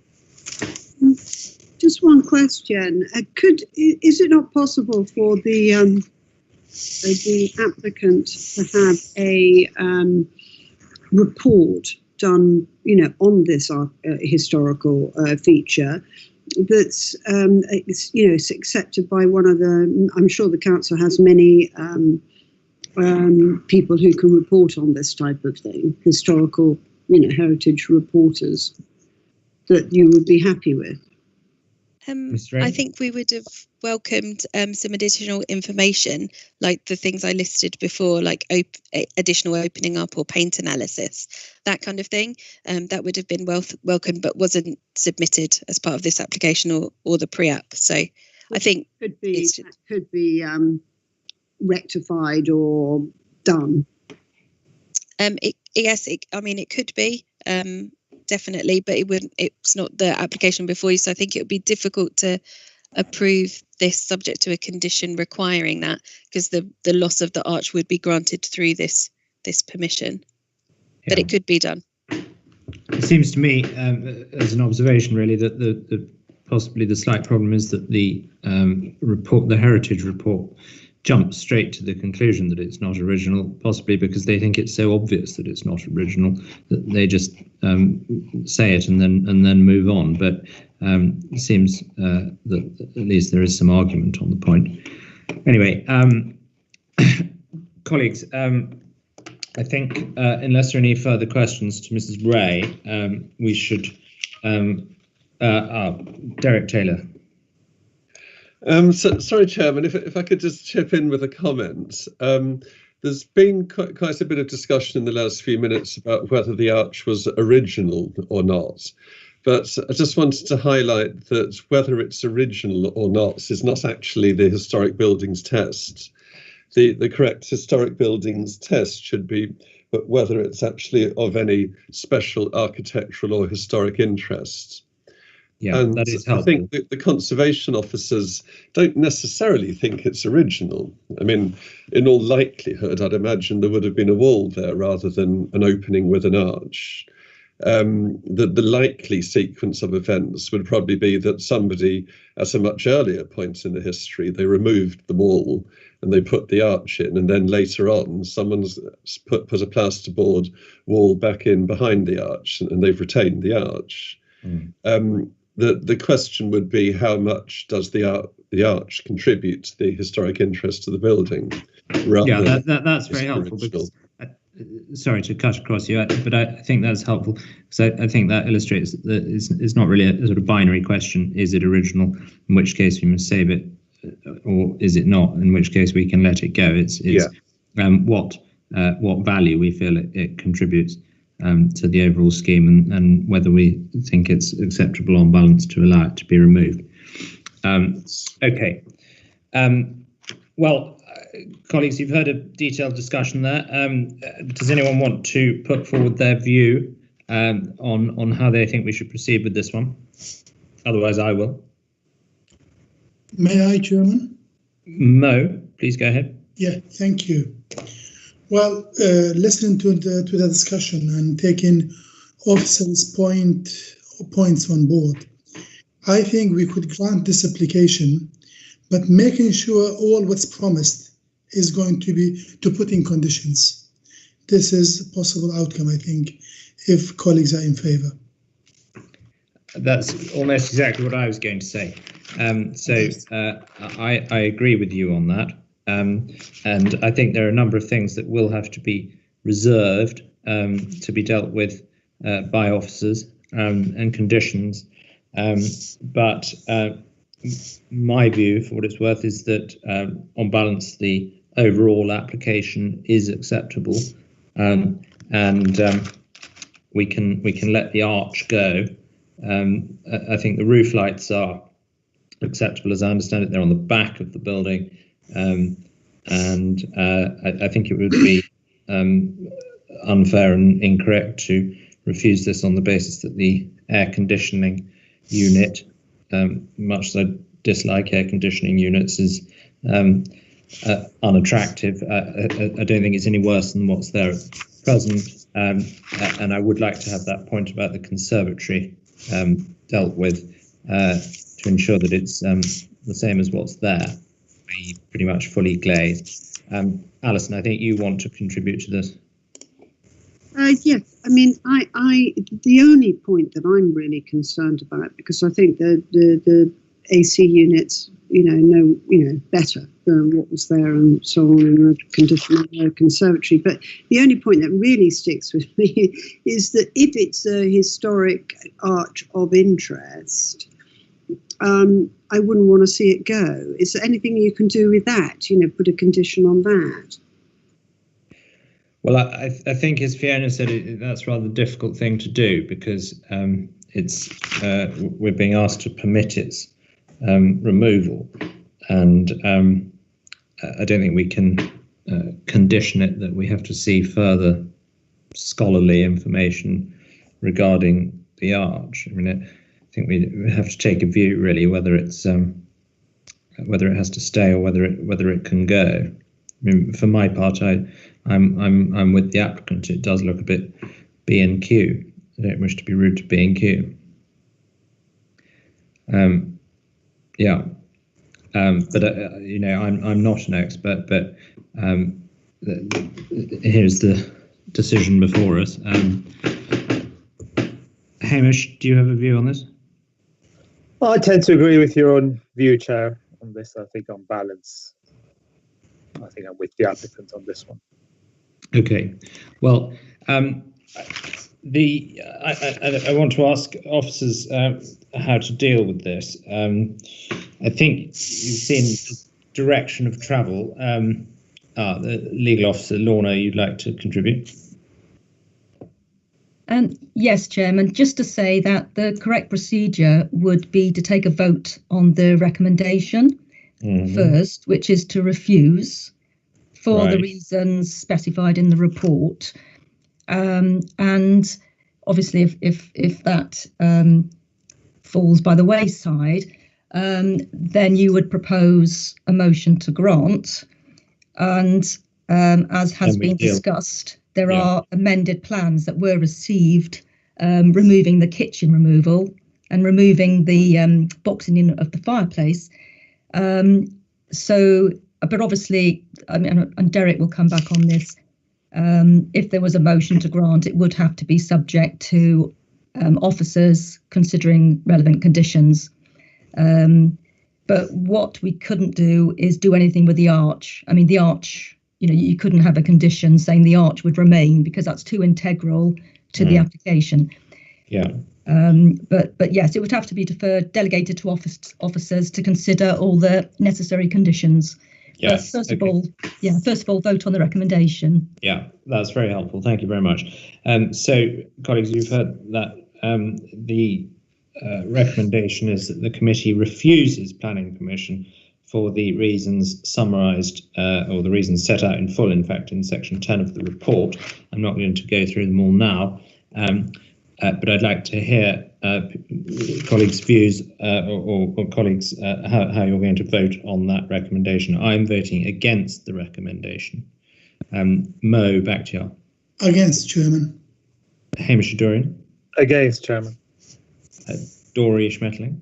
Just one question. Is it not possible for the applicant to have a report done, on this historical feature that's, it's accepted by one of the? I'm sure the council has many people who can report on this type of thing, historical, heritage reporters that you would be happy with. I think we would have welcomed some additional information, like the things I listed before, like additional opening up or paint analysis, that kind of thing. That would have been welcomed, but wasn't submitted as part of this application or the pre-app. So I think could be rectified or done. It could be. Definitely, but it's not the application before you, so I think it would be difficult to approve this subject to a condition requiring that, because the loss of the arch would be granted through this permission. But it could be done. It seems to me, as an observation, really, that the possibly the slight problem is that the heritage report jumps straight to the conclusion that it's not original, possibly because they think it's so obvious that it's not original that they just say it and then move on. But it seems that at least there is some argument on the point. Anyway, colleagues, I think unless there are any further questions to Mrs. Ray, we should. Derek Taylor. Sorry, Chairman, if I could just chip in with a comment. There's been quite a bit of discussion in the last few minutes about whether the arch was original or not. But I just wanted to highlight that whether it's original or not is not actually the historic buildings test. The correct historic buildings test should be whether it's actually of any special architectural or historic interest. Yeah, and that is I helpful. think the conservation officers don't necessarily think it's original. I mean, in all likelihood, I'd imagine there would have been a wall there rather than an opening with an arch. The likely sequence of events would probably be that somebody, at a much earlier point in the history, they removed the wall and they put the arch in, and then later on, someone's put a plasterboard wall back in behind the arch, and they've retained the arch. The question would be, how much does the arch contribute to the historic interest of the building? Yeah, that's very helpful. Because, sorry to cut across you, but I think that's helpful because I think that illustrates that it's not really a sort of binary question. Is it original? In which case we must save it, or is it not? In which case we can let it go. It's what value we feel it contributes to the overall scheme, and whether we think it's acceptable on balance to allow it to be removed. Okay. Well, colleagues, you've heard a detailed discussion there. Does anyone want to put forward their view on how they think we should proceed with this one? Otherwise, I will. May I, Chairman? Mo, please go ahead. Yeah, thank you. Well, listening to the discussion and taking officers' points on board, I think we could grant this application, but making sure all what's promised is going to be to put in conditions. This is a possible outcome, I think, if colleagues are in favour. That's almost exactly what I was going to say. I agree with you on that. And I think there are a number of things that will have to be reserved to be dealt with by officers and conditions. But my view, for what it's worth, is that on balance, the overall application is acceptable, and we can let the arch go. I think the roof lights are acceptable, as I understand it. They're on the back of the building. And I think it would be unfair and incorrect to refuse this on the basis that the air conditioning unit, much as I dislike air conditioning units, is unattractive. I don't think it's any worse than what's there at present, and I would like to have that point about the conservatory dealt with to ensure that it's the same as what's there, pretty much fully glazed. Alison, I think you want to contribute to this. Yes, I mean, the only point that I'm really concerned about, because I think the AC units, know better than what was there and so on in the condition of the conservatory. But the only point that really sticks with me is that if it's a historic arch of interest, I wouldn't want to see it go. Is there anything you can do with that? Put a condition on that. Well, I think, as Fiona said, that's a rather difficult thing to do because we're being asked to permit its removal, and I don't think we can condition it that we have to see further scholarly information regarding the arch. I mean, I think we have to take a view really whether it's whether it has to stay or whether it can go. I mean, for my part, I'm with the applicant. It does look a bit B&Q. I don't wish to be rude to B&Q. Yeah, but I'm not an expert. But here's the decision before us. Hamish, do you have a view on this? I tend to agree with your own view, Chair, on this. I think on balance, I think I'm with the applicant on this one. Okay. Well, I want to ask officers how to deal with this. I think you've seen the direction of travel. The legal officer, Lorna, you'd like to contribute? Yes, Chairman, just to say that the correct procedure would be to take a vote on the recommendation first, which is to refuse for the reasons specified in the report. And obviously, if that falls by the wayside, then you would propose a motion to grant. And as has been discussed, there are amended plans that were received, removing the kitchen removal and removing the boxing in of the fireplace. But obviously, I mean, and Derek will come back on this, if there was a motion to grant, it would have to be subject to officers considering relevant conditions. But what we couldn't do is do anything with the arch. I mean, the arch, you couldn't have a condition saying the arch would remain because that's too integral to the application. Yeah. But yes, it would have to be delegated to officers to consider all the necessary conditions. Yes. First of all, vote on the recommendation. Yeah, that's very helpful. Thank you very much. So, colleagues, you've heard that the recommendation is that the committee refuses planning permission for the reasons summarised, or the reasons set out in full, in fact, in section 10 of the report. I'm not going to go through them all now, but I'd like to hear colleagues' views or colleagues how you're going to vote on that recommendation. I'm voting against the recommendation. Mo, back to you. Against, Chairman. Hamish Dorian. Against, Chairman. Dory Schmetterling.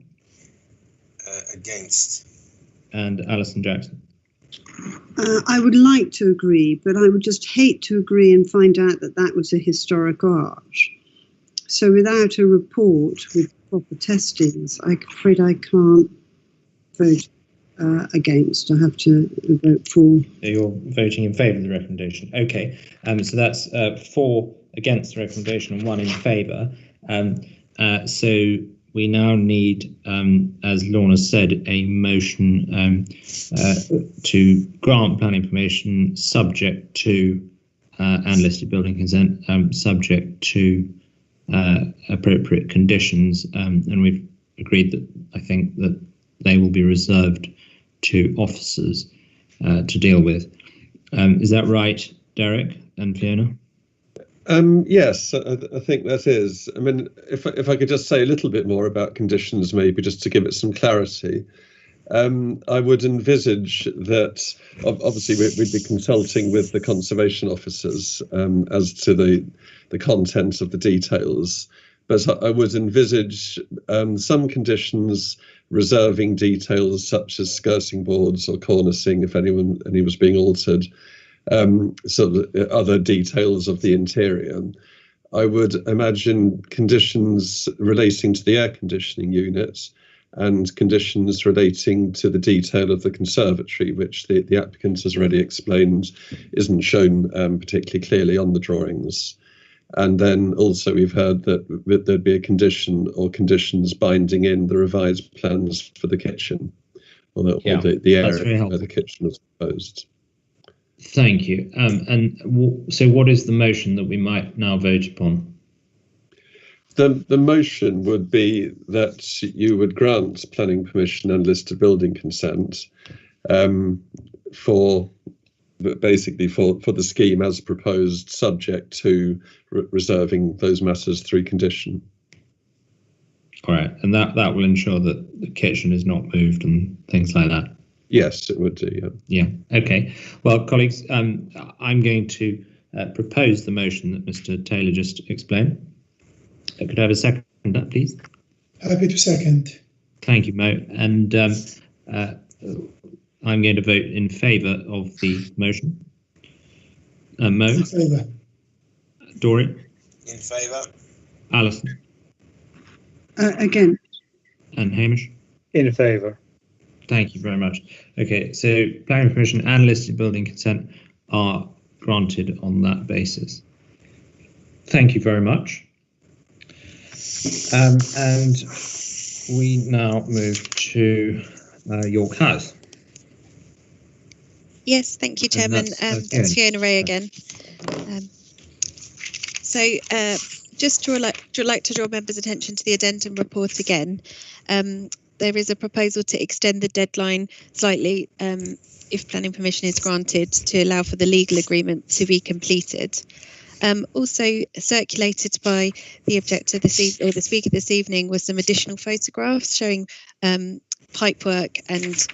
Against. And Alison Jackson. I would like to agree, but I would just hate to agree and find out that that was a historic arch. So without a report with proper testings, I'm afraid I can't vote against. I have to vote for. You're voting in favour of the recommendation. Okay, so that's 4 against the recommendation and 1 in favour. So we now need, as Lorna said, a motion to grant planning permission subject to and listed building consent subject to appropriate conditions, and we've agreed that I think that they will be reserved to officers to deal with. Is that right, Derek and Fiona? Yes, I think that is. I mean, if I could just say a little bit more about conditions, maybe just to give it some clarity. I would envisage that obviously we'd be consulting with the conservation officers as to the content of the details, but I would envisage some conditions reserving details such as skirting boards or cornicing if any was being altered, sort of other details of the interior. I would imagine conditions relating to the air conditioning unit and conditions relating to the detail of the conservatory, which the applicant has already explained isn't shown particularly clearly on the drawings. And then also we've heard that there'd be a condition or conditions binding in the revised plans for the kitchen, or the area where the kitchen was proposed. Thank you. So what is the motion that we might now vote upon? The motion would be that you would grant planning permission and listed building consent for the scheme as proposed, subject to reserving those matters through condition. All right, and that will ensure that the kitchen is not moved and things like that. Yes, it would do. Yeah. Okay. Well, colleagues, I'm going to propose the motion that Mr. Taylor just explained. Could I have a second on that, please? Happy to second. Thank you, Mo. And I'm going to vote in favour of the motion. Mo? In favour. Dory? In favour. Alison? Again. And Hamish? In favour. Thank you very much. Okay, so planning permission and listed building consent are granted on that basis. Thank you very much. And we now move to York House. Yes, thank you, Chairman. That's Fiona Ray again. Just like to draw members' attention to the addendum report again. There is a proposal to extend the deadline slightly if planning permission is granted to allow for the legal agreement to be completed. Also circulated by the objector the speaker this evening was some additional photographs showing pipework and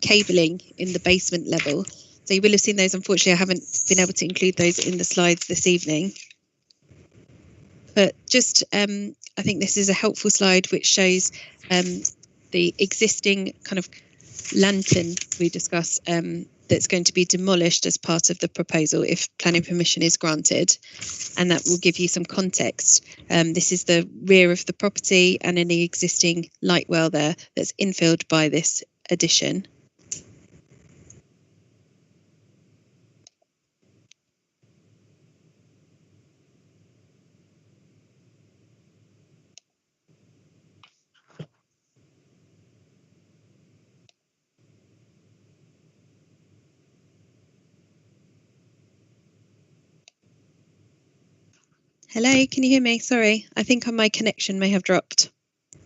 cabling in the basement level. So you will have seen those. Unfortunately, I haven't been able to include those in the slides this evening. But just, I think this is a helpful slide which shows the existing kind of lantern we discussed that's going to be demolished as part of the proposal if planning permission is granted, and that will give you some context. This is the rear of the property and any existing light well there that's infilled by this addition. Hello, can you hear me? Sorry, I think my connection may have dropped.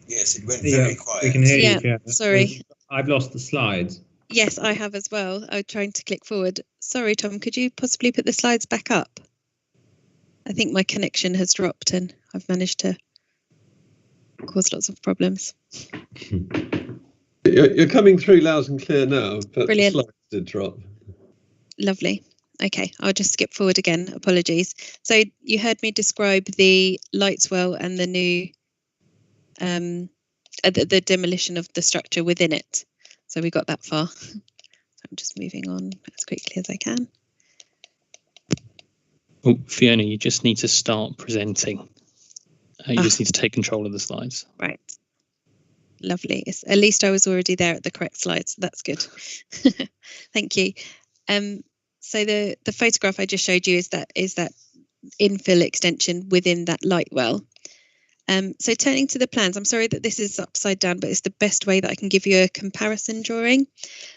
Yes, it went very quiet. We can hear you. Yeah, sorry. I've lost the slides. Yes, I have as well. I was trying to click forward. Sorry, Tom, could you possibly put the slides back up? I think my connection has dropped and I've managed to cause lots of problems. You're coming through loud and clear now, but Brilliant. the slides did drop. Lovely. Okay, I'll just skip forward again. Apologies. So you heard me describe the lights well and the new, the demolition of the structure within it. So we got that far. So I'm just moving on as quickly as I can. Oh, Fiona, you just need to start presenting. You just need to take control of the slides. Right. Lovely. At least I was already there at the correct slides. So that's good. Thank you. So the photograph I just showed you is that infill extension within that light well. So turning to the plans, I'm sorry that this is upside down, but it's the best way that I can give you a comparison drawing.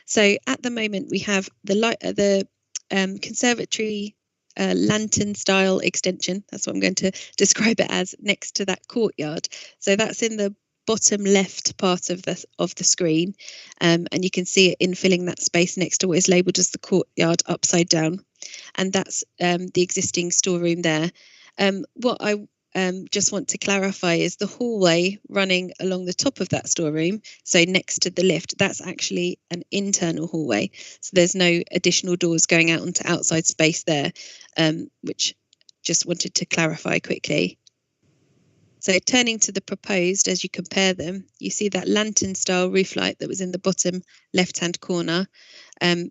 So at the moment we have the conservatory lantern style extension. That's what I'm going to describe it as, next to that courtyard. So that's in the bottom left part of the screen, and you can see it infilling that space next to what is labelled as the courtyard upside down, and that's the existing storeroom there. What I just want to clarify is the hallway running along the top of that storeroom, so next to the lift, that's actually an internal hallway. So there's no additional doors going out onto outside space there, which just wanted to clarify quickly. So turning to the proposed, as you compare them, you see that lantern style roof light that was in the bottom left-hand corner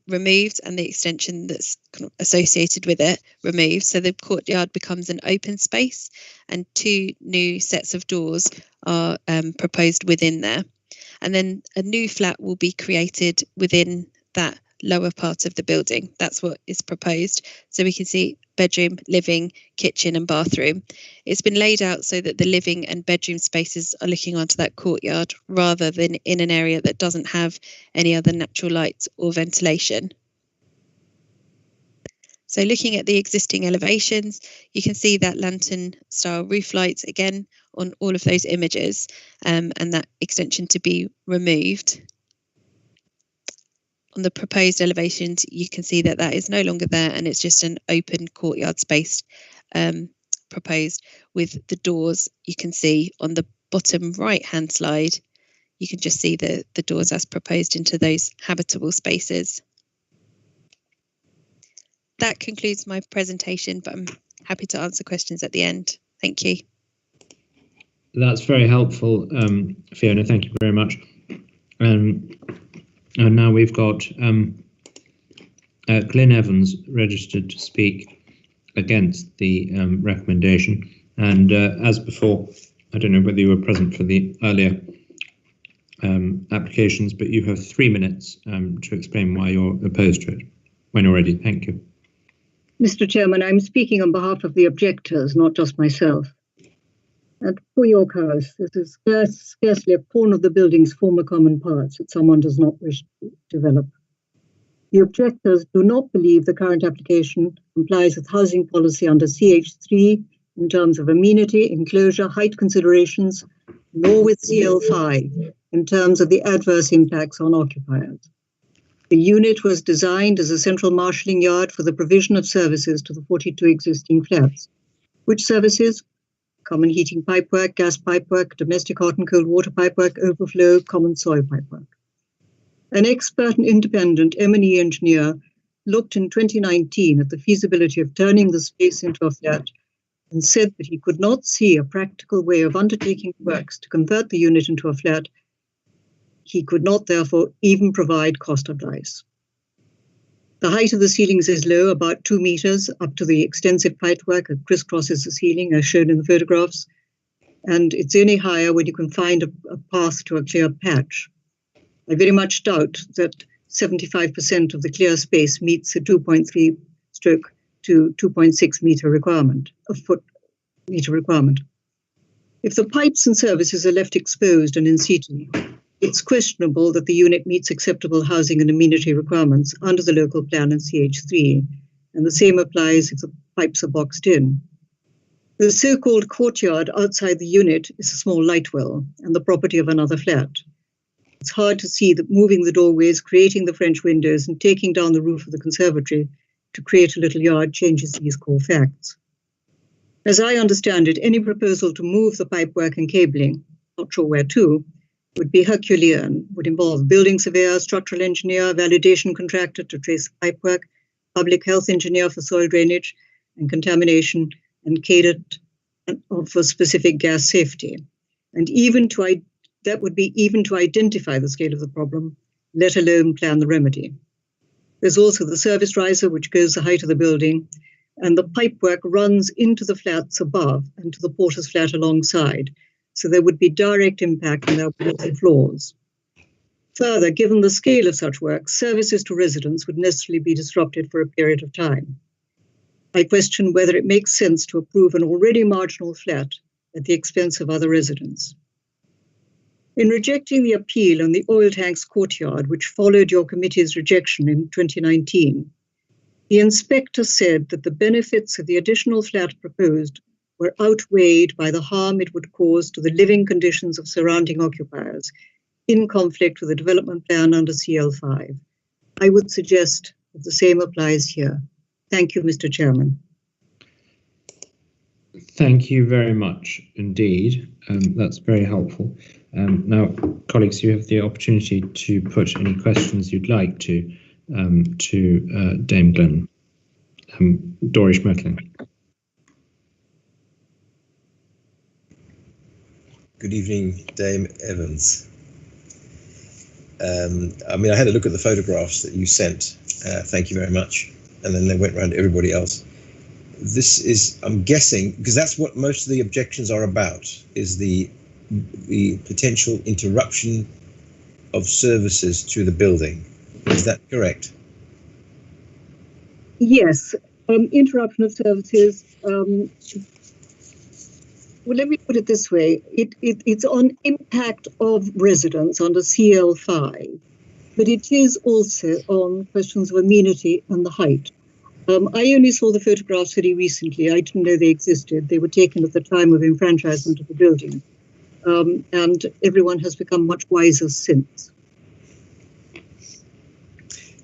removed, and the extension that's kind of associated with it removed. So the courtyard becomes an open space, and 2 new sets of doors are proposed within there. And then a new flat will be created within that lower part of the building. That's what is proposed. So we can see bedroom, living, kitchen and bathroom. It's been laid out so that the living and bedroom spaces are looking onto that courtyard rather than in an area that doesn't have any other natural light or ventilation. So looking at the existing elevations, you can see that lantern style roof lights again on all of those images, and that extension to be removed. On the proposed elevations, you can see that that is no longer there, and it's just an open courtyard space proposed with the doors. You can see on the bottom right hand slide, you can just see the doors as proposed into those habitable spaces. That concludes my presentation, but I'm happy to answer questions at the end. Thank you. That's very helpful, Fiona. Thank you very much. And now we've got Glyn Evans registered to speak against the recommendation. And as before, I don't know whether you were present for the earlier applications, but you have 3 minutes to explain why you're opposed to it. When you're ready, thank you. Mr. Chairman, I'm speaking on behalf of the objectors, not just myself. And for York House, this is scarcely a pawn of the building's former common parts that someone does not wish to develop. The objectors do not believe the current application complies with housing policy under CH3 in terms of amenity, enclosure, height considerations, nor with CL5 in terms of the adverse impacts on occupiers. The unit was designed as a central marshalling yard for the provision of services to the 42 existing flats. Which services? Common heating pipework, gas pipework, domestic hot and cold water pipework, overflow, common soil pipework. An expert and independent M&E engineer looked in 2019 at the feasibility of turning the space into a flat and said that he could not see a practical way of undertaking works to convert the unit into a flat. He could not, therefore, even provide cost advice. The height of the ceilings is low, about 2 meters, up to the extensive pipework that crisscrosses the ceiling, as shown in the photographs, and it's only higher when you can find a path to a clear patch. I very much doubt that 75% of the clear space meets the 2.3 stroke to 2.6 meter requirement, a foot meter requirement. If the pipes and services are left exposed and in situ, it's questionable that the unit meets acceptable housing and amenity requirements under the local plan and CH3, and the same applies if the pipes are boxed in. The so-called courtyard outside the unit is a small light well and the property of another flat. It's hard to see that moving the doorways, creating the French windows, and taking down the roof of the conservatory to create a little yard changes these core facts. As I understand it, any proposal to move the pipework and cabling, not sure where to, would be Herculean, would involve building surveyor, structural engineer, validation contractor to trace the pipework, public health engineer for soil drainage and contamination, and catered for specific gas safety. And that would be even to identify the scale of the problem, let alone plan the remedy. There's also the service riser, which goes the height of the building, and the pipework runs into the flats above and to the porter's flat alongside. So there would be direct impact on their walls and floors. Further, given the scale of such work, services to residents would necessarily be disrupted for a period of time. I question whether it makes sense to approve an already marginal flat at the expense of other residents. In rejecting the appeal on the oil tanks courtyard, which followed your committee's rejection in 2019, the inspector said that the benefits of the additional flat proposed were outweighed by the harm it would cause to the living conditions of surrounding occupiers, in conflict with the development plan under CL5. I would suggest that the same applies here. Thank you, Mr. Chairman. Thank you very much indeed. That's very helpful. Now, colleagues, you have the opportunity to put any questions you'd like to Dame Glenn. Doris Schmetterling. Good evening, Dame Evans. I mean, I had a look at the photographs that you sent. Thank you very much. And then they went around to everybody else. This is, I'm guessing, because that's what most of the objections are about, is the potential interruption of services to the building. Is that correct? Yes, interruption of services. Well, let me put it this way. It's on impact of residents under CL5, but it is also on questions of amenity and the height. I only saw the photographs very recently. I didn't know they existed. They were taken at the time of enfranchisement of the building. And everyone has become much wiser since.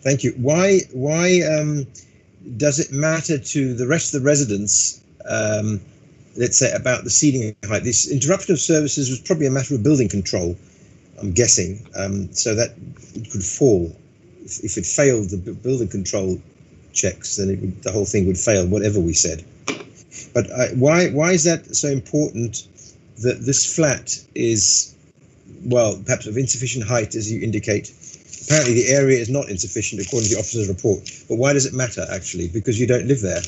Thank you. Why does it matter to the rest of the residents, let's say, about the ceiling height? This interruption of services was probably a matter of building control, I'm guessing, so that it could fall. If it failed the building control checks, then the whole thing would fail, whatever we said. But why is that so important, that this flat is, well, perhaps of insufficient height, as you indicate? Apparently the area is not insufficient according to the officer's report, but why does it matter actually? Because you don't live there,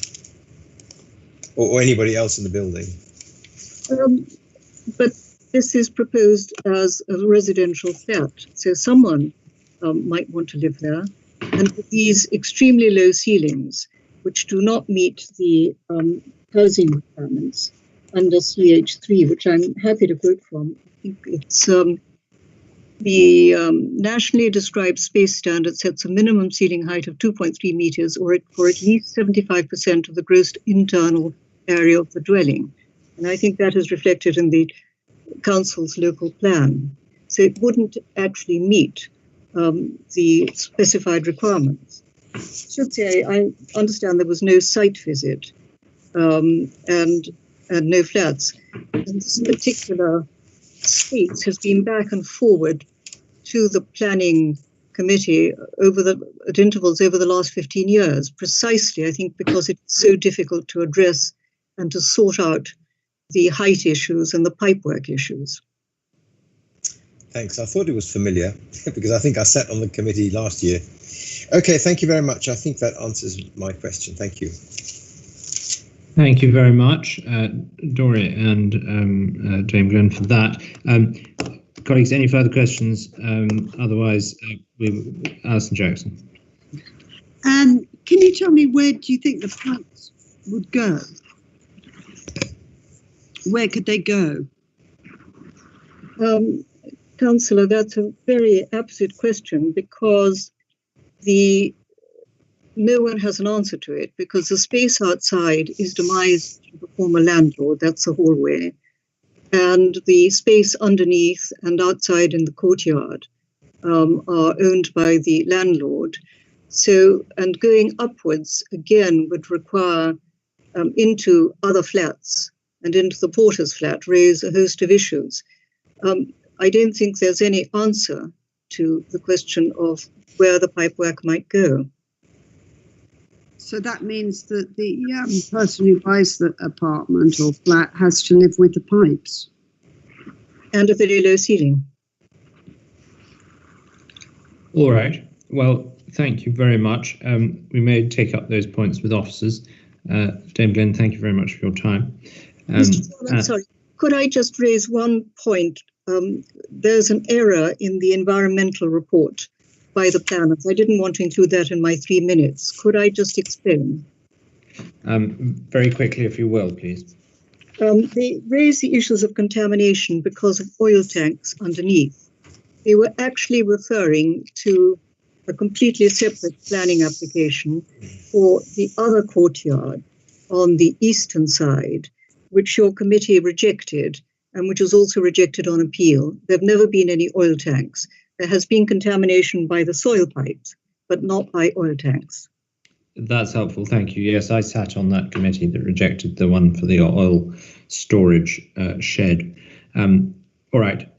or anybody else in the building. But this is proposed as a residential flat, so someone might want to live there. And with these extremely low ceilings, which do not meet the housing requirements under CH3, which I'm happy to quote from. I think it's the nationally described space standard sets a minimum ceiling height of 2.3 meters or for at least 75% of the gross internal area of the dwelling. And I think that is reflected in the council's local plan. So it wouldn't actually meet the specified requirements. I should say, I understand there was no site visit and no flats. And this particular space has been back and forward to the planning committee at intervals over the last 15 years, precisely, I think, because it's so difficult to address and to sort out the height issues and the pipework issues. Thanks. I thought it was familiar because I think I sat on the committee last year. Okay, thank you very much. I think that answers my question. Thank you. Thank you very much, Dory and Dame Glenn, for that. Colleagues, any further questions? Otherwise, Alison Jackson. Can you tell me where do you think the pipes would go? Where could they go? Councillor, that's a very apposite question because no one has an answer to it, because the space outside is demised to the former landlord, that's the hallway, and the space underneath and outside in the courtyard are owned by the landlord. So, and going upwards again would require into other flats and into the porter's flat raise a host of issues. I don't think there's any answer to the question of where the pipework might go. So that means that the person who buys the apartment or flat has to live with the pipes. And a very low ceiling. All right. Well, thank you very much. We may take up those points with officers. Dame Glenn, thank you very much for your time. Mr. Chairman, sorry, could I just raise one point? There's an error in the environmental report by the planners. I didn't want to include that in my 3 minutes. Could I just explain? Very quickly, if you will, please. They raise the issues of contamination because of oil tanks underneath. They were actually referring to a completely separate planning application for the other courtyard on the eastern side, which your committee rejected and which was also rejected on appeal. There have never been any oil tanks. There has been contamination by the soil pipes, but not by oil tanks. That's helpful. Thank you. Yes, I sat on that committee that rejected the one for the oil storage shed. All right.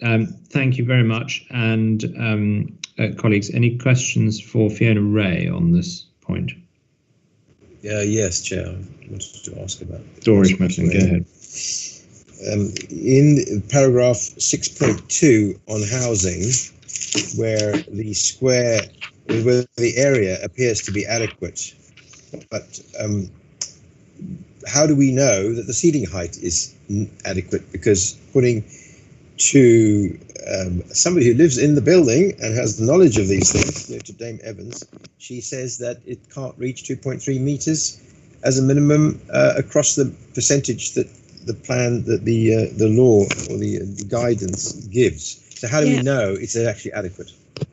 Thank you very much. And colleagues, any questions for Fiona Ray on this point? Yes, Chair. I wanted to ask about Doris Messing, go ahead. In paragraph 6.2 on housing, where the area appears to be adequate, but how do we know that the ceiling height is adequate? Because according to somebody who lives in the building and has the knowledge of these things, to Dame Evans, she says that it can't reach 2.3 meters as a minimum across the percentage that the plan, that the law or the guidance gives. So how do we know it's actually adequate?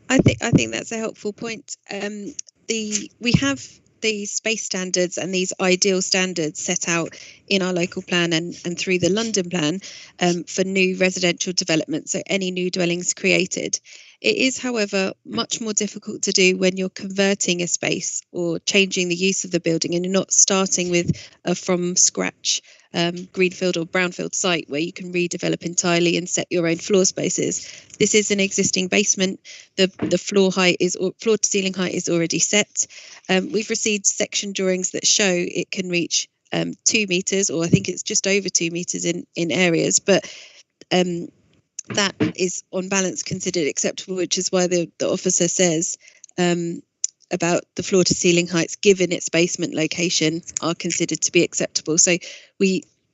I think that's a helpful point. We have these space standards and these ideal standards set out in our local plan and through the London plan for new residential development, so any new dwellings created. It is, however, much more difficult to do when you're converting a space or changing the use of the building and you're not starting with a from scratch greenfield or brownfield site where you can redevelop entirely and set your own floor spaces. This is an existing basement. The floor to ceiling height is already set. We've received section drawings that show it can reach 2 meters, or I think it's just over 2 meters in areas, but that is on balance considered acceptable, which is why the officer says about the floor to ceiling heights given its basement location are considered to be acceptable. So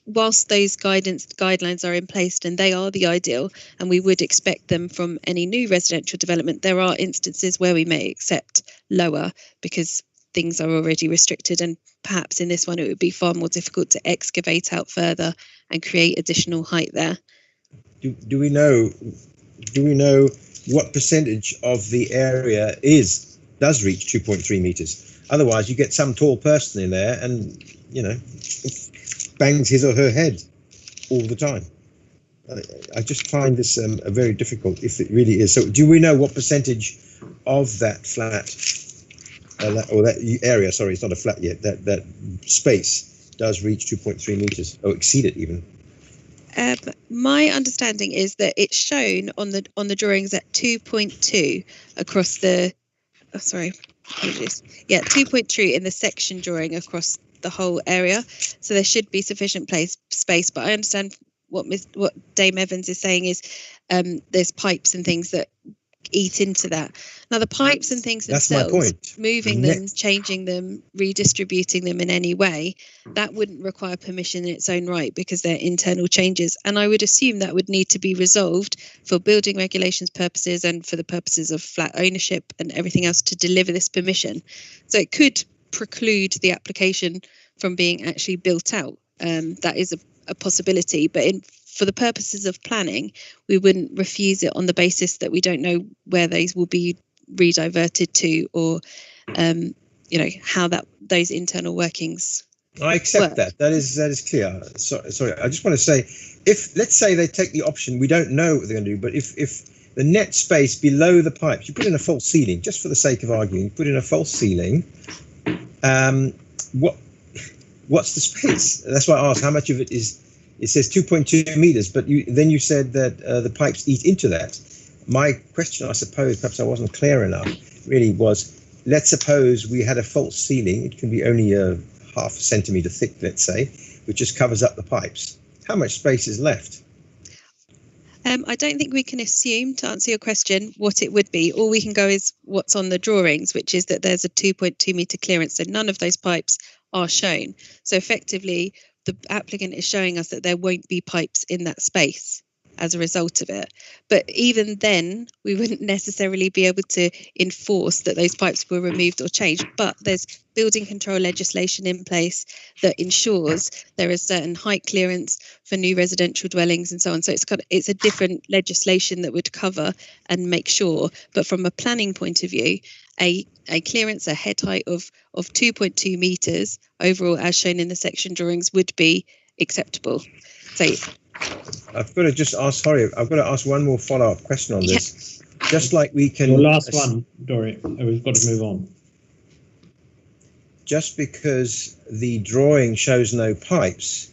whilst those guidelines are in place and they are the ideal and we would expect them from any new residential development, there are instances where we may accept lower because things are already restricted, and perhaps in this one it would be far more difficult to excavate out further and create additional height there. Do we know what percentage of the area does reach 2.3 meters? Otherwise, you get some tall person in there and bangs his or her head all the time. I just find this very difficult if it really is. So, do we know what percentage of that flat or that area? Sorry, it's not a flat yet. That space does reach 2.3 meters or exceed it even. My understanding is that it's shown on the drawings at 2.2 across the. Oh, sorry, apologies. Yeah, 2.2 in the section drawing across the whole area. So there should be sufficient space. But I understand what Dame Evans is saying is there's pipes and things that eat into that. Now the pipes and things themselves, moving them, changing them, redistributing them in any way, that wouldn't require permission in its own right because they're internal changes. And I would assume that would need to be resolved for building regulations purposes and for the purposes of flat ownership and everything else to deliver this permission. So it could preclude the application from being actually built out. That is a possibility, but for the purposes of planning, we wouldn't refuse it on the basis that we don't know where those will be rediverted to, or how those internal workings. I accept that. That is clear. Sorry, I just want to say, if let's say they take the option, we don't know what they're going to do, but if the net space below the pipes, you put in a false ceiling, just for the sake of arguing, put in a false ceiling. What's the space? That's why I asked how much of it is. It says 2.2 meters, but then you said that the pipes eat into that. My question, I suppose, perhaps I wasn't clear enough, really was, let's suppose we had a false ceiling. It can be only a half a centimeter thick, let's say, which just covers up the pipes. How much space is left? I don't think we can assume, to answer your question, what it would be. All we can go is what's on the drawings, which is that there's a 2.2 meter clearance, so none of those pipes are shown. So effectively, the applicant is showing us that there won't be pipes in that space as a result of it. But even then, we wouldn't necessarily be able to enforce that those pipes were removed or changed. But there's building control legislation in place that ensures there is certain height clearance for new residential dwellings and so on. So it's a different legislation that would cover and make sure. But from a planning point of view, a clearance, a head height of 2.2 meters overall, as shown in the section drawings, would be acceptable. So I've got to just ask, sorry, I've got to ask one more follow-up question on this. Just like we can... Your last one, Dory. We've got to move on. just because the drawing shows no pipes,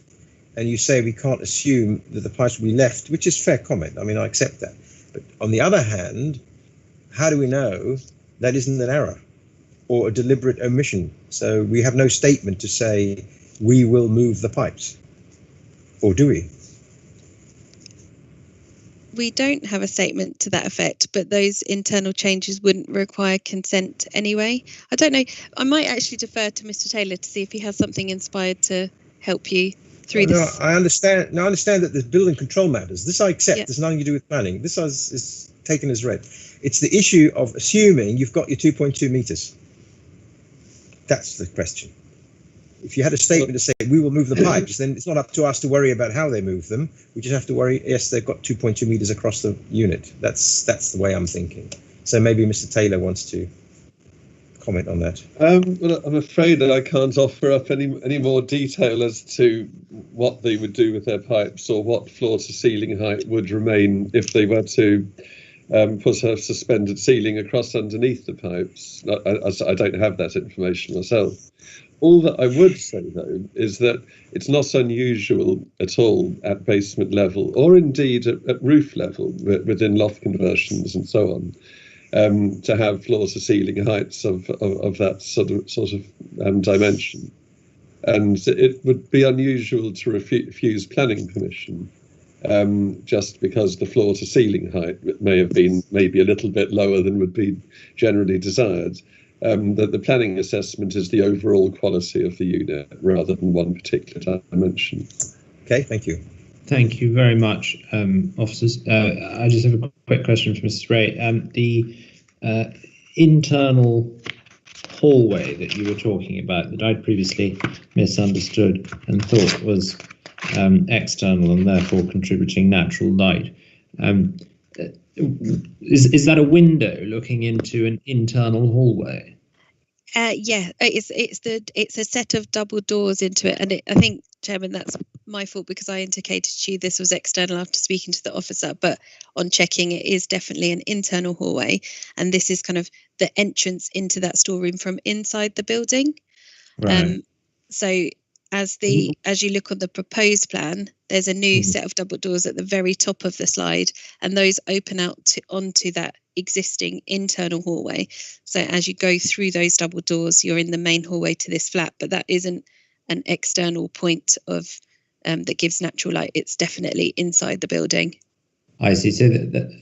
and you say we can't assume that the pipes will be left, which is fair comment. I mean, I accept that. But on the other hand, how do we know that isn't an error or a deliberate omission? So we have no statement to say we will move the pipes, or do we? We don't have a statement to that effect, but those internal changes wouldn't require consent anyway. I don't know. I might actually defer to Mr. Taylor to see if he has something inspired to help you through this. No, I understand. No, I understand that the building control matters. This I accept. There's nothing to do with planning. This is taken as read. It's the issue of assuming you've got your 2.2 meters. That's the question. If you had a statement to say we will move the pipes, then it's not up to us to worry about how they move them. We just have to worry, yes, they've got 2.2 meters across the unit. That's the way I'm thinking. So maybe Mr. Taylor wants to comment on that. Well, I'm afraid that I can't offer up any more detail as to what they would do with their pipes or what floor to ceiling height would remain if they were to put a suspended ceiling across underneath the pipes. I don't have that information myself. All that I would say, though, is that it's not unusual at all at basement level, or indeed at roof level, within loft conversions and so on, to have floor-to-ceiling heights of that sort of dimension. And it would be unusual to refuse planning permission, just because the floor-to-ceiling height may have been maybe a little bit lower than would be generally desired. That the planning assessment is the overall quality of the unit rather than one particular dimension. Okay, thank you. Thank you very much, officers. I just have a quick question for Mrs. Ray. The internal hallway that you were talking about that I'd previously misunderstood and thought was external and therefore contributing natural light. Is that a window looking into an internal hallway? Yeah, it's a set of double doors into it, and I think, Chairman, that's my fault because I indicated to you this was external after speaking to the officer, but on checking it is definitely an internal hallway, and this is kind of the entrance into that storeroom from inside the building. Right. So as you look on the proposed plan, there's a new set of double doors at the very top of the slide, and those open out onto that existing internal hallway. So as you go through those double doors, you're in the main hallway to this flat, but that isn't an external point of that gives natural light. It's definitely inside the building. I see. So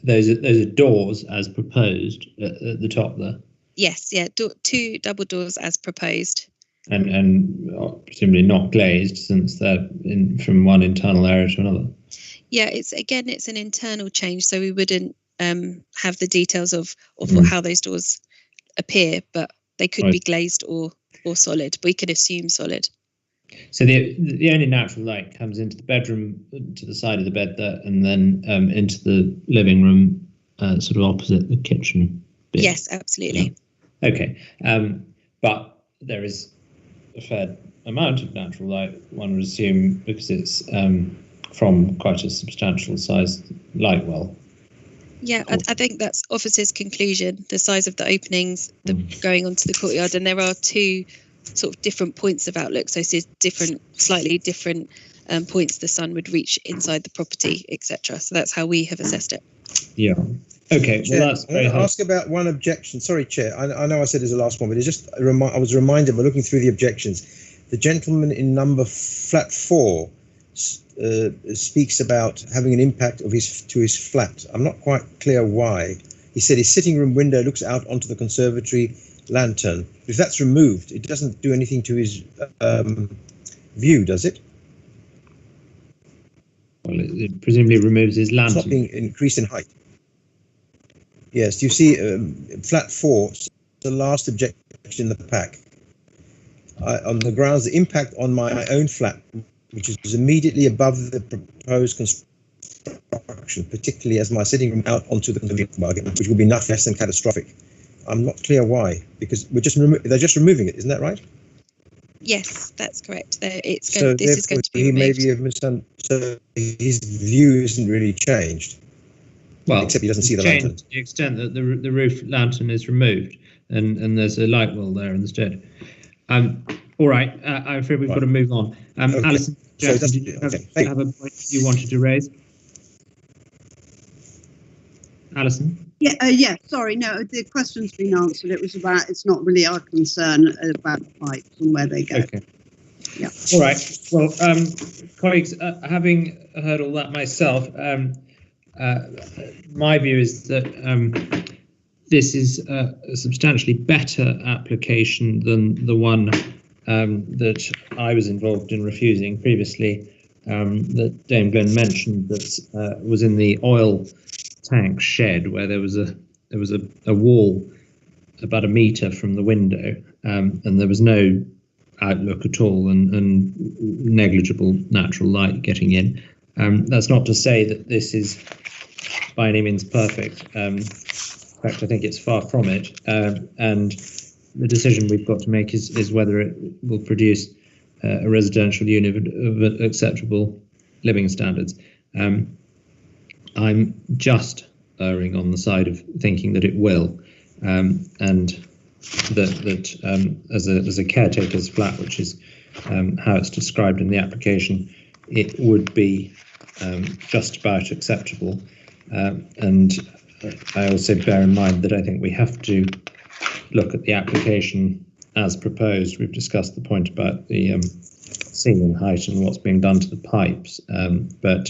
those are doors as proposed at the top there. Yes, yeah, two double doors as proposed. And presumably not glazed, since they're from one internal area to another. Yeah, it's an internal change, so we wouldn't have the details of how those doors appear, but they could be glazed or solid. We could assume solid. So the only natural light comes into the bedroom to the side of the bed there, and then into the living room, sort of opposite the kitchen bit. Yes, absolutely. Yeah. Okay, but there is a fair amount of natural light, one would assume, because it's from quite a substantial sized light well. Yeah, I think that's officer's conclusion, the size of the openings, going onto the courtyard, and there are two sort of different points of outlook, so slightly different points the sun would reach inside the property, etc. So that's how we have assessed it. Yeah. Okay, Chair, well, that's very I want to ask about one objection. Sorry, Chair, I know I said it's the last one, but it's just I was reminded by looking through the objections. The gentleman in flat 4 speaks about having an impact to his flat. I'm not quite clear why. He said his sitting room window looks out onto the conservatory lantern. If that's removed, it doesn't do anything to his view, does it? Well, it presumably removes his lantern. It's not being increased in height. Yes, you see, flat 4, the last objection in the pack. On the grounds, the impact on my own flat, which is immediately above the proposed construction, particularly as my sitting room out onto the conservatory bargain, which will be nothing less than catastrophic. I'm not clear why, because they're just removing it, isn't that right? Yes, that's correct. This is going to be he removed. may be misunderstood. So his view isn't really changed. Well, except he doesn't see the lantern. To the extent that the roof lantern is removed, and there's a light well there instead. All right, I'm afraid we've got to move on. Okay. Alison, Jackson, did you have a point you wanted to raise? Alison? Yeah, sorry, no, the question's been answered. It was about, it's not really our concern about the pipes and where they go. Okay. Yeah. All right. Well, colleagues, having heard all that myself, my view is that this is a substantially better application than the one that I was involved in refusing previously, that Dame Glenn mentioned, that was in the oil tank shed, where there was a wall about a metre from the window, and there was no outlook at all, and negligible natural light getting in. That's not to say that this is by any means perfect. In fact, I think it's far from it. And the decision we've got to make is whether it will produce a residential unit of acceptable living standards. I'm just erring on the side of thinking that it will, and that as a caretaker's flat, which is how it's described in the application, it would be just about acceptable. And I also bear in mind that I think we have to look at the application as proposed. We've discussed the point about the ceiling height and what's being done to the pipes, but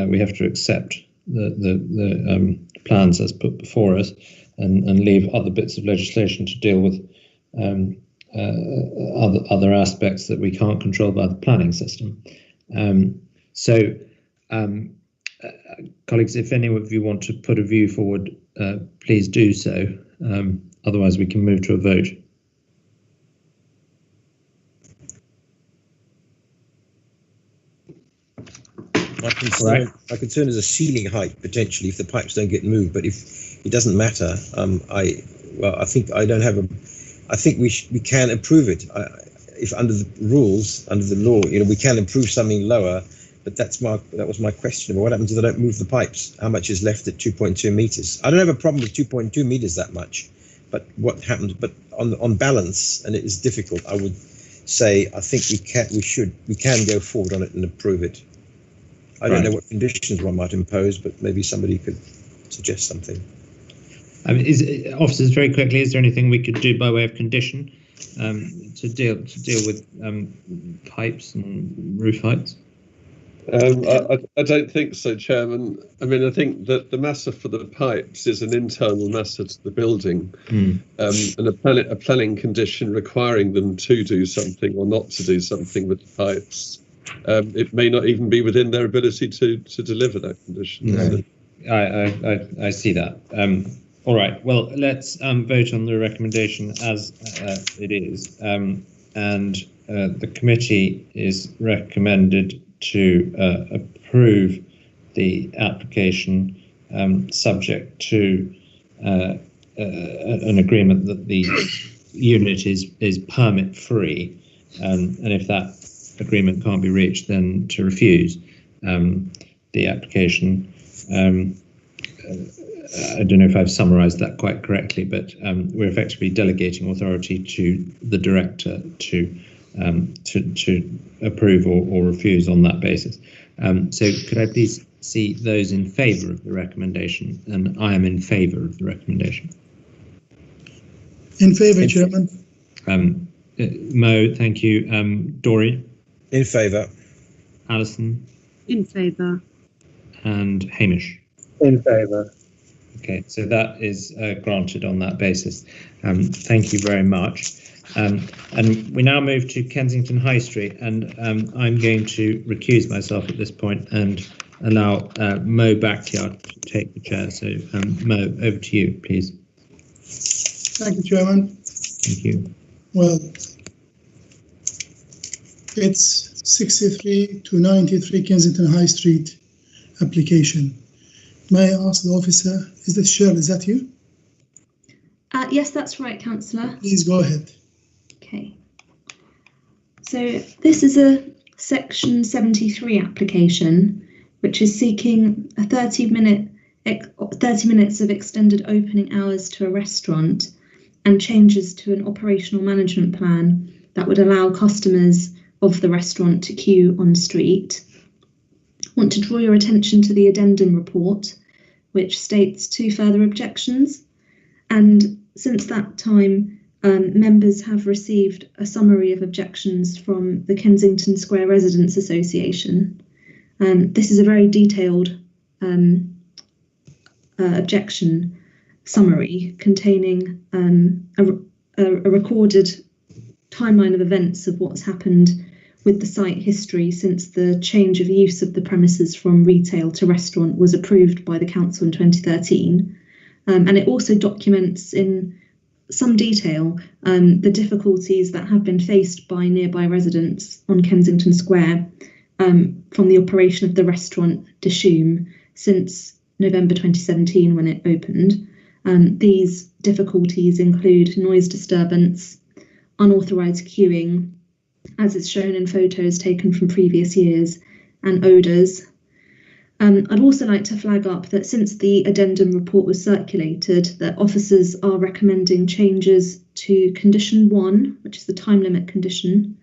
we have to accept the plans as put before us, and leave other bits of legislation to deal with other aspects that we can't control by the planning system. Colleagues, if any of you want to put a view forward, please do so. Otherwise, we can move to a vote. My concern is a ceiling height potentially if the pipes don't get moved, but if it doesn't matter, I think we can improve it. If under the rules, under the law, we can improve something lower. But that was my question. What happens if they don't move the pipes? How much is left at 2.2 meters? I don't have a problem with 2.2 meters that much, but what happens? But on balance, and it is difficult, I would say I think we can go forward on it and approve it. I don't know what conditions one might impose, but maybe somebody could suggest something. I mean, officers, very quickly, is there anything we could do by way of condition to deal with pipes and roof heights? I don't think so, Chairman. I mean, I think that the matter for the pipes is an internal matter to the building, and a planning condition requiring them to do something or not to do something with the pipes. It may not even be within their ability to deliver that condition. No. I see that. All right. Well, let's vote on the recommendation as it is, and the committee is recommended to approve the application subject to an agreement that the unit is permit free, and if that agreement can't be reached, then to refuse the application. I don't know if I've summarised that quite correctly, but we're effectively delegating authority to the director to approve or refuse on that basis. So could I please see those in favour of the recommendation? And I am in favour of the recommendation. In favour, Chairman. Mo, thank you. Dory? In favour. Alison? In favour. And Hamish? In favour. Okay, so that is granted on that basis. Thank you very much. And we now move to Kensington High Street, and I'm going to recuse myself at this point and allow Mo Bakhtiar to take the chair. So Mo, over to you, please. Thank you, Chairman. Thank you. Well, it's 63 to 93 Kensington High Street application. May I ask the officer, is that you? Yes, that's right, Councillor. Please go ahead. Okay. So this is a Section 73 application, which is seeking a 30 minutes of extended opening hours to a restaurant and changes to an operational management plan that would allow customers of the restaurant to queue on street. I want to draw your attention to the addendum report, which states 2 further objections. And since that time, members have received a summary of objections from the Kensington Square Residents Association. This is a very detailed objection summary containing a recorded timeline of events of what's happened with the site history since the change of use of the premises from retail to restaurant was approved by the council in 2013. And it also documents in some detail the difficulties that have been faced by nearby residents on Kensington Square from the operation of the restaurant Dishoom since November 2017 when it opened. These difficulties include noise disturbance, unauthorised queuing, as is shown in photos taken from previous years, and odours. I'd also like to flag up that since the addendum report was circulated, that officers are recommending changes to Condition 1, which is the time limit condition,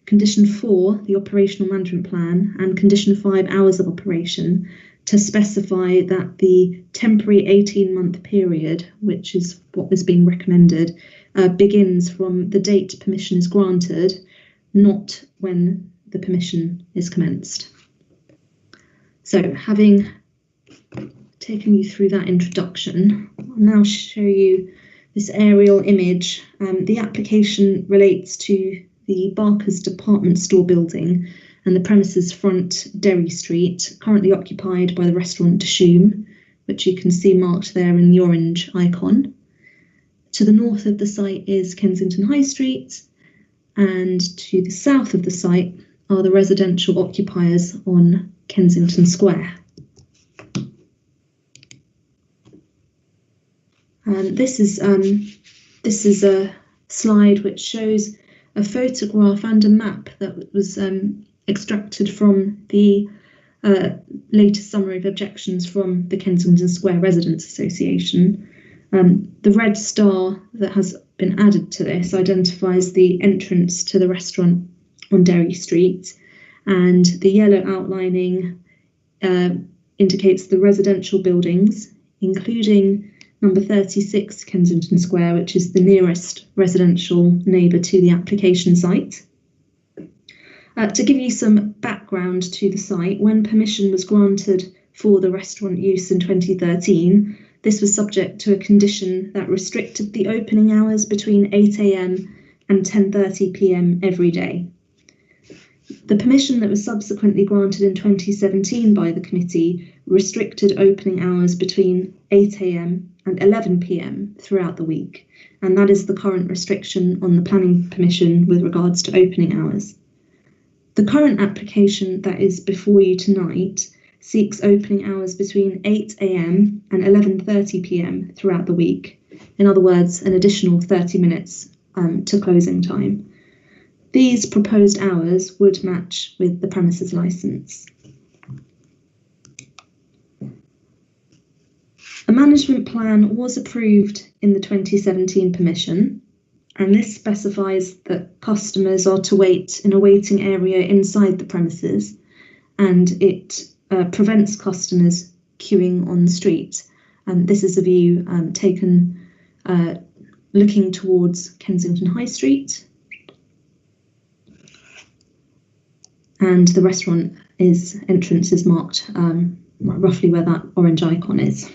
Condition 4, the operational management plan, and Condition 5, hours of operation, to specify that the temporary 18-month period, which is what is being recommended, begins from the date permission is granted, not when the permission is commenced. So, having taken you through that introduction, I'll now show you this aerial image. The application relates to the Barker's department store building and the premises front Derry Street, currently occupied by the restaurant Dishoom, which you can see marked there in the orange icon. To the north of the site is Kensington High Street, and to the south of the site are the residential occupiers on Kensington Square. This is a slide which shows a photograph and a map that was extracted from the latest summary of objections from the Kensington Square Residents Association. The red star that has been added to this identifies the entrance to the restaurant on Derry Street, and the yellow outlining indicates the residential buildings, including number 36 Kensington Square, which is the nearest residential neighbour to the application site. To give you some background to the site, when permission was granted for the restaurant use in 2013, this was subject to a condition that restricted the opening hours between 8 AM and 10:30 PM every day. The permission that was subsequently granted in 2017 by the committee restricted opening hours between 8 AM and 11 PM throughout the week, and that is the current restriction on the planning permission with regards to opening hours. The current application that is before you tonight seeks opening hours between 8 AM and 11:30 PM throughout the week. In other words, an additional 30 minutes to closing time. These proposed hours would match with the premises licence. A management plan was approved in the 2017 permission, and this specifies that customers are to wait in a waiting area inside the premises, and it prevents customers queuing on the street. And this is a view taken looking towards Kensington High Street. And the restaurant entrance is marked roughly where that orange icon is.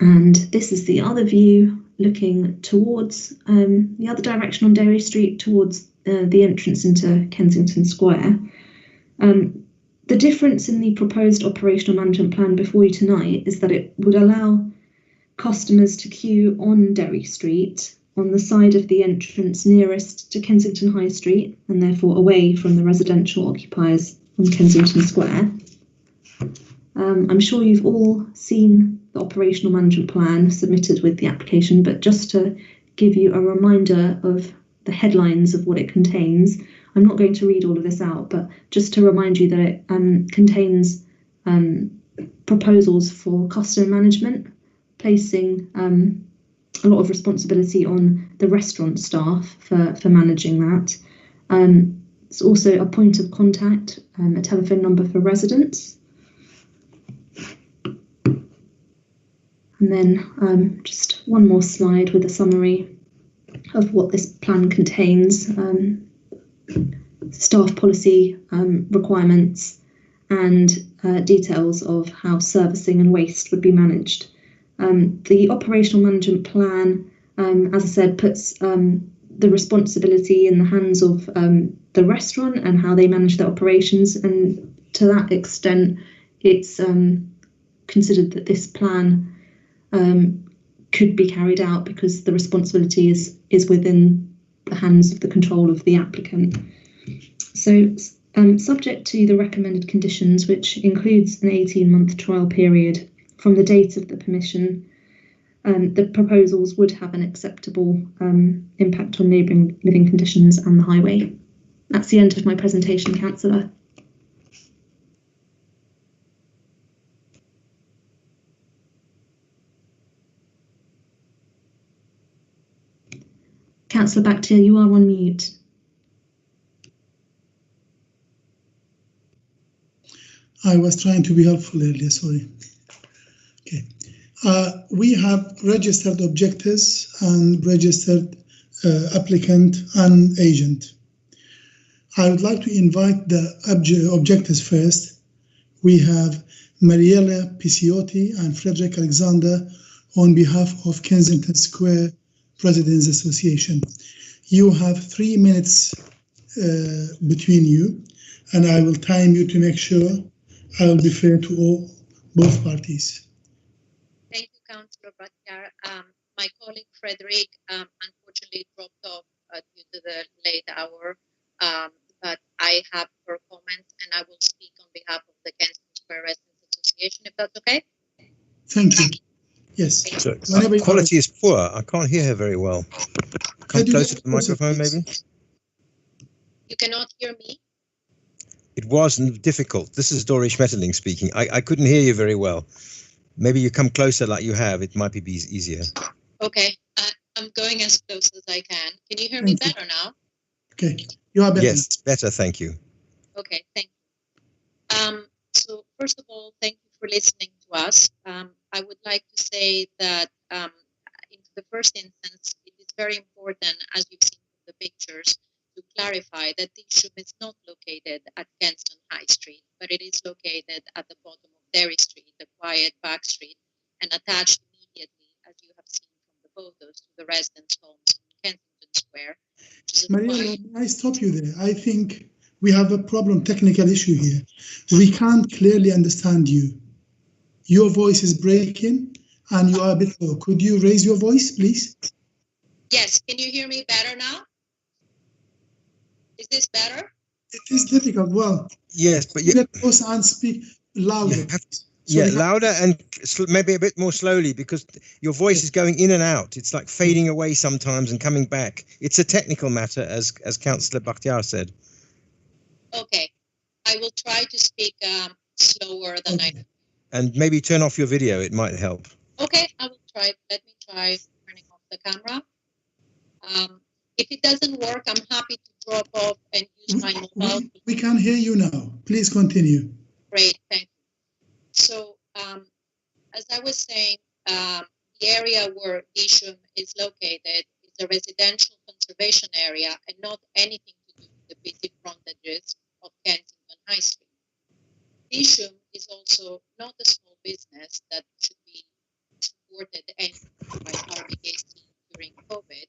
And this is the other view looking towards the other direction on Derry Street, towards the entrance into Kensington Square. The difference in the proposed operational management plan before you tonight is that it would allow customers to queue on Derry Street on the side of the entrance nearest to Kensington High Street, and therefore away from the residential occupiers on Kensington Square. I'm sure you've all seen the operational management plan submitted with the application, but just to give you a reminder of the headlines of what it contains, I'm not going to read all of this out, but just to remind you that it contains proposals for customer management, placing a lot of responsibility on the restaurant staff for managing that. It's also a point of contact, a telephone number for residents. And then just one more slide with a summary of what this plan contains. Staff policy requirements and details of how servicing and waste would be managed. The operational management plan, as I said, puts the responsibility in the hands of the restaurant and how they manage their operations. And to that extent, it's considered that this plan could be carried out because the responsibility is within the hands of the control of the applicant. So subject to the recommended conditions, which includes an 18-month trial period from the date of the permission, the proposals would have an acceptable impact on neighbouring living conditions and the highway. That's the end of my presentation, Councillor. Councillor Bakhtiar, you are on mute. I was trying to be helpful earlier, sorry. Okay. We have registered objectors and registered applicant and agent. I would like to invite the objectors first. We have Mariella Picciotti and Frederick Alexander on behalf of Kensington Square Residents Association. You have 3 minutes between you, and I will time you to make sure I will be fair to both parties. Thank you, Councillor Bakhtiar. My colleague Frederick unfortunately dropped off due to the late hour, but I have her comments and I will speak on behalf of the Kensington Square Residents Association, if that's okay. Thank you. Yes. So, quality is poor. I can't hear her very well. Come closer to the microphone, maybe. You cannot hear me? It wasn't difficult. This is Doris Schmetterling speaking. I couldn't hear you very well. Maybe you come closer like you have. It might be easier. Okay. I'm going as close as I can. Can you hear me better now? Okay. You are better. Yes, better. Thank you. Okay. Thank you. So first of all, thank you for listening to us. I would like to say that in the first instance, it is very important, as you've seen from the pictures, to clarify that the issue is not located at Kensington High Street, but it is located at the bottom of Derry Street, the quiet back street, and attached immediately, as you have seen from the photos, to the residents' homes in Kensington Square. Mariella, I stop you there. I think we have a technical issue here. We can't clearly understand you. Your voice is breaking and you are a bit low. Could you raise your voice, please? Yes. Can you hear me better now? Is this better? It is difficult. Well, yes, but you get close and speak louder. Louder and maybe a bit more slowly, because your voice is going in and out. It's like fading away sometimes and coming back. It's a technical matter, as Councillor Bakhtiar said. Okay. I will try to speak slower than I do. And maybe turn off your video. It might help. Okay, I will try. Let me try turning off the camera. If it doesn't work, I'm happy to drop off and use my mobile. We can hear you now. Please continue. Great, thank you. So, as I was saying, the area where Isham is located is a residential conservation area and not anything to do with the busy frontages of Kensington High Street. Isham is also not a small business that should be supported anymore by RBKC during COVID,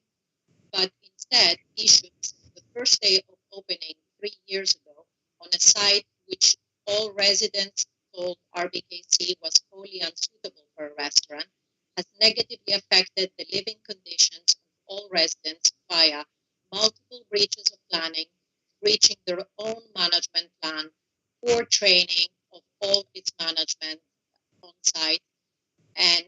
but instead, Isham, the first day of opening 3 years ago, on a site which all residents told RBKC was wholly unsuitable for a restaurant, has negatively affected the living conditions of all residents via multiple breaches of planning, breaching their own management plan, poor training of all its management on site, and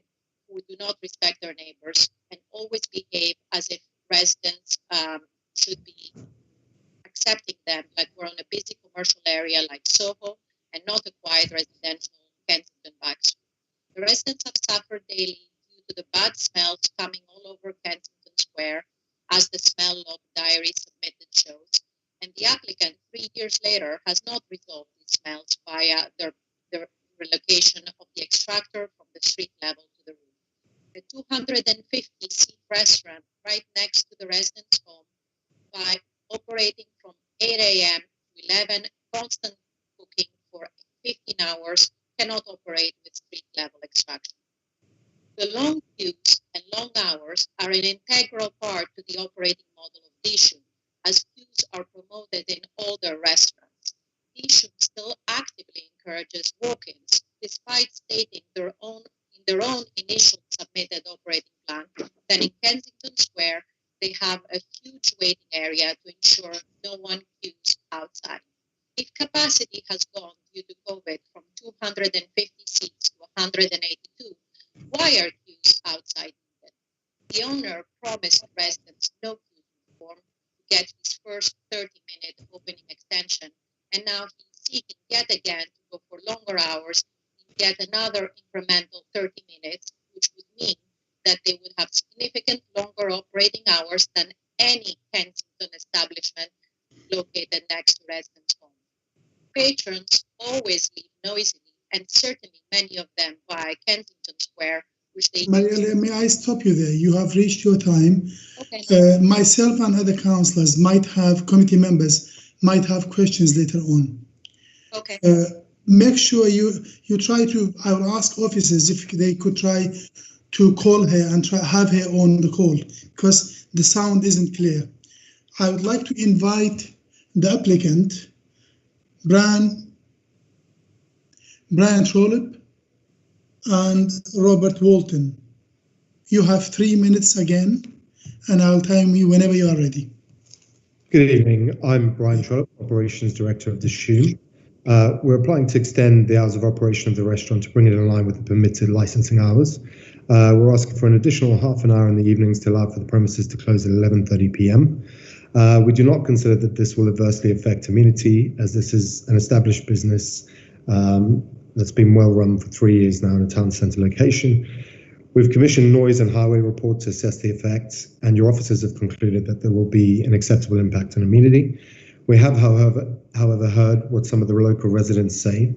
who do not respect their neighbors and always behave as if residents should be accepting them like we're on a busy commercial area like Soho and not a quiet residential Kensington back street. The residents have suffered daily due to the bad smells coming all over Kensington Square, as the smell log diary submitted shows, and the applicant 3 years later has not resolved these smells via the relocation of the extractor from the street level to the roof. A 250-seat restaurant right next to the resident's home, by operating from 8 a.m. to 11, constant cooking for 15 hours, cannot operate with street-level extraction. The long queues and long hours are an integral part to the operating model of Dishum, as queues are promoted in older restaurants. Dishum still actively encourages walk-ins, despite stating in their own initial submitted operating plan that in Kensington Square they have a huge waiting area to ensure no one queues outside. If capacity has gone due to COVID from 250 seats to 182, why are queues outside needed? The owner promised residents no queue form to get his first 30-minute opening extension, and now he's seeking yet again to go for longer hours in yet another incremental 30 minutes, which would mean that they would have significant longer operating hours than any Kensington establishment located next to residents' homes. Patrons always leave noisily, and certainly many of them via Kensington Square, which they... Marielle, may I stop you there? You have reached your time. Okay. Myself and other councillors committee members might have questions later on. Okay. Make sure you try to, I will ask officers if they could try to call her and have her on the call, because the sound isn't clear. I would like to invite the applicant, Brian Trollope and Robert Walton. You have 3 minutes again, and I'll time you whenever you are ready. Good evening. I'm Brian Trollope, Operations Director of Dishum. We're applying to extend the hours of operation of the restaurant to bring it in line with the permitted licensing hours. We're asking for an additional half an hour in the evenings to allow for the premises to close at 11:30 p.m. We do not consider that this will adversely affect amenity, as this is an established business that's been well run for 3 years now in a town centre location. We've commissioned noise and highway report to assess the effects, and your officers have concluded that there will be an acceptable impact on amenity. We have, however, heard what some of the local residents say,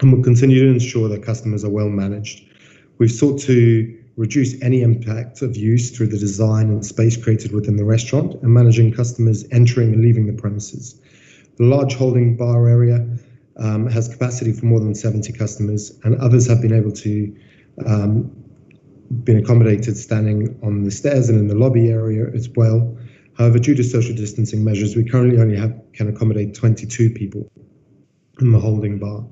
and will continue to ensure that customers are well managed. We've sought to reduce any impact of use through the design and space created within the restaurant and managing customers entering and leaving the premises. The large holding bar area has capacity for more than 70 customers, and others have been able to been accommodated standing on the stairs and in the lobby area as well. However, due to social distancing measures, we currently only can accommodate 22 people in the holding bar,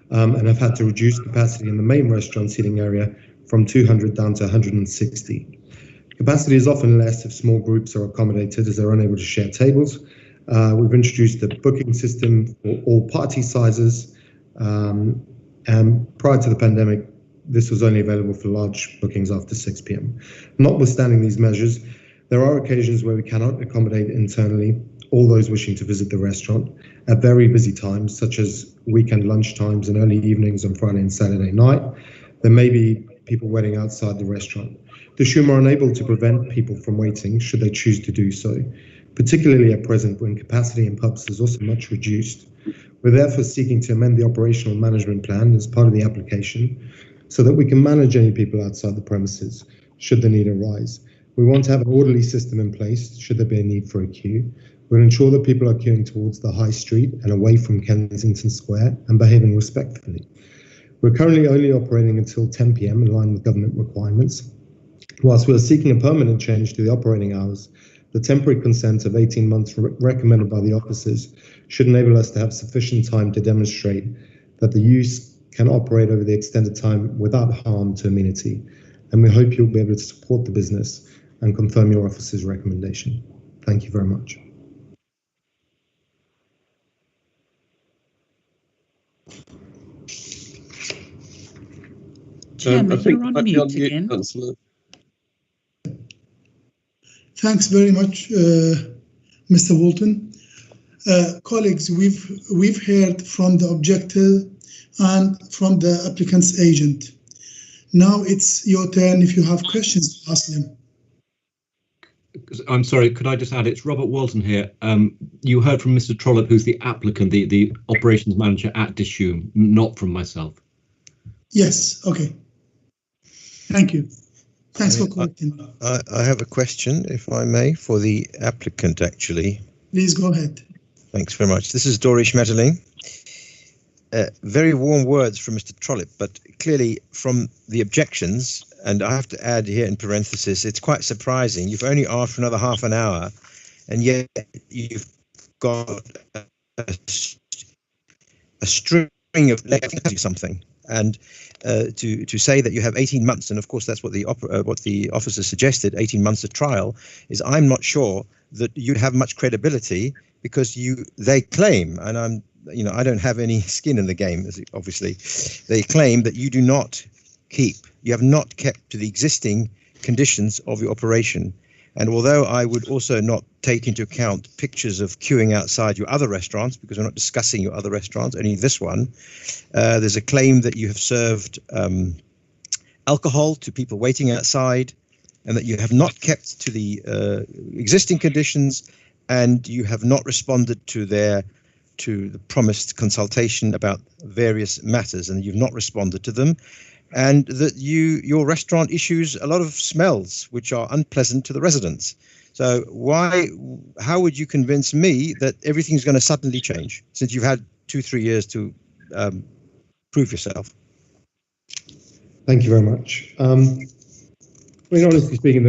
and have had to reduce capacity in the main restaurant seating area from 200 down to 160. Capacity is often less if small groups are accommodated, as they're unable to share tables. We've introduced a booking system for all party sizes, and prior to the pandemic, this was only available for large bookings after 6 p.m. Notwithstanding these measures, there are occasions where we cannot accommodate internally all those wishing to visit the restaurant at very busy times, such as weekend lunch times and early evenings on Friday and Saturday night. There may be people waiting outside the restaurant. Dishum are unable to prevent people from waiting should they choose to do so, particularly at present when capacity in pubs is also much reduced. We're therefore seeking to amend the operational management plan as part of the application so that we can manage any people outside the premises should the need arise. We want to have an orderly system in place should there be a need for a queue. We'll ensure that people are queuing towards the high street and away from Kensington Square and behaving respectfully. We're currently only operating until 10 p.m. in line with government requirements. Whilst we are seeking a permanent change to the operating hours, the temporary consent of 18 months recommended by the officers should enable us to have sufficient time to demonstrate that the use can operate over the extended time without harm to amenity. And we hope you'll be able to support the business and confirm your officer's recommendation. Thank you very much. Chairman, you're on mute again. Thanks very much, Mr. Walton. Colleagues, we've heard from the objector and from the applicant's agent. Now it's your turn if you have questions to ask them. I'm sorry, could I just add, it's Robert Walton here. You heard from Mr. Trollope, who's the applicant, the operations manager at Dishoom, not from myself. Yes, okay. Thank you. Thanks for correcting me. I have a question, if I may, for the applicant, actually. Please go ahead. Thanks very much. This is Doris Schmetterling. Very warm words from Mr. Trollope, but clearly from the objections, and I have to add here in parenthesis, it's quite surprising. You've only asked for another half an hour, and yet you've got a string of something. And to say that you have 18 months, and of course that's what the officer suggested, 18 months of trial, is I'm not sure that you'd have much credibility, because they claim, and I don't have any skin in the game, obviously, they claim that you have not kept to the existing conditions of your operation. And although I would also not take into account pictures of queuing outside your other restaurants, because we're not discussing your other restaurants, only this one, there's a claim that you have served alcohol to people waiting outside, and that you have not kept to the existing conditions, and you have not responded to the promised consultation about various matters, and you've not responded to them, and that your restaurant issues a lot of smells which are unpleasant to the residents. So how would you convince me that everything's going to suddenly change, since you've had 2-3 years to prove yourself? Thank you very much. Honestly speaking,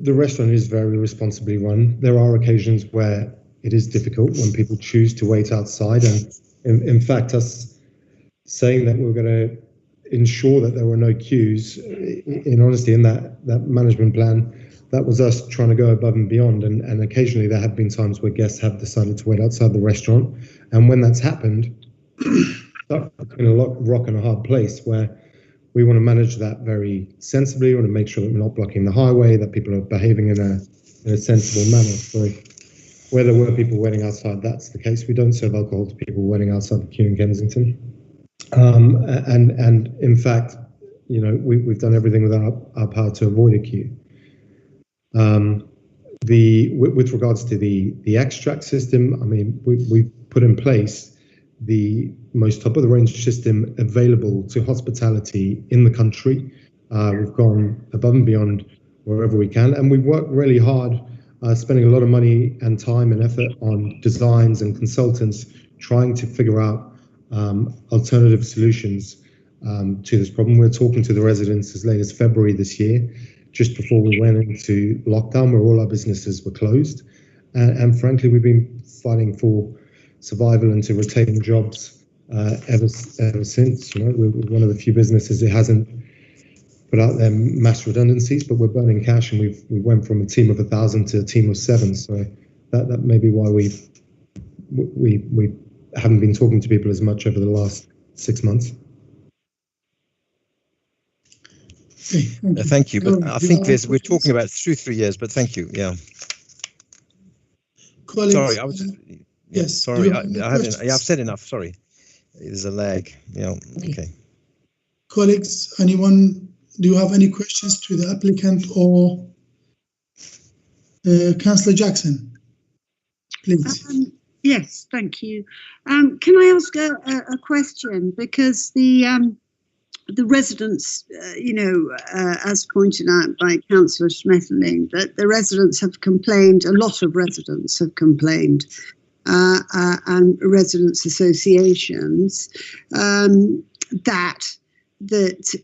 the restaurant is very responsibly run. There are occasions where it is difficult when people choose to wait outside, and in fact, us saying that we're going to ensure that there were no queues, in honesty, in that management plan, that was us trying to go above and beyond. And occasionally there have been times where guests have decided to wait outside the restaurant, and when that's happened, that's been a rock and a hard place, where we want to manage that very sensibly. We want to make sure that we're not blocking the highway, that people are behaving in a sensible manner. So where there were people waiting outside, that's the case. We don't serve alcohol to people waiting outside the queue in Kensington. And in fact, we've done everything within our power to avoid a queue. With regards to the extract system, I mean, we've put in place the most top of the range system available to hospitality in the country. We've gone above and beyond wherever we can, and we've worked really hard, spending a lot of money and time and effort on designs and consultants trying to figure out alternative solutions to this problem. We're talking to the residents as late as February this year, just before we went into lockdown, where all our businesses were closed. And frankly, we've been fighting for survival and to retain jobs ever since. We're one of the few businesses that hasn't put out their mass redundancies, but we're burning cash, and we went from a team of 1,000 to a team of 7. So that may be why we haven't been talking to people as much over the last 6 months. Thank you. But I think we're talking about 2-3 years, but thank you. Yeah. Colleagues, sorry, I was. Yes. Sorry, I've said enough. Sorry, there's a lag. Yeah. Okay. Colleagues, do you have any questions to the applicant or Councillor Jackson, please? Yes, thank you. Can I ask a question? Because the residents, as pointed out by Councillor Schmetterling, that the residents have complained, a lot of residents have complained, and residents' associations, that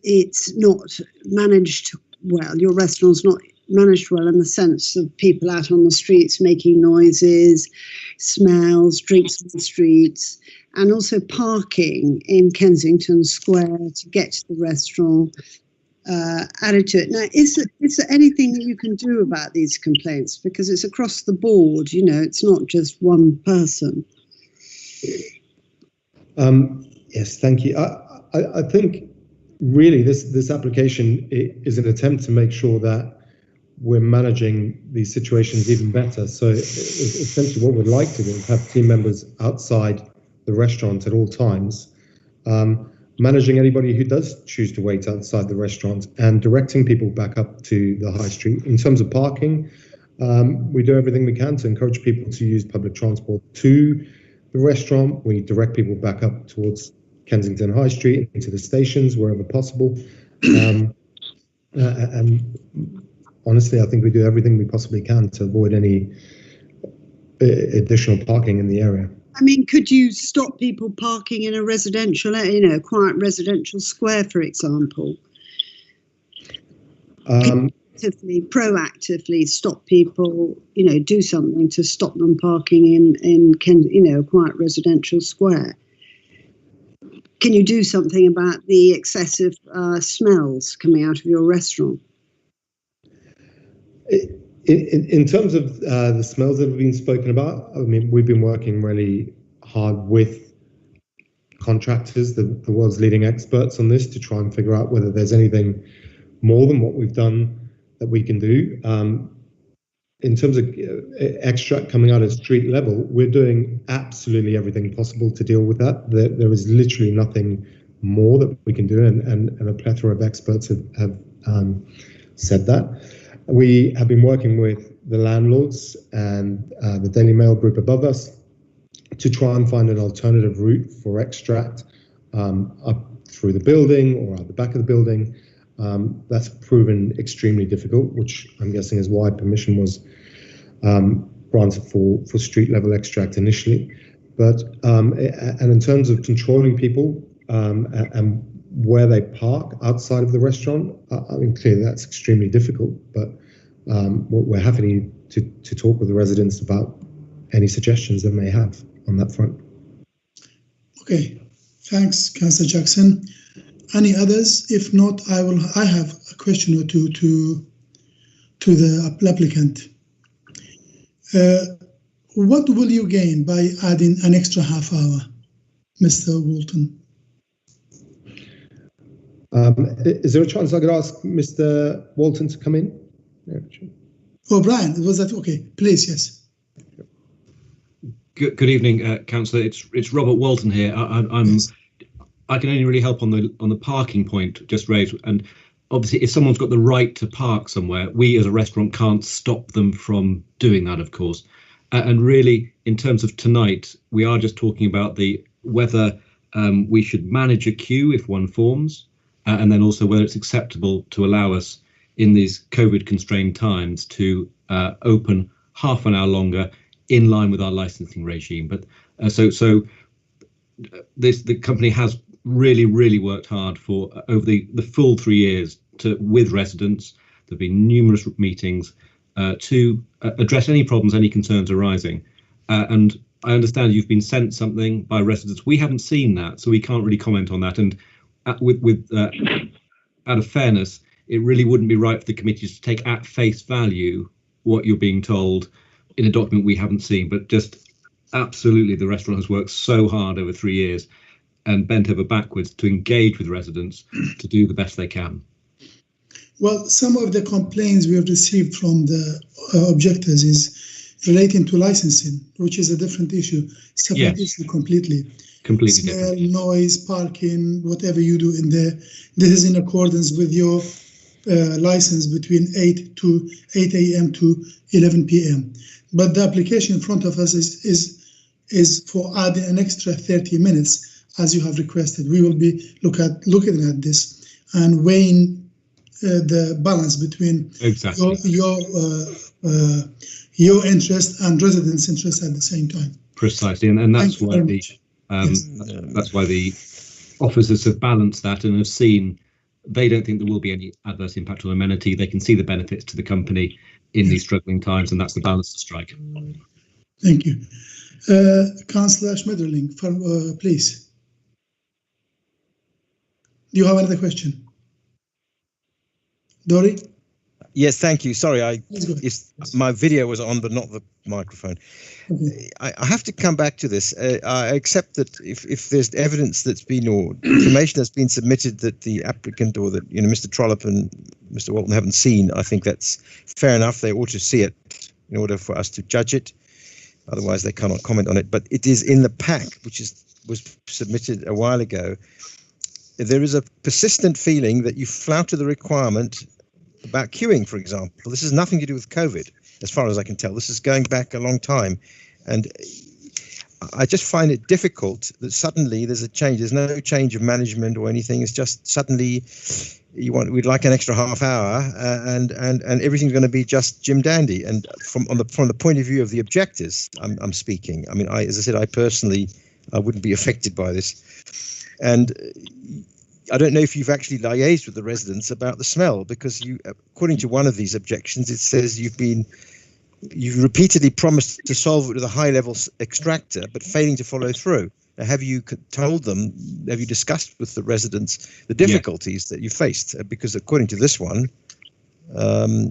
it's not managed well. Your restaurant's not managed well in the sense of people out on the streets making noises, smells, drinks on the streets, and also parking in Kensington Square to get to the restaurant added to it. Now, is there anything that you can do about these complaints? Because it's across the board, it's not just one person. Yes, thank you. I think really this application is an attempt to make sure that we're managing these situations even better. So essentially what we'd like to do is have team members outside the restaurant at all times, managing anybody who does choose to wait outside the restaurant, and directing people back up to the high street. In terms of parking, We do everything we can to encourage people to use public transport to the restaurant. We direct people back up towards Kensington High Street into the stations wherever possible. And honestly, I think we do everything we possibly can to avoid any additional parking in the area. I mean, could you stop people parking in a residential, a quiet residential square, for example? Proactively stop people, do something to stop them parking in a quiet residential square. Can you do something about the excessive smells coming out of your restaurant? In terms of the smells that have been spoken about, I mean, we've been working really hard with contractors, the world's leading experts on this, to try and figure out whether there's anything more than what we've done that we can do. In terms of extract coming out at street level, we're doing absolutely everything possible to deal with that. There is literally nothing more that we can do, and a plethora of experts have said that. We have been working with the landlords and the Daily Mail group above us to try and find an alternative route for extract up through the building or out the back of the building. That's proven extremely difficult, which I'm guessing is why permission was granted for street level extract initially. But and in terms of controlling people and where they park outside of the restaurant, I mean, clearly that's extremely difficult, but we're happy to talk with the residents about any suggestions they may have on that front. Okay, thanks, Councillor Jackson. Any others? If not, I have a question or two to the applicant. What will you gain by adding an extra half hour, Mr. Walton? Is there a chance I could ask Mr. Walton to come in? Oh, Brian, was that okay? Please, yes. Good evening, Councillor. It's Robert Walton here. I can only really help on the parking point just raised. And obviously, if someone's got the right to park somewhere, we as a restaurant can't stop them from doing that, of course. And really, in terms of tonight, we are just talking about whether we should manage a queue if one forms, and then also whether it's acceptable to allow us in these COVID constrained times to open half an hour longer in line with our licensing regime. But the company has really worked hard for over the full 3 years with residents. There have been numerous meetings to address any problems, any concerns arising. And I understand you've been sent something by residents. We haven't seen that, so we can't really comment on that. And out of fairness, it really wouldn't be right for the committee to take at face value what you're being told in a document we haven't seen. But just absolutely, the restaurant has worked so hard over 3 years and bent over backwards to engage with residents to do the best they can. Well, some of the complaints we have received from the objectors is relating to licensing, which is a different issue, separate issue completely. Completely Smell, different. noise, parking, whatever you do in there, this is in accordance with your license between 8 a.m. to 11 p.m. But the application in front of us is for adding an extra 30 minutes, as you have requested. We will be looking at this and weighing the balance between your interest and residents' interest at the same time. Precisely, and that's why that's why the officers have balanced that and have seen they don't think there will be any adverse impact on amenity. They can see the benefits to the company in these struggling times, and that's the balance to strike. Thank you. Councillor Schmetterling, please. Do you have another question? Dory? Yes, thank you. Sorry, my video was on, but not the microphone. Okay. I have to come back to this. I accept that if there's evidence that's been or information that's been submitted that the applicant or that Mr. Trollope and Mr. Walton haven't seen, I think that's fair enough. They ought to see it in order for us to judge it. Otherwise, they cannot comment on it. But it is in the pack, which was submitted a while ago. There is a persistent feeling that you flouted the requirement about queuing, for example. This has nothing to do with COVID. as far as I can tell. This is going back a long time, and I just find it difficult that suddenly there's a change. There's no change of management or anything. It's just suddenly we'd like an extra half hour, and everything's going to be just Jim dandy. And from the point of view of the objectors, I'm speaking. I mean, as I said, I personally wouldn't be affected by this, and I don't know if you've actually liaised with the residents about the smell, because according to one of these objections, it says you've repeatedly promised to solve it with a high-level extractor, but failing to follow through. Now, have you told them? Have you discussed with the residents the difficulties that you faced? Because according to this one,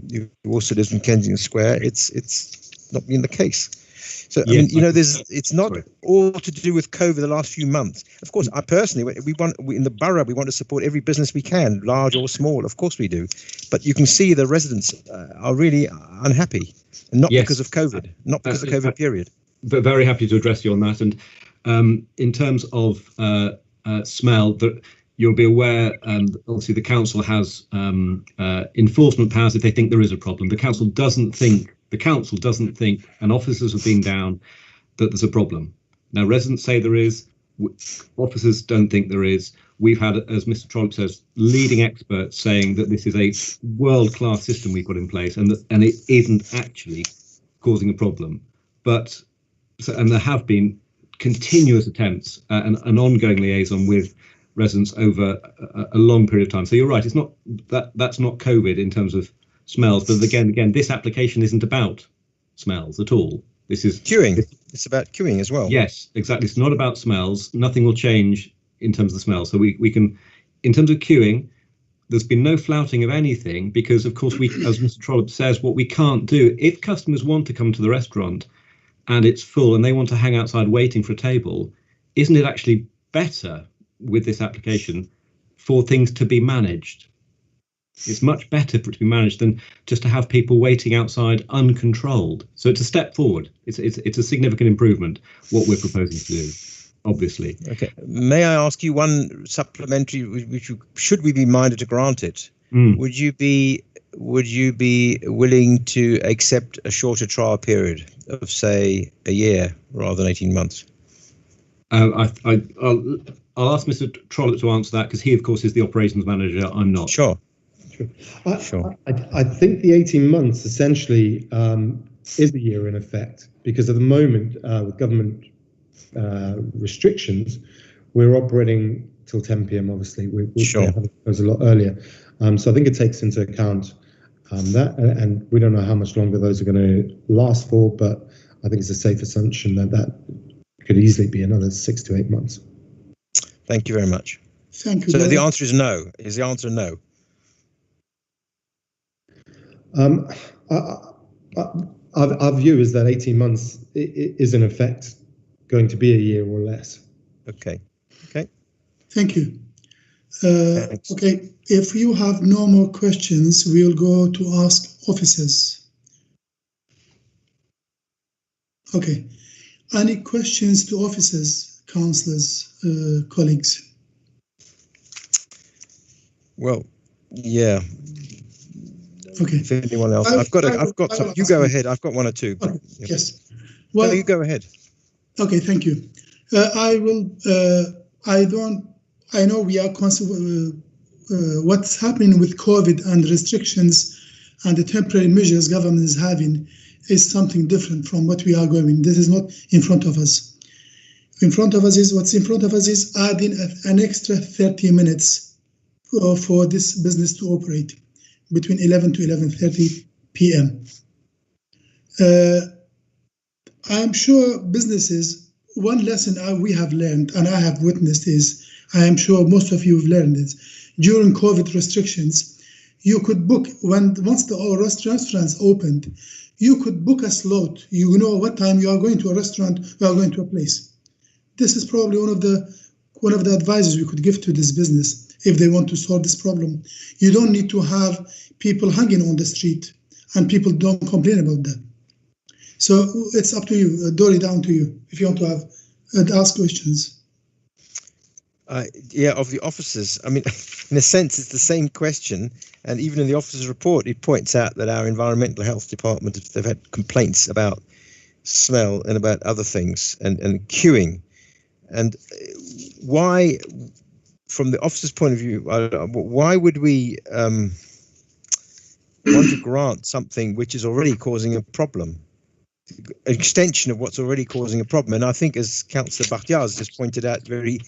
you also live in Kensington Square. It's not been the case. So I mean, it's not all to do with COVID the last few months. Of course, I personally, in the borough, we want to support every business we can, large or small. Of course we do, but you can see the residents are really unhappy, and not because of COVID, not because of the COVID period. But very happy to address you on that. And in terms of smell, you'll be aware, obviously the council has enforcement powers if they think there is a problem. The council doesn't think, and officers have been down, that there's a problem. Now, residents say there is, officers don't think there is. We've had, as Mr. Trollope says, leading experts saying that this is a world-class system we've got in place, and it isn't actually causing a problem. But and there have been continuous attempts and an ongoing liaison with residents over a long period of time. So you're right, it's not that's not COVID in terms of smells, but again, this application isn't about smells at all. This is queuing. It's about queuing as well. Yes, exactly. It's not about smells. Nothing will change in terms of the smell. So we can, in terms of queuing, there's been no flouting of anything, because of course we, as Mr. Trollope says, what we can't do, if customers want to come to the restaurant and it's full and they want to hang outside waiting for a table, isn't it actually better with this application for things to be managed? It's much better for it to be managed than just to have people waiting outside uncontrolled. So it's a step forward. It's a significant improvement, what we're proposing to do, obviously. Okay. May I ask you one supplementary, should we be minded to grant it? Would you be willing to accept a shorter trial period of, say, a year rather than 18 months? I'll ask Mr. Trollope to answer that, because he, of course, is the operations manager. I'm not. Sure. I think the 18 months essentially is a year in effect, because at the moment, with government restrictions, we're operating till 10 p.m. Obviously, we have it a lot earlier. So I think it takes into account that, and we don't know how much longer those are going to last for, but I think it's a safe assumption that could easily be another 6 to 8 months. Thank you very much. Thank you. So the answer is no. Is the answer no? Our view is that 18 months is in effect going to be a year or less. Okay. Thank you. Okay, if you have no more questions, we'll go to ask officers. Okay. Any questions to officers, councillors, colleagues? Well, yeah. Okay. If anyone else, I've got some. You go ahead. I've got one or two. Okay. Yes. Well, no, you go ahead. Okay. Thank you. I will. I know we are what's happening with COVID and restrictions and the temporary measures government is having is something different from what we are going. This is not in front of us. What's in front of us is adding an extra 30 minutes for this business to operate between 11 to 11:30 p.m. I'm sure businesses, one lesson we have learned and I have witnessed is, I am sure most of you have learned this, during COVID restrictions, you could book, once the restaurants opened, you could book a slot. You know what time you are going to a restaurant, you are going to a place. This is probably one of the advices we could give to this business if they want to solve this problem. You don't need to have people hanging on the street and people don't complain about that. So it's up to you, Dory, down to you, if you want to have ask questions. Yeah, of the officers. I mean, in a sense, it's the same question. And even in the officers' report, it points out that our environmental health department, they've had complaints about smell and about other things and queuing. And why, from the officer's point of view, why would we want to grant something which is already causing a problem? An extension of what's already causing a problem. And I think, as Councillor Bakhtiar has just pointed out very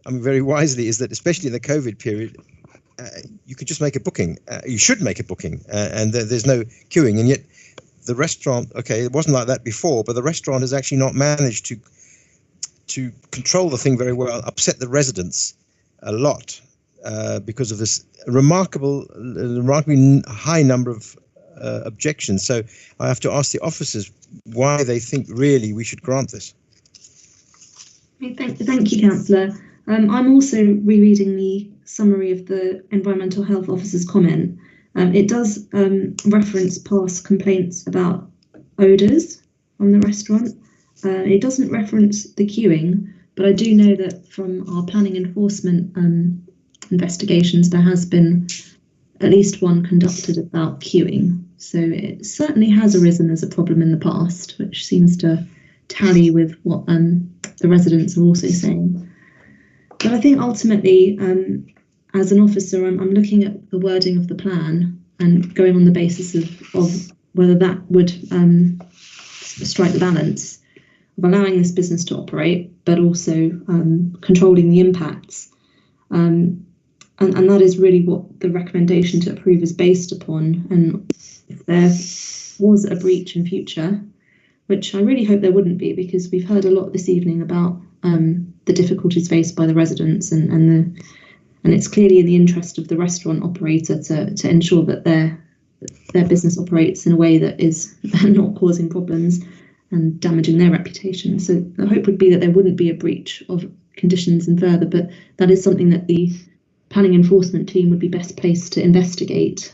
very wisely, is that especially in the COVID period, you could just make a booking. You should make a booking, and there's no queuing. And yet the restaurant, okay, it wasn't like that before, but the restaurant has actually not managed to control the thing very well, upset the residents a lot because of this remarkably high number of objections. So I have to ask the officers why they think really we should grant this. Thank you, Councillor. I'm also rereading the summary of the Environmental Health Officer's comment. It does reference past complaints about odours from the restaurant. It doesn't reference the queuing, but I do know that from our planning enforcement investigations, there has been at least one conducted about queuing. So it certainly has arisen as a problem in the past, which seems to tally with what the residents are also saying. But I think ultimately, as an officer, I'm looking at the wording of the plan and going on the basis of whether that would strike the balance of allowing this business to operate, but also controlling the impacts. And that is really what the recommendation to approve is based upon. And if there was a breach in future, which I really hope there wouldn't be, because we've heard a lot this evening about the difficulties faced by the residents, and it's clearly in the interest of the restaurant operator to ensure that their business operates in a way that is not causing problems and damaging their reputation. So the hope would be that there wouldn't be a breach of conditions and further, but that is something that the planning enforcement team would be best placed to investigate.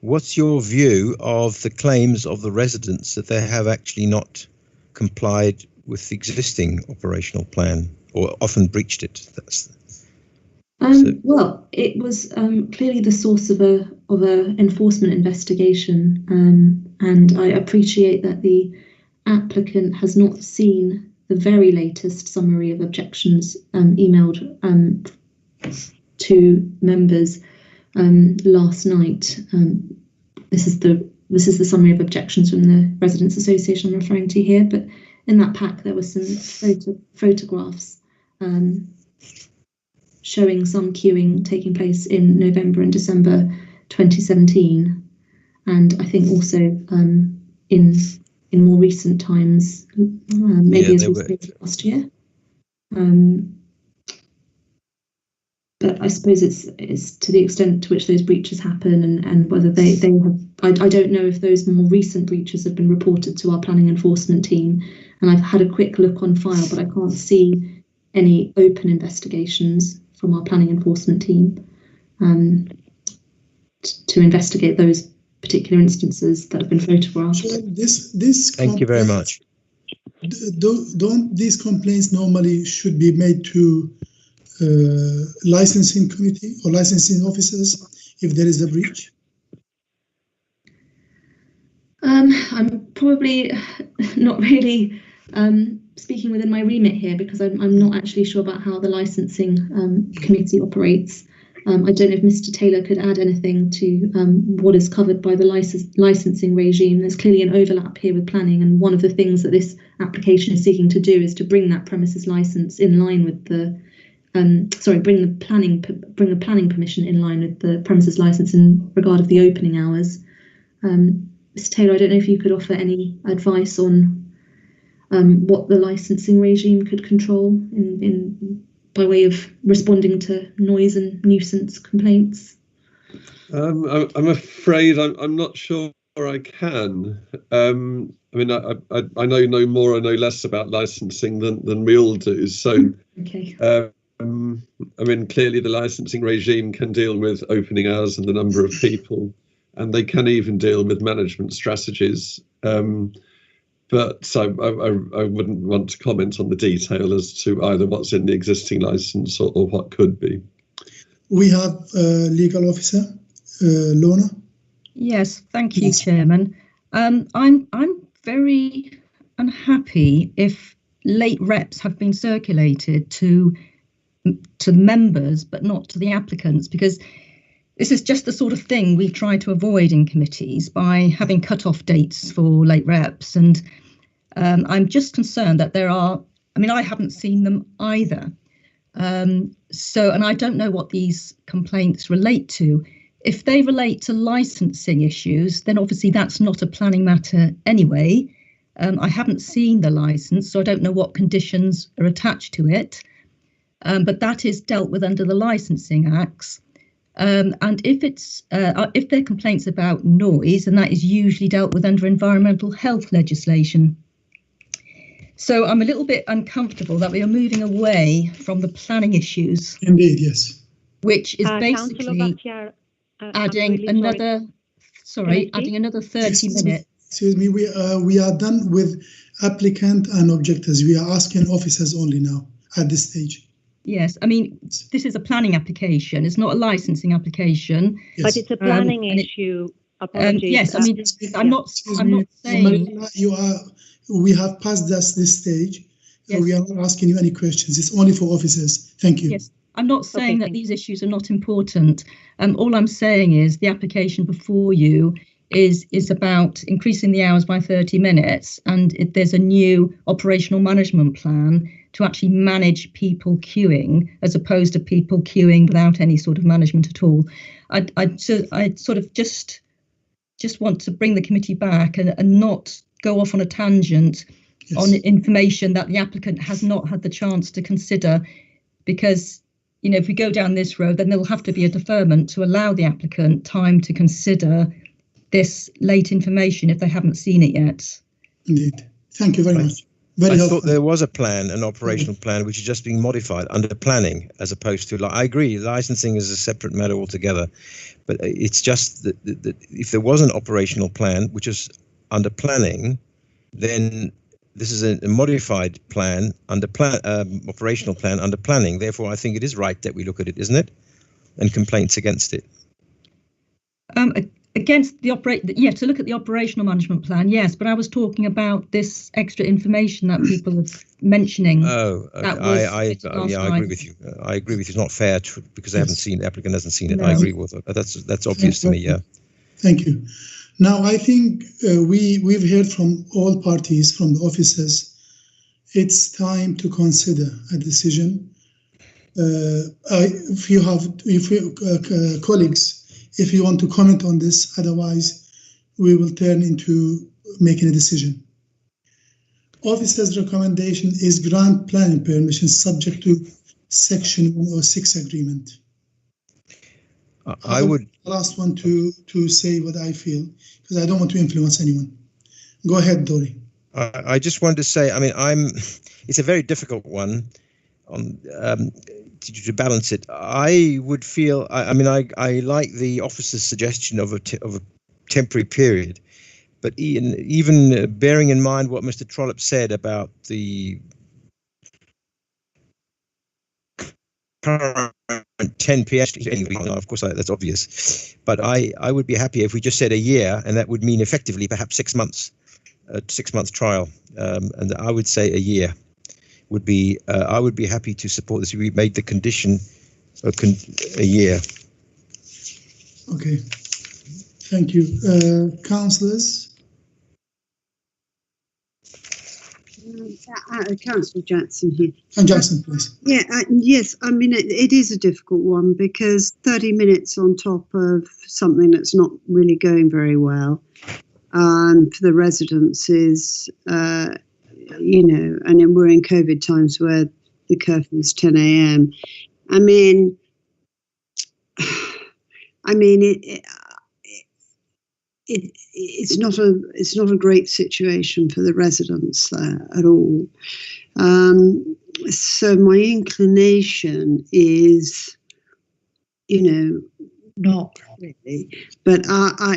What's your view of the claims of the residents that they have actually not complied with the existing operational plan, or often breached it? Well, it was clearly the source of a enforcement investigation, and I appreciate that the applicant has not seen the very latest summary of objections emailed to members last night. This is the summary of objections from the Residents Association I'm referring to here, but in that pack there were some photographs showing some queuing taking place in November and December 2017, and I think also in more recent times, maybe as recently as last year. But I suppose it's to the extent to which those breaches happen, and whether they have. I don't know if those more recent breaches have been reported to our planning enforcement team, and I've had a quick look on file, but I can't see any open investigations from our planning enforcement team to investigate those particular instances that have been photographed. Thank you very much. Don't these complaints normally should be made to licensing committee or licensing officers if there is a breach? I'm probably not really speaking within my remit here, because I'm not actually sure about how the licensing committee operates. I don't know if Mr. Taylor could add anything to what is covered by the licensing regime. There's clearly an overlap here with planning, and one of the things that this application is seeking to do is to bring that premises license in line with the bring the planning permission in line with the premises license in regard of the opening hours. Mr. Taylor, I don't know if you could offer any advice on what the licensing regime could control in by way of responding to noise and nuisance complaints. I'm afraid I'm not sure I can. I mean, I know no more or no less about licensing than we all do. So, okay. I mean, clearly the licensing regime can deal with opening hours and the number of people, and they can even deal with management strategies. But I wouldn't want to comment on the detail as to either what's in the existing license or what could be. We have legal officer, Lorna. Yes, thank you, Chairman. I'm very unhappy if late reps have been circulated to members, but not to the applicants, because this is just the sort of thing we try to avoid in committees by having cut-off dates for late reps. And I'm just concerned that there are, I mean, I haven't seen them either. And I don't know what these complaints relate to. If they relate to licensing issues, then obviously that's not a planning matter anyway. I haven't seen the license, so I don't know what conditions are attached to it. But that is dealt with under the Licensing Acts. And if they're complaints about noise, then that is usually dealt with under environmental health legislation. So I'm a little bit uncomfortable that we are moving away from the planning issues. Indeed, yes. Which is basically adding really another, adding another 30 minutes. Excuse me, we are done with applicant and objectors. We are asking officers only now at this stage. Yes, I mean, this is a planning application. It's not a licensing application. Yes. But it's a planning issue. Apologies. Yes, I mean, I'm not saying... We have passed this stage. Yes. So we are not asking you any questions. It's only for officers. Thank you. Yes, I'm not saying that these issues are not important. All I'm saying is the application before you is about increasing the hours by 30 minutes, and there's a new operational management plan to actually manage people queuing as opposed to people queuing without any sort of management at all. I sort of just want to bring the committee back and not go off on a tangent on information that the applicant has not had the chance to consider, because, you know, if we go down this road, then there will have to be a deferment to allow the applicant time to consider this late information if they haven't seen it yet. Indeed. Thank you very much. I thought there was a plan, an operational plan, which is just being modified under planning, as opposed to, I agree, licensing is a separate matter altogether. But it's just that if there was an operational plan, which is under planning, then this is a modified plan under operational plan under planning. Therefore, I think it is right that we look at it, isn't it? And complaints against it. Against the to look at the operational management plan, yes, but I was talking about this extra information that people are mentioning. Oh, okay. I agree with you. I agree with you. It's not fair because they haven't seen, the applicant hasn't seen it. No. I agree with it. That's obvious to me. Yeah. Thank you. Now, I think we've heard from all parties, from the officers. It's time to consider a decision. If you colleagues, if you want to comment on this, otherwise we will turn into making a decision. Officer's recommendation is grant planning permission subject to Section 106 agreement. I would the last one to say what I feel, because I don't want to influence anyone. Go ahead, Dori. I just wanted to say, I mean, it's a very difficult one on to balance it. I would feel, I like the officer's suggestion of a temporary period, but even bearing in mind what Mr. Trollope said about the current 10 p.m. Of course, that's obvious, but I would be happy if we just said a year, and that would mean effectively perhaps 6 months, a 6-month trial, and I would say a year would be. I would be happy to support this. We made the condition a year. Okay, thank you, councillors. Councillor Jackson here. Jackson, please. Yeah, yes, I mean, it is a difficult one because 30 minutes on top of something that's not really going very well for the residents is, you know, and then we're in COVID times where the curfew is 10 a.m. I mean, it's not a great situation for the residents there at all. So my inclination is, you know, not really, but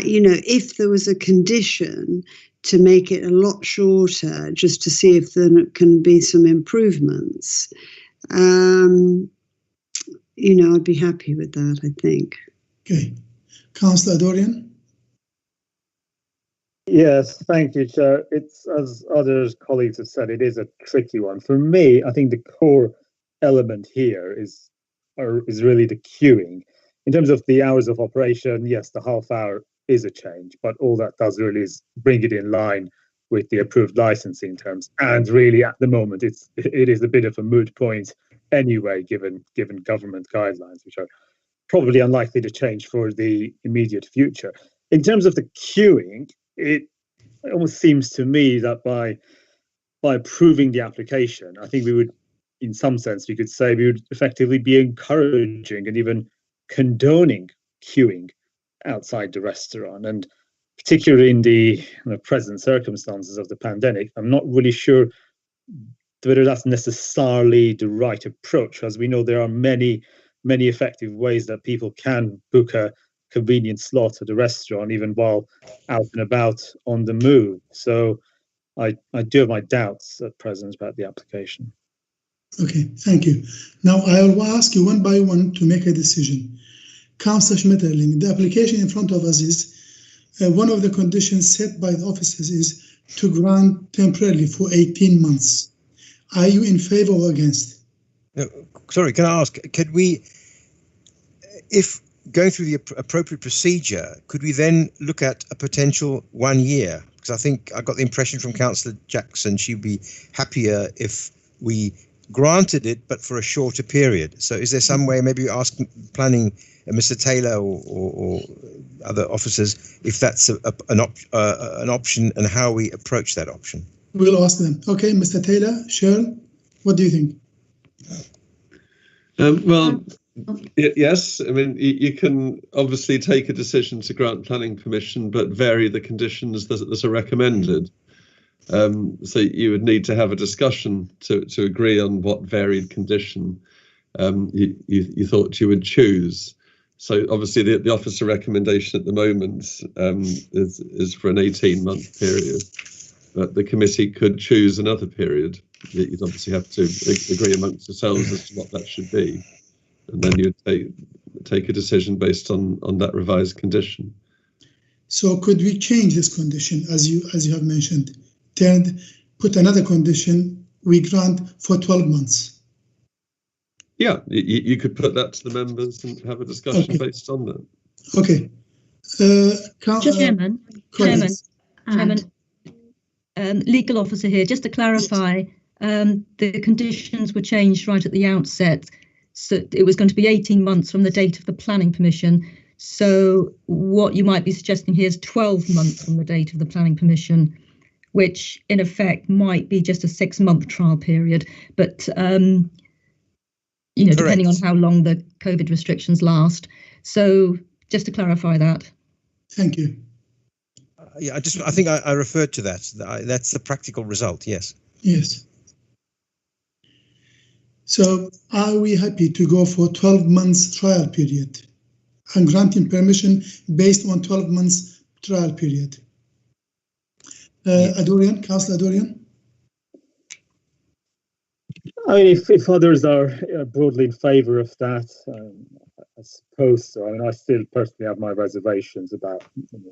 you know, if there was a condition to make it a lot shorter, just to see if there can be some improvements. I'd be happy with that, I think. Okay. Councillor Dorian? Yes, thank you, Chair. It's, as other colleagues have said, it is a tricky one. For me, I think the core element here is really the queuing. In terms of the hours of operation, yes, the half hour is a change, but all that does really is bring it in line with the approved licensing terms. And really, at the moment, it is a bit of a moot point anyway, given government guidelines, which are probably unlikely to change for the immediate future. In terms of the queuing, it almost seems to me that by approving the application, I think we would, in some sense, we could say we would effectively be encouraging and even condoning queuing outside the restaurant. And particularly in the present circumstances of the pandemic, I'm not really sure whether that's necessarily the right approach. As we know, there are many effective ways that people can book a convenient slot at a restaurant, even while out and about on the move. So I do have my doubts at present about the application. Okay, thank you. Now I will ask you one by one to make a decision. Councillor Schmetterling, the application in front of us is one of the conditions set by the officers is to grant temporarily for 18 months. Are you in favor or against? Sorry, can I ask, could we, if going through the appropriate procedure, could we then look at a potential 1 year? Because I think I got the impression from Councillor Jackson she'd be happier if we granted it, but for a shorter period. So is there some way, maybe ask planning Mr. Taylor or other officers if that's an option and how we approach that option? We'll ask them. Okay, Mr. Taylor, Cheryl, what do you think? Yes, I mean, you can obviously take a decision to grant planning permission, but vary the conditions that are recommended. So you would need to have a discussion to agree on what varied condition you thought you would choose. So obviously the officer recommendation at the moment is for an 18-month period, but the committee could choose another period. You'd obviously have to agree amongst yourselves as to what that should be, and then you'd take a decision based on that revised condition. So could we change this condition, as you have mentioned? Put another condition, we grant for 12 months. Yeah, you could put that to the members and have a discussion based on that. Okay. Chairman, legal officer here, just to clarify, the conditions were changed right at the outset. So it was going to be 18 months from the date of the planning permission. So what you might be suggesting here is 12 months from the date of the planning permission, which in effect might be just a 6-month trial period. But, depending on how long the COVID restrictions last. So just to clarify that. Thank you. Yeah, I think I referred to that. That's the practical result, yes. Yes. So are we happy to go for 12 months trial period and granting permission based on 12 months trial period? Adorian, Councillor Adorian? I mean, if others are broadly in favour of that, I suppose so. I mean, I still personally have my reservations about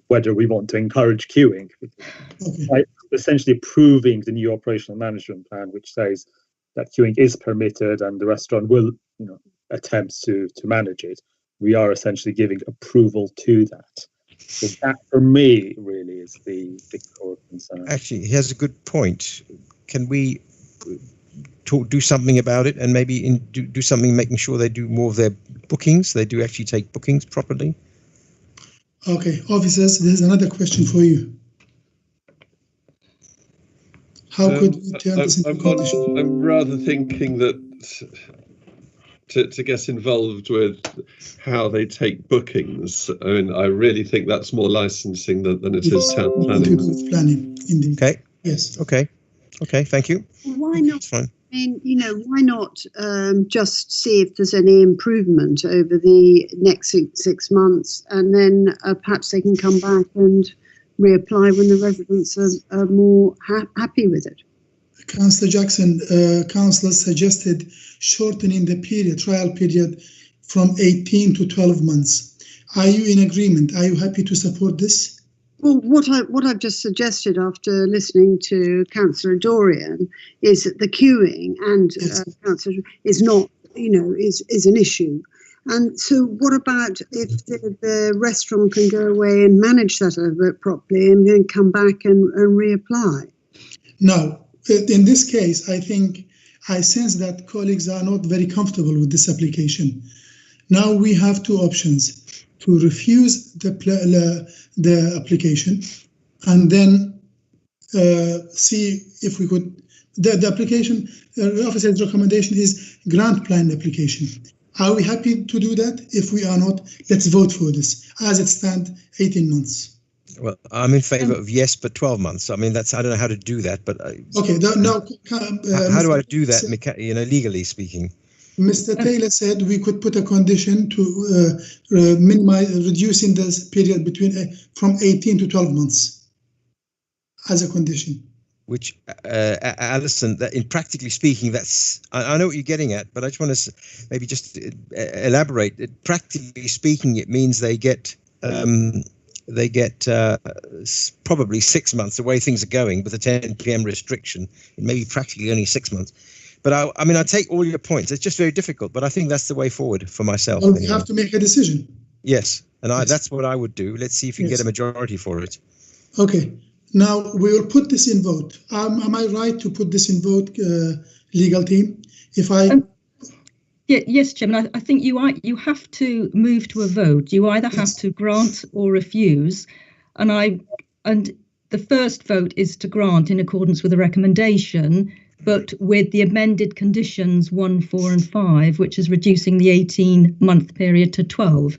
whether we want to encourage queuing. By essentially approving the new operational management plan, which says that queuing is permitted and the restaurant will, attempt to manage it, we are essentially giving approval to that. So that, for me, really is the core concern. Actually, he has a good point. Can we do something about it and maybe do something making sure they do more of their bookings? They do actually take bookings properly? Okay, officers, there's another question for you. How could we turn this into condition? I'm rather thinking that to get involved with how they take bookings, I mean, I really think that's more licensing than it is town planning. Planning, indeed. Okay. Yes. Okay, thank you. Why not? That's fine. I mean, why not just see if there's any improvement over the next 6 months, and then perhaps they can come back and reapply when the residents are more happy with it. Councillor Jackson, Councillor suggested shortening the trial period from 18 to 12 months. Are you in agreement? Are you happy to support this? Well, what I've just suggested after listening to Councillor Dorian is that the queuing and Councillor is not, is an issue. And so what about if the restaurant can go away and manage that a bit properly and then come back and reapply? No, in this case, I sense that colleagues are not very comfortable with this application. Now we have two options: to refuse the application and then see if we could. The application, the officer's recommendation is grant plan application. Are we happy to do that? If we are not, let's vote for this. As it stands, 18 months. Well, I'm in favour of yes, but 12 months. I mean, I don't know how to do that, but okay. Now, how do I do that? Legally speaking. Mr. Taylor said we could put a condition to reducing this period from 18 to 12 months as a condition. Which, Alison, that in practically speaking, that's I know what you're getting at, but I just want to maybe just elaborate. Practically speaking, it means they get probably 6 months the way things are going with the 10 p.m. restriction. It may be practically only 6 months. But I take all your points. It's just very difficult, but I think that's the way forward for myself. Well, we have to make a decision. Yes, and that's what I would do. Let's see if you can get a majority for it. Okay. Now we will put this in vote. Am I right to put this in vote, legal team? Yes, Chairman. I think you have to move to a vote. You either have to grant or refuse, and the first vote is to grant in accordance with the recommendation, but with the amended conditions 1, 4, and 5, which is reducing the 18-month period to 12.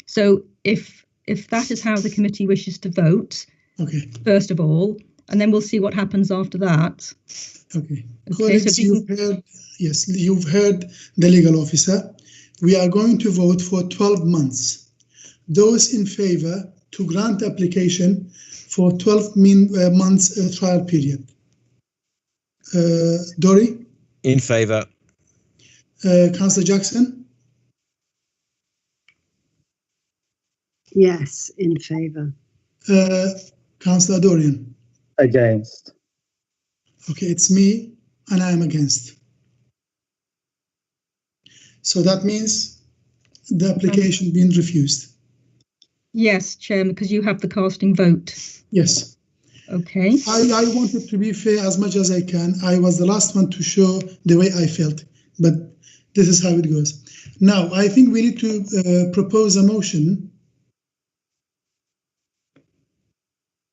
So if that is how the committee wishes to vote. Okay. First of all, and then we'll see what happens after that. Okay. Colleagues, you've heard the legal officer. We are going to vote for 12 months. Those in favour to grant application for 12 months trial period. Dory? In favour. Councillor Jackson? Yes, in favour. Councillor Dorian? Against. Okay, it's me, and I am against. So that means the application being refused. Yes, Chairman, because you have the casting vote. Yes. Okay. I wanted to be fair as much as I can. I was the last one to show the way I felt, but this is how it goes. Now, I think we need to propose a motion.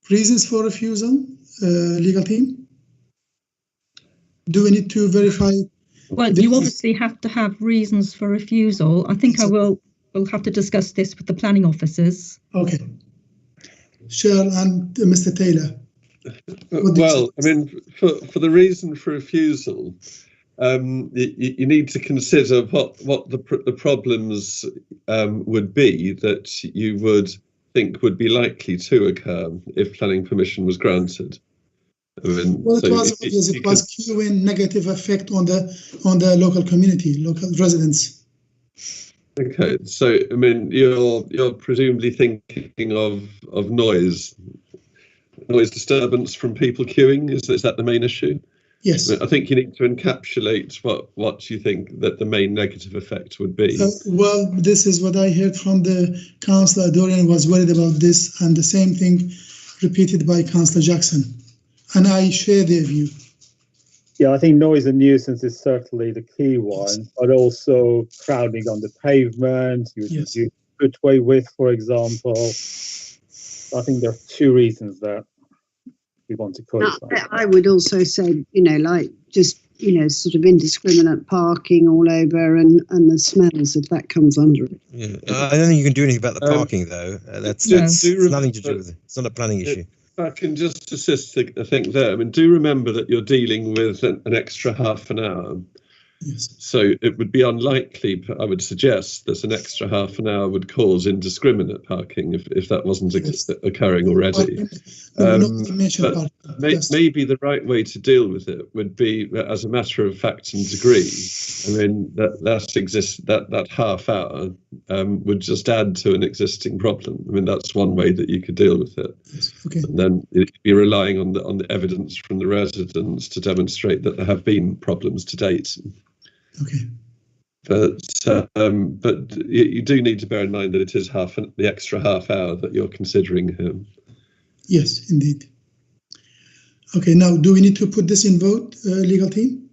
Reasons for refusal, legal team? Do we need to verify? Well, you obviously have to have reasons for refusal. I think we'll have to discuss this with the planning officers. Okay. Cheryl and Mr. Taylor. Well, I mean, for the reason for refusal, you need to consider what the problems would be that you would think would be likely to occur if planning permission was granted. I mean, well, it was obvious. It was queuing negative effect on the local community, local residents. Okay, so I mean, you're presumably thinking of noise disturbance from people queuing. Is that the main issue? Yes. I think you need to encapsulate what you think that the main negative effect would be. Well, this is what I heard from the Councillor. Dorian was worried about this, and the same thing repeated by Councillor Jackson. And I share their view. Yeah, I think noise and nuisance is certainly the key one, but also crowding on the pavement, you footway width, for example. I think there are two reasons that we want to call it. I would also say, sort of indiscriminate parking all over and the smells, if that comes under it. Yeah, I don't think you can do anything about the parking, though. That's nothing to do with it. It's not a planning issue. I can just assist, I think, there. I mean, do remember that you're dealing with an extra half an hour. Yes. So it would be unlikely, I would suggest, that an extra half an hour would cause indiscriminate parking if that wasn't occurring already. Maybe the right way to deal with it would be, as a matter of fact and degree, I mean, that half hour would just add to an existing problem. I mean, that's one way that you could deal with it. Yes. Okay. And then you'd be relying on the evidence from the residents to demonstrate that there have been problems to date. Okay. But you do need to bear in mind that it is the extra half hour that you're considering here. Yes, indeed. Okay, now do we need to put this in vote, legal team?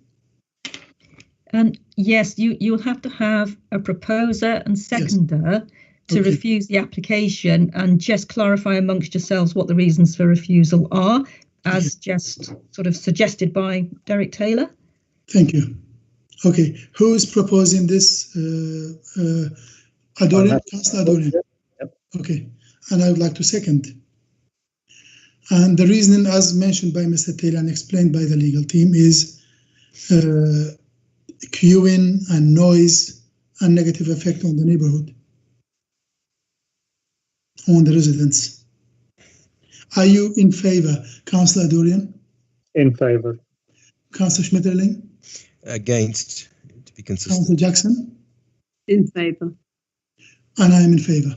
Yes, you'll have to have a proposer and seconder to refuse the application, and just clarify amongst yourselves what the reasons for refusal are, as just sort of suggested by Derek Taylor. Thank you. Okay, who is proposing this? Adorian, Councillor Adorian. Yep. Okay, and I would like to second. And the reason, as mentioned by Mr. Taylor and explained by the legal team, is queuing and noise and negative effect on the neighborhood, on the residents. Are you in favor, Councillor Adorian? In favor. Councillor Schmetterling? Against, to be consistent. Councillor Jackson? In favor. And I am in favor.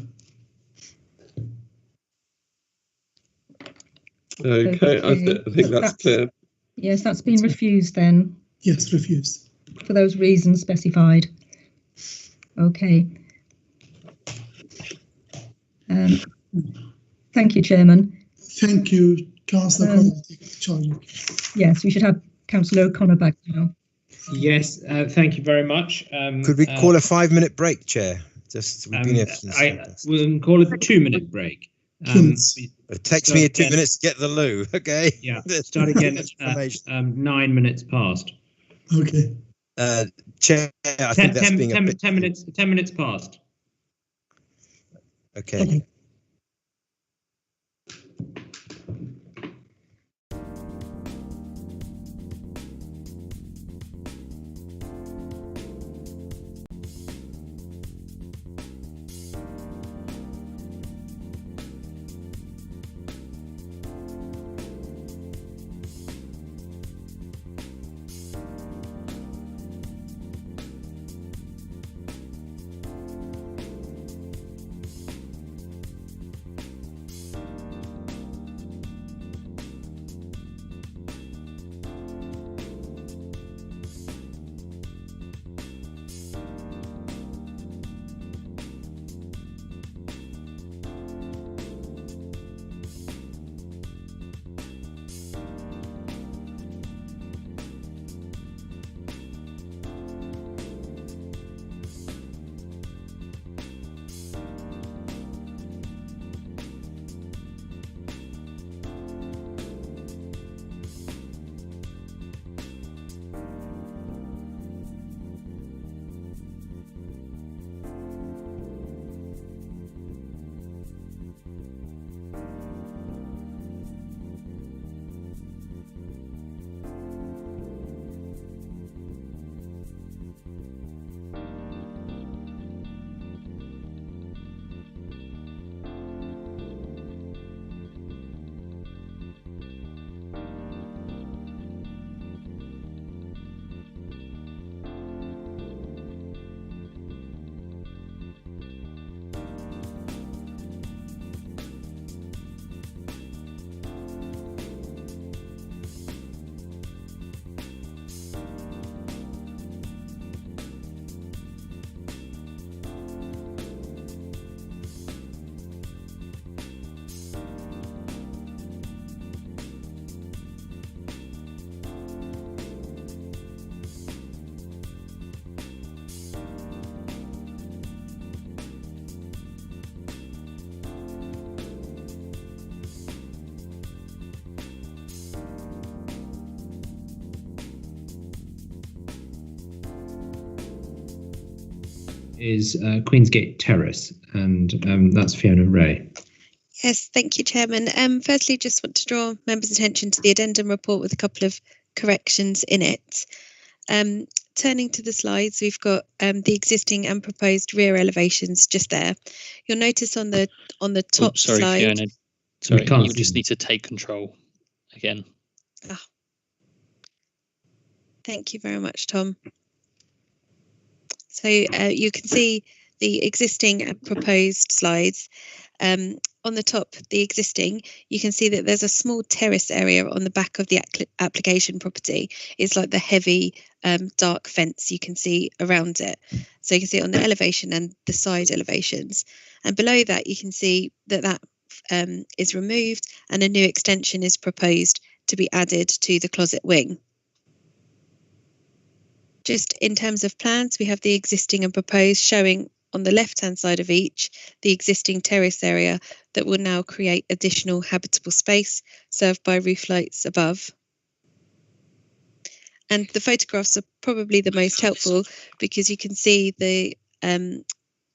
Okay, I think that's clear. Yes, that's been refused then. Yes, refused. For those reasons specified. Okay. Thank you, Chairman. Thank you, Councillor O'Connor. Yes, we should have Councillor O'Connor back now. Yes, thank you very much. Could we call a 5-minute break, Chair? Just we've been here we'll call it a 2-minute break. It takes me 2 minutes to get the loo. Okay. Yeah. Start again at 9 minutes past. Okay. Chair, I think that's being 10 minutes past. Okay. Is Queensgate Terrace, and that's Fiona Ray. Yes, thank you, Chairman. Firstly, just want to draw members' attention to the addendum report with a couple of corrections in it. turning to the slides, we've got the existing and proposed rear elevations just there. You'll notice on the top sorry, slide. Fiona. Sorry, you just need to take control again. Thank you very much, Tom. So you can see the existing and proposed slides. On the top, the existing, you can see that there's a small terrace area on the back of the application property. It's like the heavy dark fence you can see around it. So you can see it on the elevation and the side elevations. And below that, you can see that is removed and a new extension is proposed to be added to the closet wing. Just in terms of plans, we have the existing and proposed showing on the left-hand side of each, the existing terrace area that will now create additional habitable space served by roof lights above. And the photographs are probably the most helpful because you can see the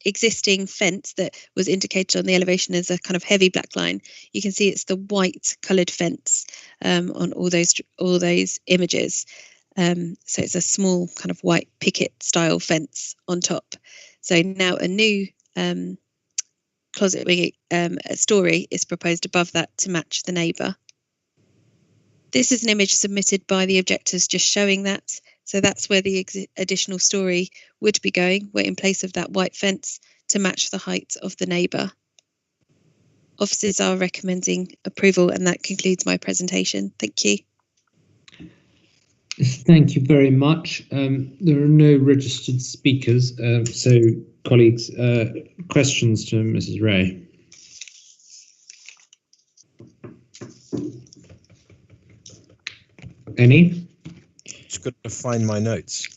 existing fence that was indicated on the elevation as a kind of heavy black line. You can see it's the white coloured fence on all those images. So it's a small kind of white picket style fence on top. So now a new closet wing story is proposed above that to match the neighbour. This is an image submitted by the objectors just showing that. So that's where the additional story would be going, where in place of that white fence to match the height of the neighbour. Officers are recommending approval, and that concludes my presentation. Thank you. Thank you very much. There are no registered speakers, so colleagues, questions to Mrs. Ray? Any? Just got to find my notes.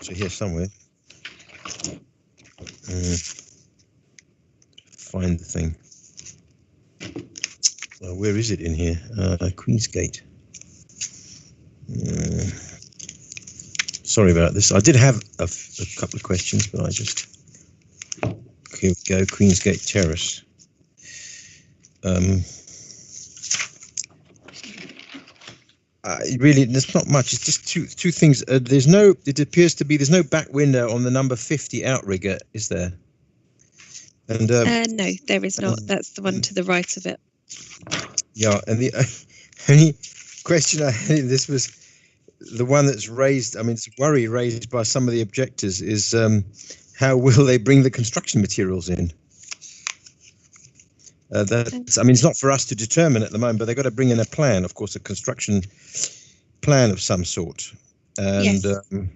So here somewhere. Find the thing. Where is it in here? Queensgate. Sorry about this. I did have a couple of questions, but I just... Here we go, Queensgate Terrace. Really, there's not much. It's just two things. There's no. It appears to be there's no back window on the number 50 outrigger, is there? And no, there is not. That's the one to the right of it. Yeah, and the only question I had in this was the one that's raised. I mean, it's a worry raised by some of the objectors is how will they bring the construction materials in? That's, I mean, it's not for us to determine at the moment, but they've got to bring in a plan, of course, a construction plan of some sort. And, yes. And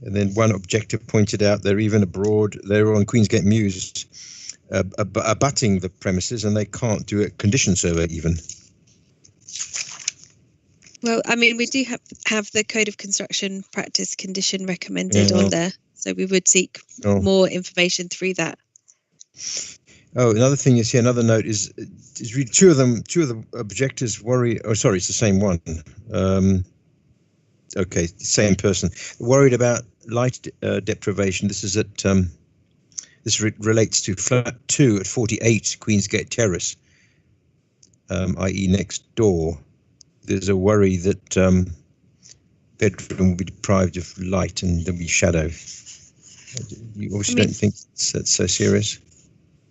then one objector pointed out they're even abroad, they're on Queensgate Mews, abutting the premises, and they can't do a condition survey even. Well, I mean, we do have the Code of Construction Practice condition recommended on there, so we would seek more information through that. Oh, another thing is here. Another note is really two of the objectors worry. Oh, sorry, it's the same one. Okay, same person worried about light deprivation. This is at this relates to flat 2 at 48 Queensgate Terrace, i.e. next door. There's a worry that bedroom will be deprived of light and there'll be shadow. You obviously don't think that's so serious.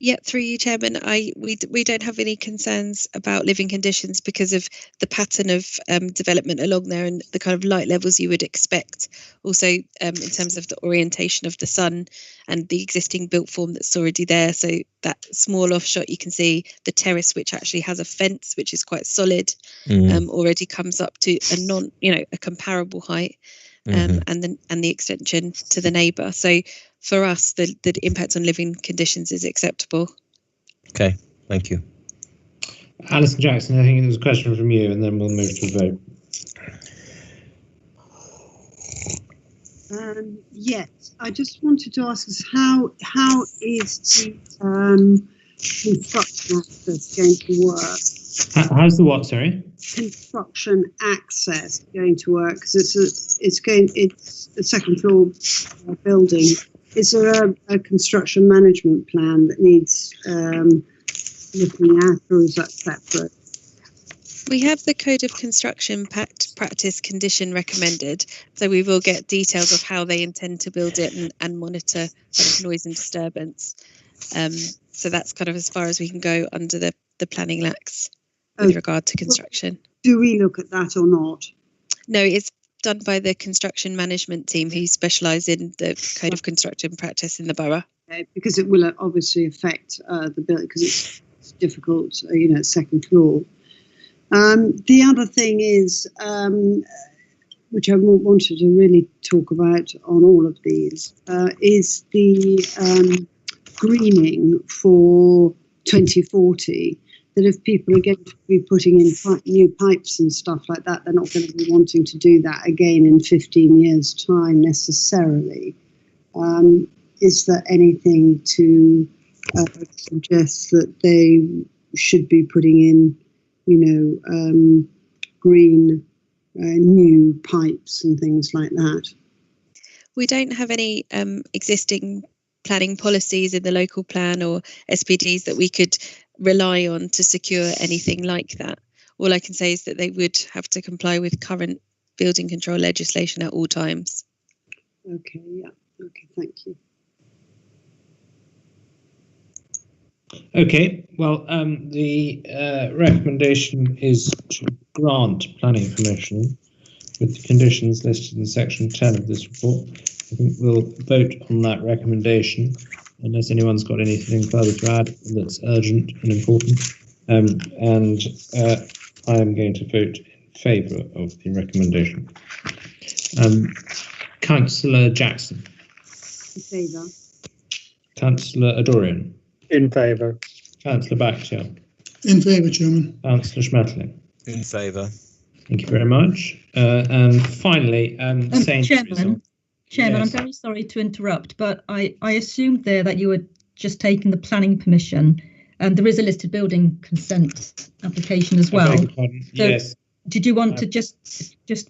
Yeah, through you, Chairman. We don't have any concerns about living conditions because of the pattern of development along there and the kind of light levels you would expect. Also, in terms of the orientation of the sun and the existing built form that's already there. So that small offshot, you can see the terrace, which actually has a fence, which is quite solid, already comes up to a comparable height. And the extension to the neighbour. So for us, the impact on living conditions is acceptable. Okay, thank you. Alison Jackson, I think there's a question from you, and then we'll move to the vote. Yes, I just wanted to ask us how is the construction access going to work? How's the what? Sorry. Construction access going to work because it's a second floor building. Is there a construction management plan that needs looking at, or is that separate? We have the Code of Construction Practice condition recommended, so we will get details of how they intend to build it and monitor kind of noise and disturbance. So that's kind of as far as we can go under the planning lax with regard to construction. Do we look at that or not? No, it's done by the construction management team who specialise in the Code of Construction Practice in the borough. Okay, because it will obviously affect the building because it's difficult, second floor. The other thing is, which I wanted to really talk about on all of these, is the greening for 2040. That if people are going to be putting in new pipes and stuff like that, they're not going to be wanting to do that again in 15 years' time necessarily. Is there anything to suggest that they should be putting in, green new pipes and things like that? We don't have any existing planning policies in the local plan or SPDs that we could rely on to secure anything like that. All I can say is that they would have to comply with current building control legislation at all times. Okay, yeah. Okay, thank you. Okay, well, the recommendation is to grant planning permission with the conditions listed in section 10 of this report. I think we'll vote on that recommendation unless anyone's got anything further to add that's urgent and important. And I am going to vote in favour of the recommendation. Councillor Jackson. In favour. Councillor Adorian. In favour. Councillor Bakhtiar. In favour, Chairman. Councillor Schmetterling. In favour. Thank you very much. And finally, Chairman, I'm very sorry to interrupt, but I assumed there that you were just taking the planning permission, and there is a listed building consent application as well. So yes. Did you want to just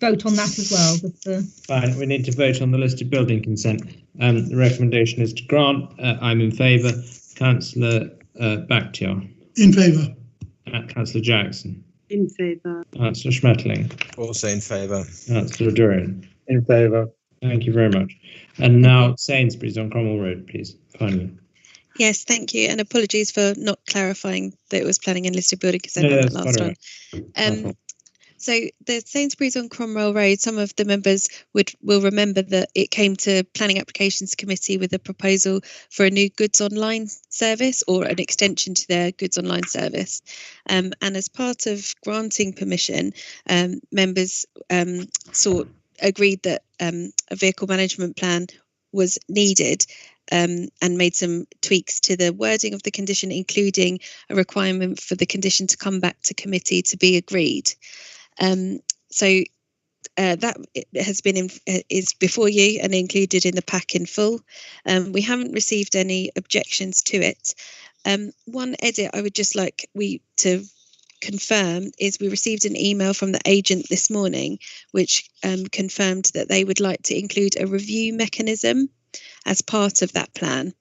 vote on that as well? Fine, we need to vote on the listed building consent. The recommendation is to grant. I'm in favour. Councillor Bakhtiar. In favour. Councillor Jackson. In favour. Councillor Schmetterling. Also in favour. Councillor Durian. In favour. Thank you very much. And now Sainsbury's on Cromwell Road, please, finally. Yes, thank you. And apologies for not clarifying that it was planning and listed building consent on that last one. Right. So the Sainsbury's on Cromwell Road, some of the members will remember that it came to Planning Applications Committee with a proposal for a new goods online service or an extension to their goods online service. And as part of granting permission, members agreed that a vehicle management plan was needed and made some tweaks to the wording of the condition, including a requirement for the condition to come back to committee to be agreed. That has been is before you and included in the pack in full. We haven't received any objections to it. One edit I would just like to confirm is we received an email from the agent this morning which confirmed that they would like to include a review mechanism as part of that plan.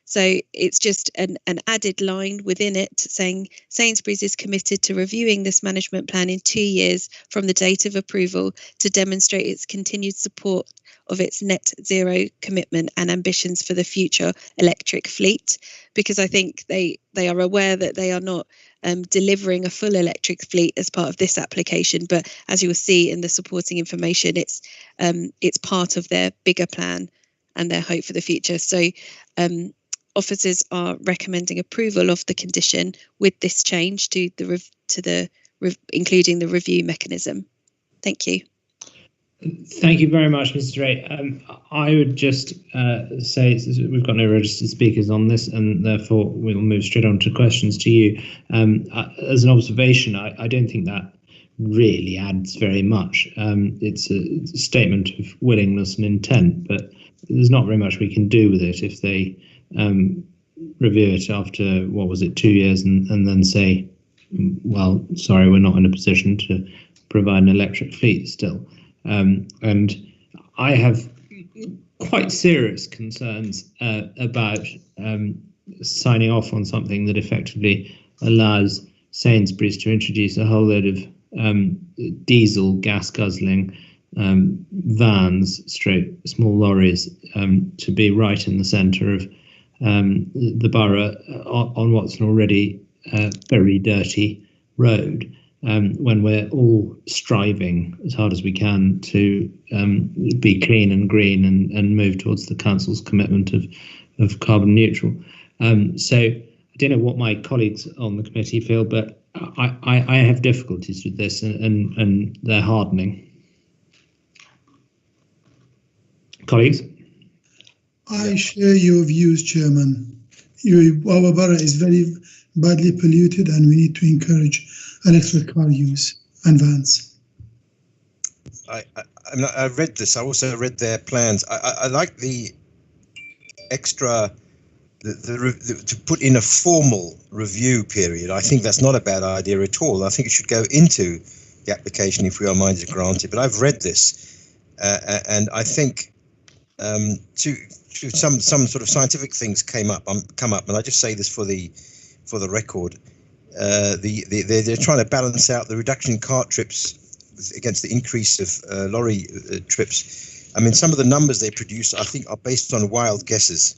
So it's just an added line within it saying Sainsbury's is committed to reviewing this management plan in 2 years from the date of approval to demonstrate its continued support of its net zero commitment and ambitions for the future electric fleet, because I think they are aware that they are not delivering a full electric fleet as part of this application, but as you will see in the supporting information, it's part of their bigger plan and their hope for the future. So officers are recommending approval of the condition with this change to including the review mechanism. Thank you. Thank you very much, Mr. Ray. I would just say we've got no registered speakers on this, and therefore we'll move straight on to questions to you. As an observation, I don't think that really adds very much. It's a statement of willingness and intent, but there's not very much we can do with it if they review it after, 2 years and then say, well, sorry, we're not in a position to provide an electric fleet still. And I have quite serious concerns about signing off on something that effectively allows Sainsbury's to introduce a whole load of diesel gas guzzling vans, small lorries, to be right in the centre of the borough on what's an already very dirty road, when we're all striving as hard as we can to be clean and green and move towards the council's commitment of carbon neutral. So I don't know what my colleagues on the committee feel, but I have difficulties with this, and they're hardening. Colleagues? I share your views, Chairman. Our borough is very badly polluted, and we need to encourage electric car use and vans. I read this. I also read their plans. I like the extra, to put in a formal review period. I think that's not a bad idea at all. I think it should go into the application if we are minded to grant it. But I've read this, and I think some sort of scientific things come up, and I just say this for the record. They're trying to balance out the reduction in car trips against the increase of lorry trips. I mean, some of the numbers they produce, I think, are based on wild guesses.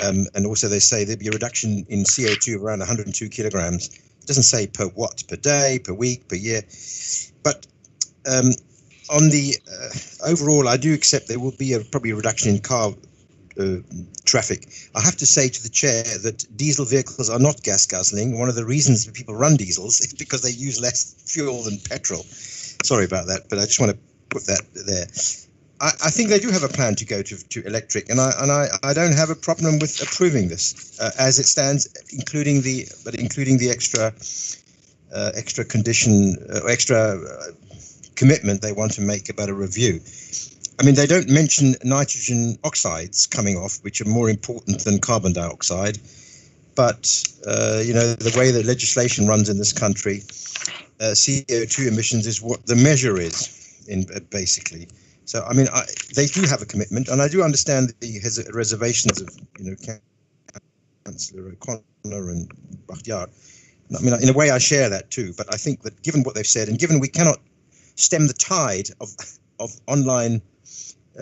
And also they say there'd be a reduction in CO2 of around 102 kilograms. It doesn't say per what, per day, per week, per year. But on the overall, I do accept there will be probably a reduction in car traffic. I have to say to the chair that diesel vehicles are not gas guzzling. One of the reasons that people run diesels is because they use less fuel than petrol. Sorry about that, but I just want to put that there. I think they do have a plan to go to electric, and I don't have a problem with approving this as it stands, including the extra condition, extra commitment they want to make about a review. I mean, they don't mention nitrogen oxides coming off, which are more important than carbon dioxide. But, the way that legislation runs in this country, CO2 emissions is what the measure is, basically. So, I mean, they do have a commitment, and I do understand the reservations of, Councillor O'Connor and Bakhtiar. I mean, in a way, I share that too. But I think that given what they've said, and given we cannot stem the tide of online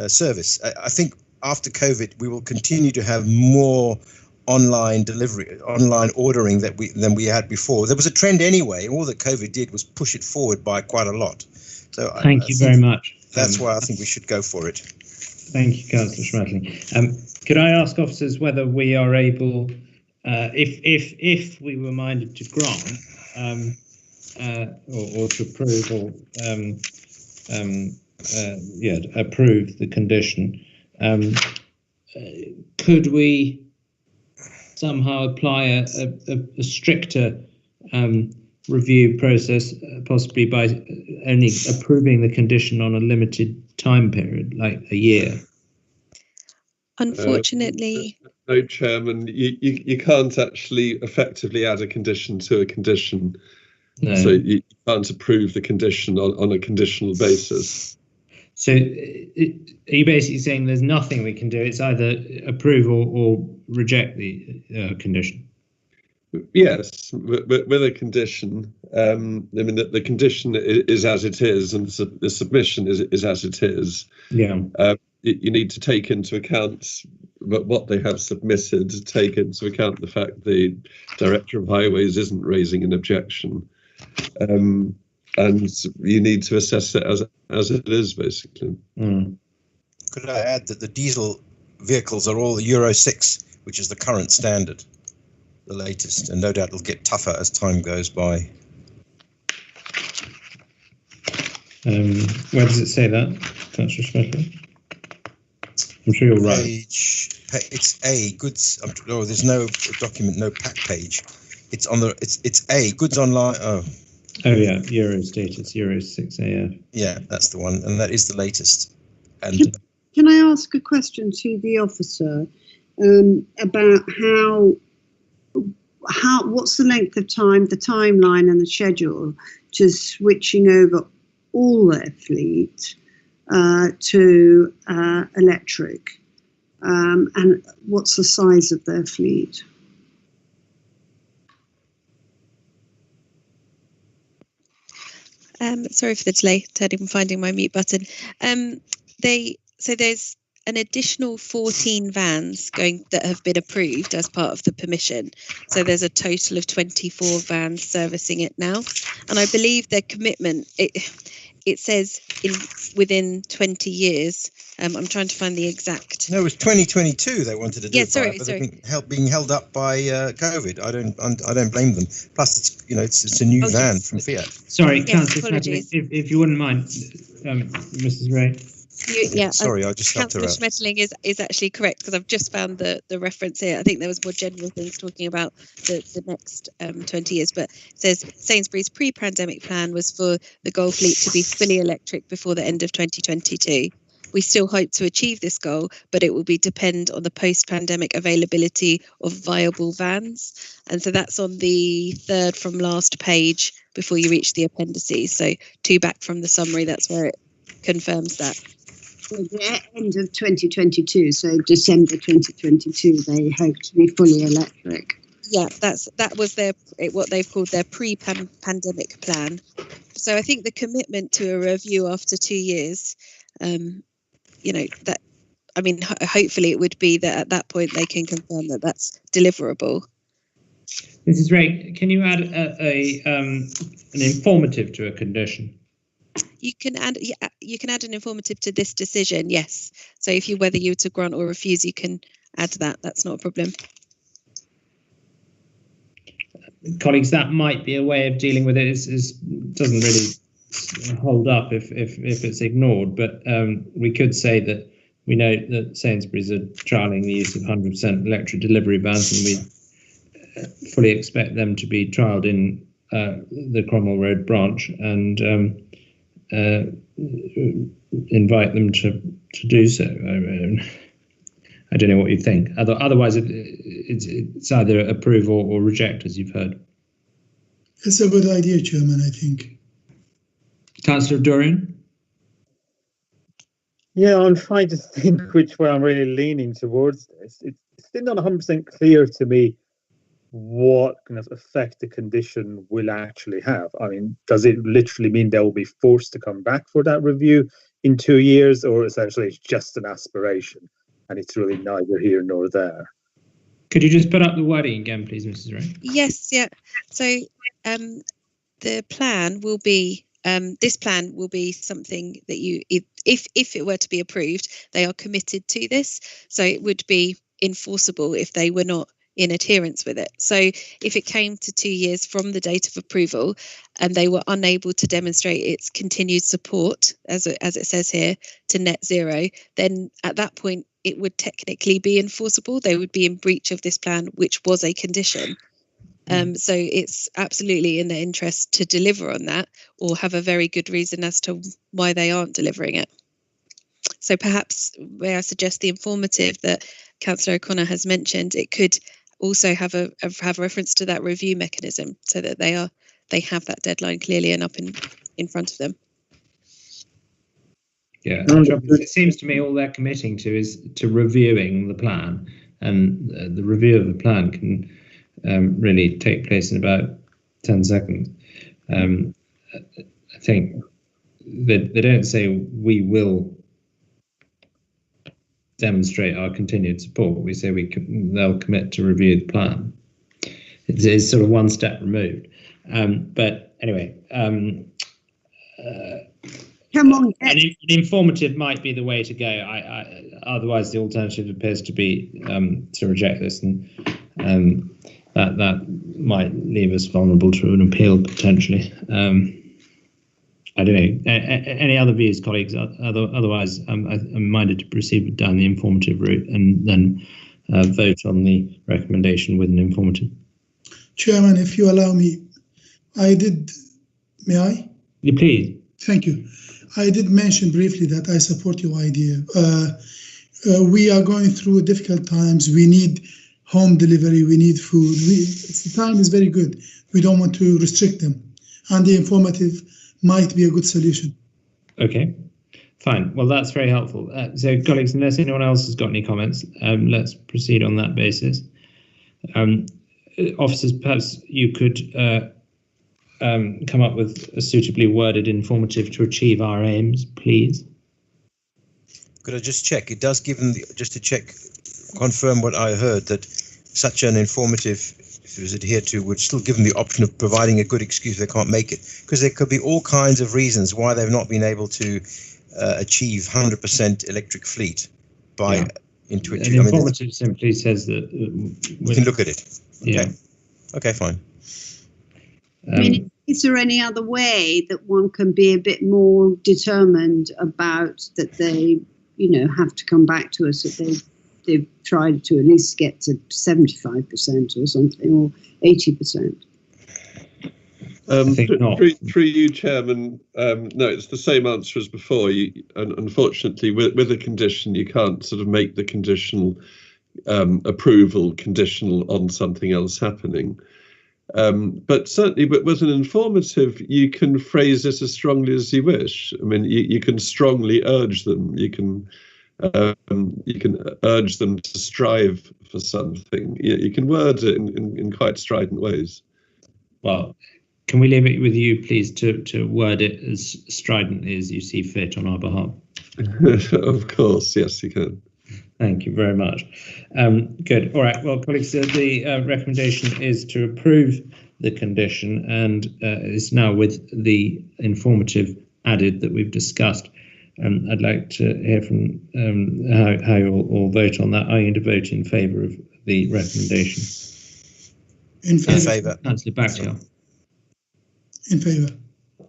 service. I think after COVID, we will continue to have more online delivery, online ordering than we had before. There was a trend anyway. All that COVID did was push it forward by quite a lot. So thank you very much. That's why I think we should go for it. Thank you, Councillor Schmatling. Could I ask officers whether we are able, if we were minded to grant or to approve or approve the condition, could we somehow apply a stricter review process, possibly by only approving the condition on a limited time period, like a year? Unfortunately, no, Chairman, you can't actually effectively add a condition to a condition. No. So you can't approve the condition on a conditional basis. So are you basically saying there's nothing we can do? It's either approve or reject the condition? Yes, with a condition. I mean, the condition is as it is, and the submission is as it is. Yeah. You need to take into account what they have submitted, to take into account the fact the Director of Highways isn't raising an objection. And you need to assess it as it is, basically. Mm. Could I add that the diesel vehicles are all Euro 6, which is the current standard, the latest, and no doubt it'll get tougher as time goes by. Where does it say that, Councillor Schmetling? I'm sure you're right. It's A, goods. There's no document, no pack page. It's on the. It's A, goods online. Oh yeah, Euro status, Euro 6 AF. Yeah, that's the one, and that is the latest. And can I ask a question to the officer about what's the length of time, the timeline, and the schedule to switching over all their fleet to electric, and what's the size of their fleet? Sorry for the delay, turning and finding my mute button. So there's an additional 14 vans that have been approved as part of the permission. So there's a total of 24 vans servicing it now. And I believe their commitment, it says within 20 years. I'm trying to find the exact. No, it was 2022 they wanted to do it. Sorry. Being held up by COVID. I don't blame them. Plus, it's a new van from Fiat. Sorry, Councillor, if you wouldn't mind, Mrs. Ray. Sorry, I just helped her out. Councillor Schmetterling is actually correct, because I've just found the reference here. I think there was more general things talking about the next 20 years, but it says Sainsbury's pre-pandemic plan was for the Golf fleet to be fully electric before the end of 2022. We still hope to achieve this goal, but it will depend on the post-pandemic availability of viable vans. And so that's on the third from last page before you reach the appendices. So 2 back from the summary, that's where it confirms that. So the end of 2022, so December 2022, they hope to be fully electric. Yeah, that was what they've called their pre-pandemic plan. So I think the commitment to a review after 2 years, hopefully it would be that at that point they can confirm that that's deliverable. Mrs. Ray, can you add an informative to a condition? You can add an informative to this decision, yes. So whether you were to grant or refuse, you can add that. That's not a problem. Colleagues, that might be a way of dealing with it. It doesn't really hold up if it's ignored, but we could say that we know that Sainsbury's are trialling the use of 100% electric delivery vans, and we fully expect them to be trialled in the Cromwell Road branch, and invite them to do so. I don't know what you think. Otherwise, it's either approve or reject, as you've heard. It's a good idea, Chairman, I think. Councillor Dorian? Yeah, I'm trying to think which way I'm really leaning towards this. It's still not 100% clear to me what kind of effect the condition will actually have. I mean, does it literally mean they will be forced to come back for that review in 2 years, or essentially it's just an aspiration and it's really neither here nor there? Could you just put up the wording again, please, Mrs. Ray? Yes, yeah. So the plan will be, this plan will be something that if it were to be approved, they are committed to this. So it would be enforceable if they were not in adherence with it. So if it came to 2 years from the date of approval and they were unable to demonstrate its continued support, as it says here, to net zero, then at that point it would technically be enforceable. They would be in breach of this plan, which was a condition. So it's absolutely in their interest to deliver on that, or have a very good reason as to why they aren't delivering it. So perhaps where I suggest the informative that Councillor O'Connor has mentioned, it could also have a reference to that review mechanism, so that they have that deadline clearly and up in front of them. Yeah, it seems to me all they're committing to is to reviewing the plan, and the review of the plan can really take place in about 10 seconds. I think they don't say we will demonstrate our continued support. We say they'll commit to review the plan. It's sort of one step removed. But anyway, come on. An informative might be the way to go. Otherwise, the alternative appears to be to reject this, and that might leave us vulnerable to an appeal potentially. I don't know. Any other views, colleagues? Otherwise, I'm minded to proceed down the informative route and then vote on the recommendation with an informative. Chairman, if you allow me, may I? You please. Thank you. I did mention briefly that I support your idea. We are going through difficult times. We need home delivery. We need food. The time is very good. We don't want to restrict them. And the informative might be a good solution. Okay, fine. Well, that's very helpful. So, colleagues, unless anyone else has got any comments, let's proceed on that basis. Officers, perhaps you could come up with a suitably worded informative to achieve our aims, please? Could I just check? It does give them, just to check, confirm what I heard, that such an informative, if it was adhered to, would still give them the option of providing a good excuse if they can't make it. Because there could be all kinds of reasons why they've not been able to achieve 100% electric fleet by intuition. An informative simply says that we can look at it. Okay. Yeah. Okay, fine. I mean, is there any other way that one can be a bit more determined about that they, have to come back to us, that they've tried to at least get to 75% or something, or 80%? Through you, Chairman, no, it's the same answer as before. Unfortunately, with a condition, you can't sort of make the conditional approval conditional on something else happening. But certainly, with an informative, you can phrase it as strongly as you wish. I mean, you can strongly urge them. You can urge them to strive for something. You can word it in quite strident ways. Well, can we leave it with you, please, to word it as stridently as you see fit on our behalf? Of course, yes, you can. Thank you very much. Good. All right. Well, colleagues, the recommendation is to approve the condition, and is now with the informative added that we've discussed. I'd like to hear from how you all vote on that. Are you going to vote in favour of the recommendation? In favour. Councillor Bakhtiar. In favour.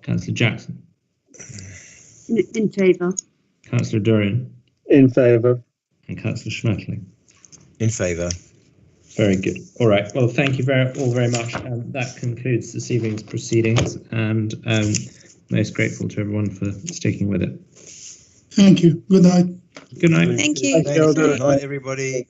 Councillor Jackson. In favour. Councillor Dorian. In favour. And Councillor Schmetterling. In favour. Very good. All right. Well, thank you all very much. That concludes this evening's proceedings, and most grateful to everyone for sticking with it. Thank you. Good night. Good night. Thank you. Good night, everybody.